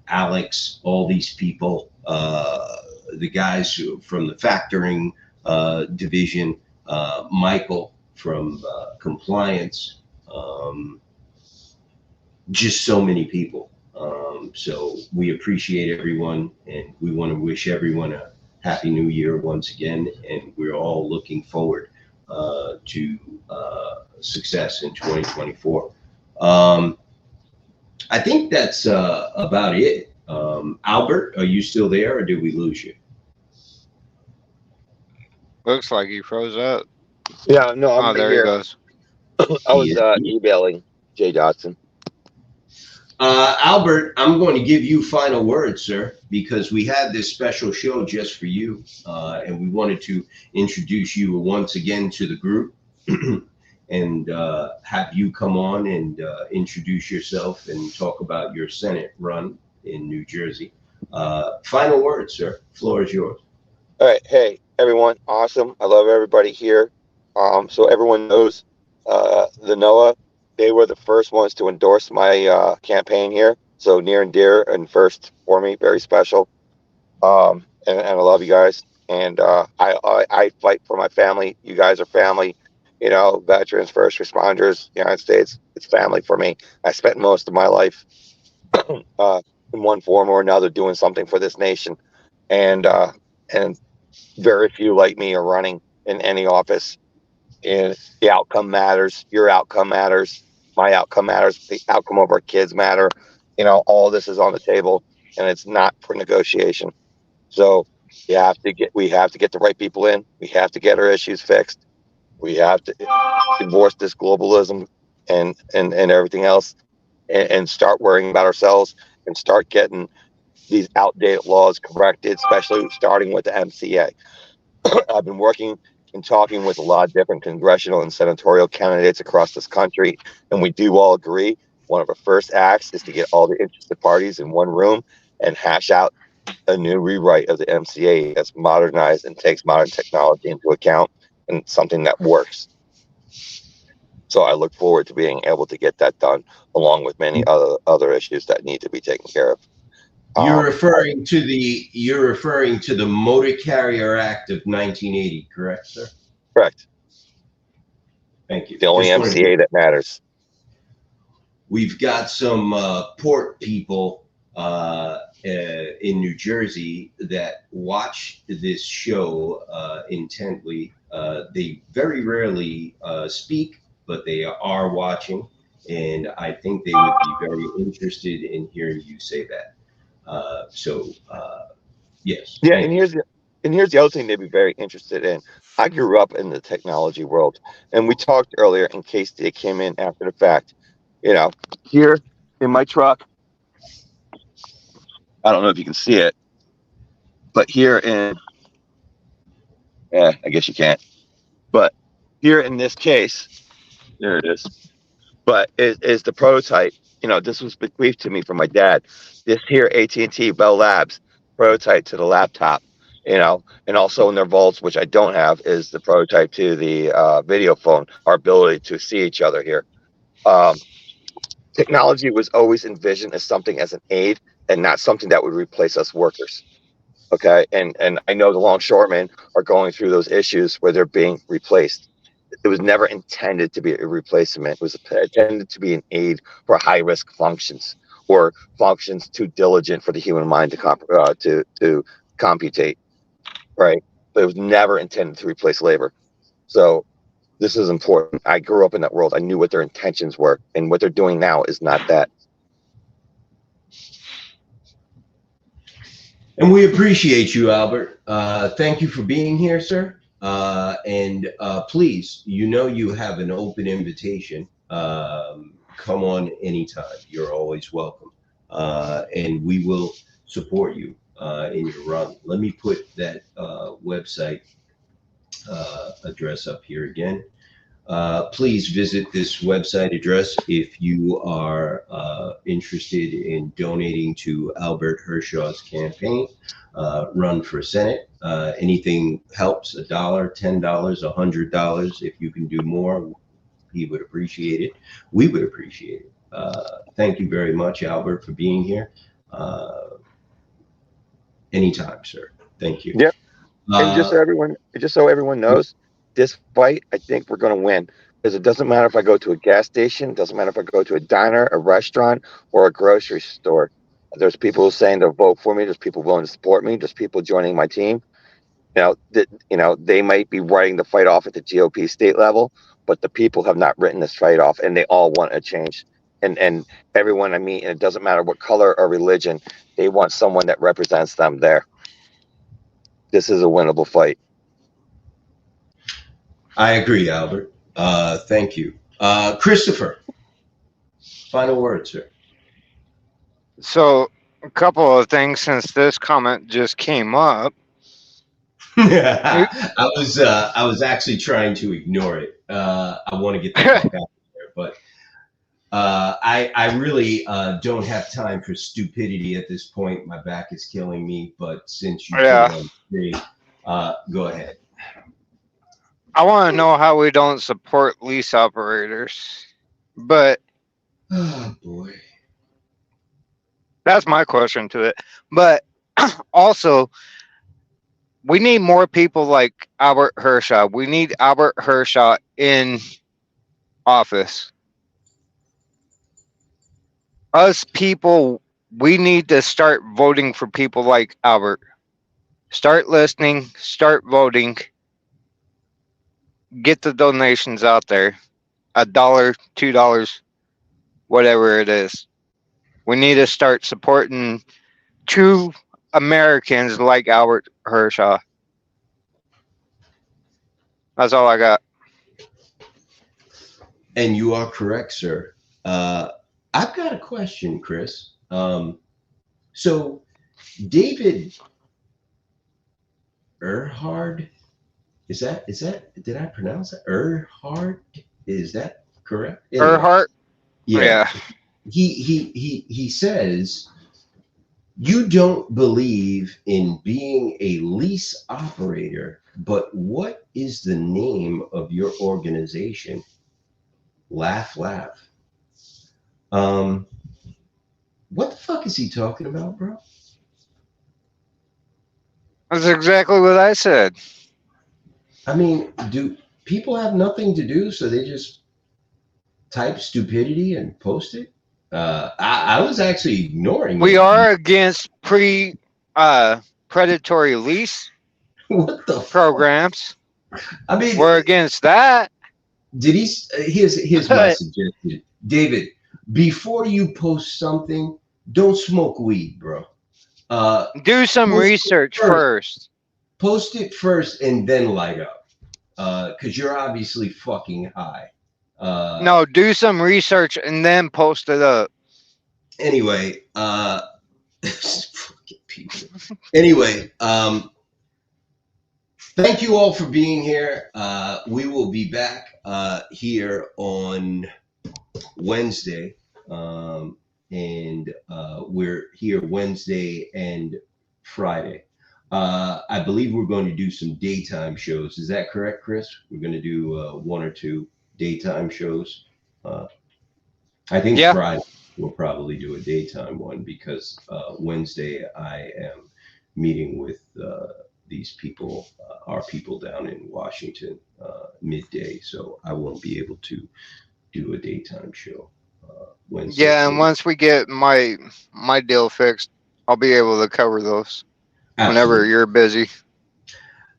Alex, all these people, the guys from the factoring division, Michael from compliance, just so many people. So we appreciate everyone, and we want to wish everyone a happy new year once again. And we're all looking forward to success in 2024. I think that's about it. Albert, are you still there, or did we lose you? Looks like he froze up. Yeah, no, I'm Oh, there here. he goes. I was emailing Jay Dotson. Albert, I'm going to give you final words, sir, because we had this special show just for you, and we wanted to introduce you once again to the group and have you come on and introduce yourself and talk about your Senate run in New Jersey. Final words, sir. Floor is yours. All right. Hey, everyone. Awesome. I love everybody here. So everyone knows the NOAA, they were the first ones to endorse my campaign here. So near and dear and first for me, very special. And I love you guys. And I fight for my family. You guys are family. You know, veterans, first responders, United States, it's family for me. I spent most of my life in one form or another doing something for this nation. And very few like me are running in any office. And the outcome matters. Your outcome matters. My outcome matters. The outcome of our kids matter. You know, all this is on the table, and it's not for negotiation. So we have to get the right people in. We have to get our issues fixed. We have to divorce this globalism and everything else, and start worrying about ourselves and start getting these outdated laws corrected, especially starting with the MCA. I've been working and talking with a lot of different congressional and senatorial candidates across this country, and we do all agree one of our first acts is to get all the interested parties in one room and hash out a new rewrite of the MCA that's modernized and takes modern technology into account and something that works. So I look forward to being able to get that done, along with many other issues that need to be taken care of. You're referring to the Motor Carrier Act of 1980, correct, sir? Correct. Thank you. The only Just wanted to- MCA that matters. We've got some port people in New Jersey that watch this show intently. They very rarely speak, but they are watching, and I think they would be very interested in hearing you say that. Yes. Yeah, and here's the other thing they'd be very interested in. I grew up in the technology world, and we talked earlier in case they came in after the fact. You know, here in my truck, I don't know if you can see it, but here in, I guess you can't. But here in this case, there it is. But it is the prototype. You know, this was bequeathed to me from my dad. This here AT&T Bell Labs prototype to the laptop. You know, and also in their vaults, which I don't have, is the prototype to the video phone. Our ability to see each other here. Technology was always envisioned as something as an aid and not something that would replace us workers. Okay, and I know the longshoremen are going through those issues where they're being replaced. It was never intended to be a replacement. It was intended to be an aid for high risk functions or functions too diligent for the human mind to computate, right? But it was never intended to replace labor. So this is important. I grew up in that world. I knew what their intentions were, and what they're doing now is not that. And we appreciate you, Albert. Thank you for being here, sir. And please, you know you have an open invitation. Come on anytime. You're always welcome. And we will support you in your run. Let me put that website address up here again. Please visit this website address if you are interested in donating to Albert Hershaw's campaign, Run for Senate. Anything helps, $1, $10, $100. If you can do more, he would appreciate it. We would appreciate it. Thank you very much, Albert, for being here. Anytime, sir. Thank you. Yep. And just so everyone knows, this fight, I think we're going to win, because it doesn't matter if I go to a gas station, it doesn't matter if I go to a diner, a restaurant, or a grocery store. There's people saying they'll vote for me. There's people willing to support me. There's people joining my team. They might be writing the fight off at the GOP state level, but the people have not written this fight off, and they all want a change. And everyone I meet, and it doesn't matter what color or religion, they want someone that represents them there. This is a winnable fight. I agree, Albert. Thank you. Christopher, final word, sir. So, a couple of things since this comment just came up. I was actually trying to ignore it. I want to get the fuck out of there, but I really don't have time for stupidity at this point. My back is killing me, but since you go ahead. I want to know how we don't support lease operators, but oh boy, that's my question to it. But also, we need more people like Albert Hershaw. We need Albert Hershaw in office. Us people, we need to start voting for people like Albert. Start listening, start voting. Get the donations out there. $1, $2, whatever it is. We need to start supporting true Americans like Albert Hershaw. That's all I got. And you are correct, sir. I've got a question, Chris. So David Erhard, is that did I pronounce that? Erhard? Is that correct? Erhard? Yeah. He says You don't believe in being a lease operator, but what is the name of your organization? Laugh, laugh. What the fuck is he talking about, bro? That's exactly what I said. I mean, do people have nothing to do, so they just type stupidity and post it? I was actually ignoring We it. are against predatory lease What the fuck? programs. I mean, We're against that. did he? Here's my suggestion, David. Before you post something, don't smoke weed, bro. Do some Post it research first. Post it first and then light up, because you're obviously fucking high. No, do some research and then post it up. Anyway, fucking people. Anyway, thank you all for being here. We will be back here on Wednesday, and we're here Wednesday and Friday. I believe we're going to do some daytime shows. Is that correct, Chris? We're going to do 1 or 2 daytime shows. I think Yeah. Friday we'll probably do a daytime one, because Wednesday I am meeting with these people, our people down in Washington, midday, so I won't be able to do a daytime show Wednesday. Yeah, and once we get my deal fixed, I'll be able to cover those whenever Absolutely. you're busy.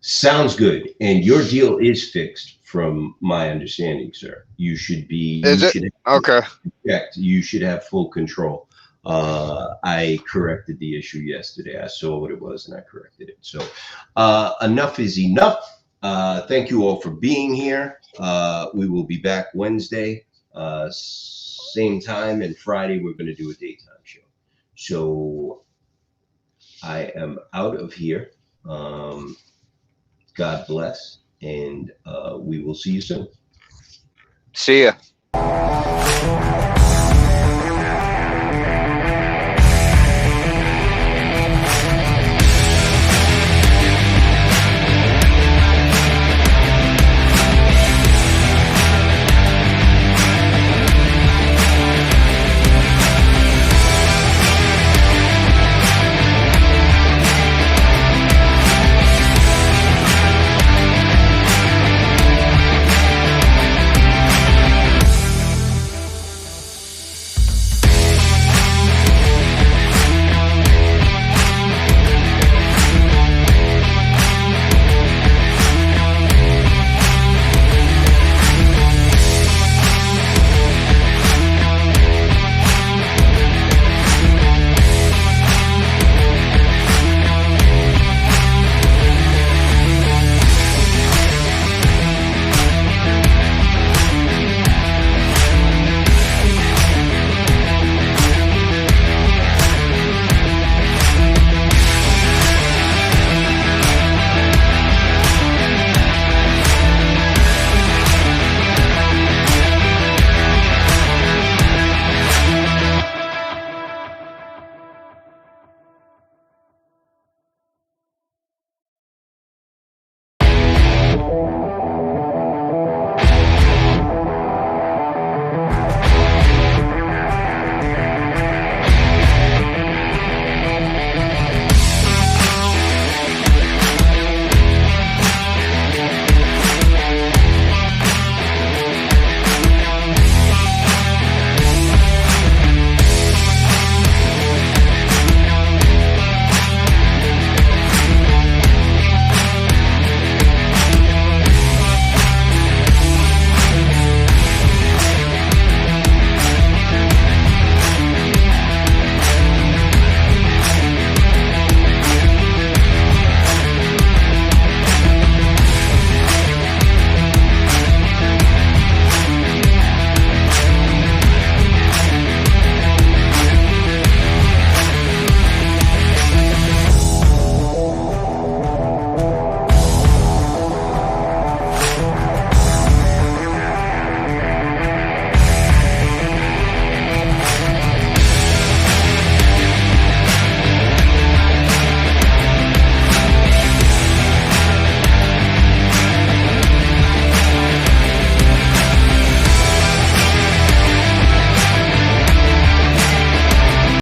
Sounds good. And your deal is fixed, from my understanding, sir. You should be. Is you it? should Okay. Correct. You should have full control. I corrected the issue yesterday. I saw what it was and I corrected it. So enough is enough. Thank you all for being here. We will be back Wednesday, same time, and Friday we're going to do a daytime show. So I am out of here. God bless, and we will see you soon. See ya.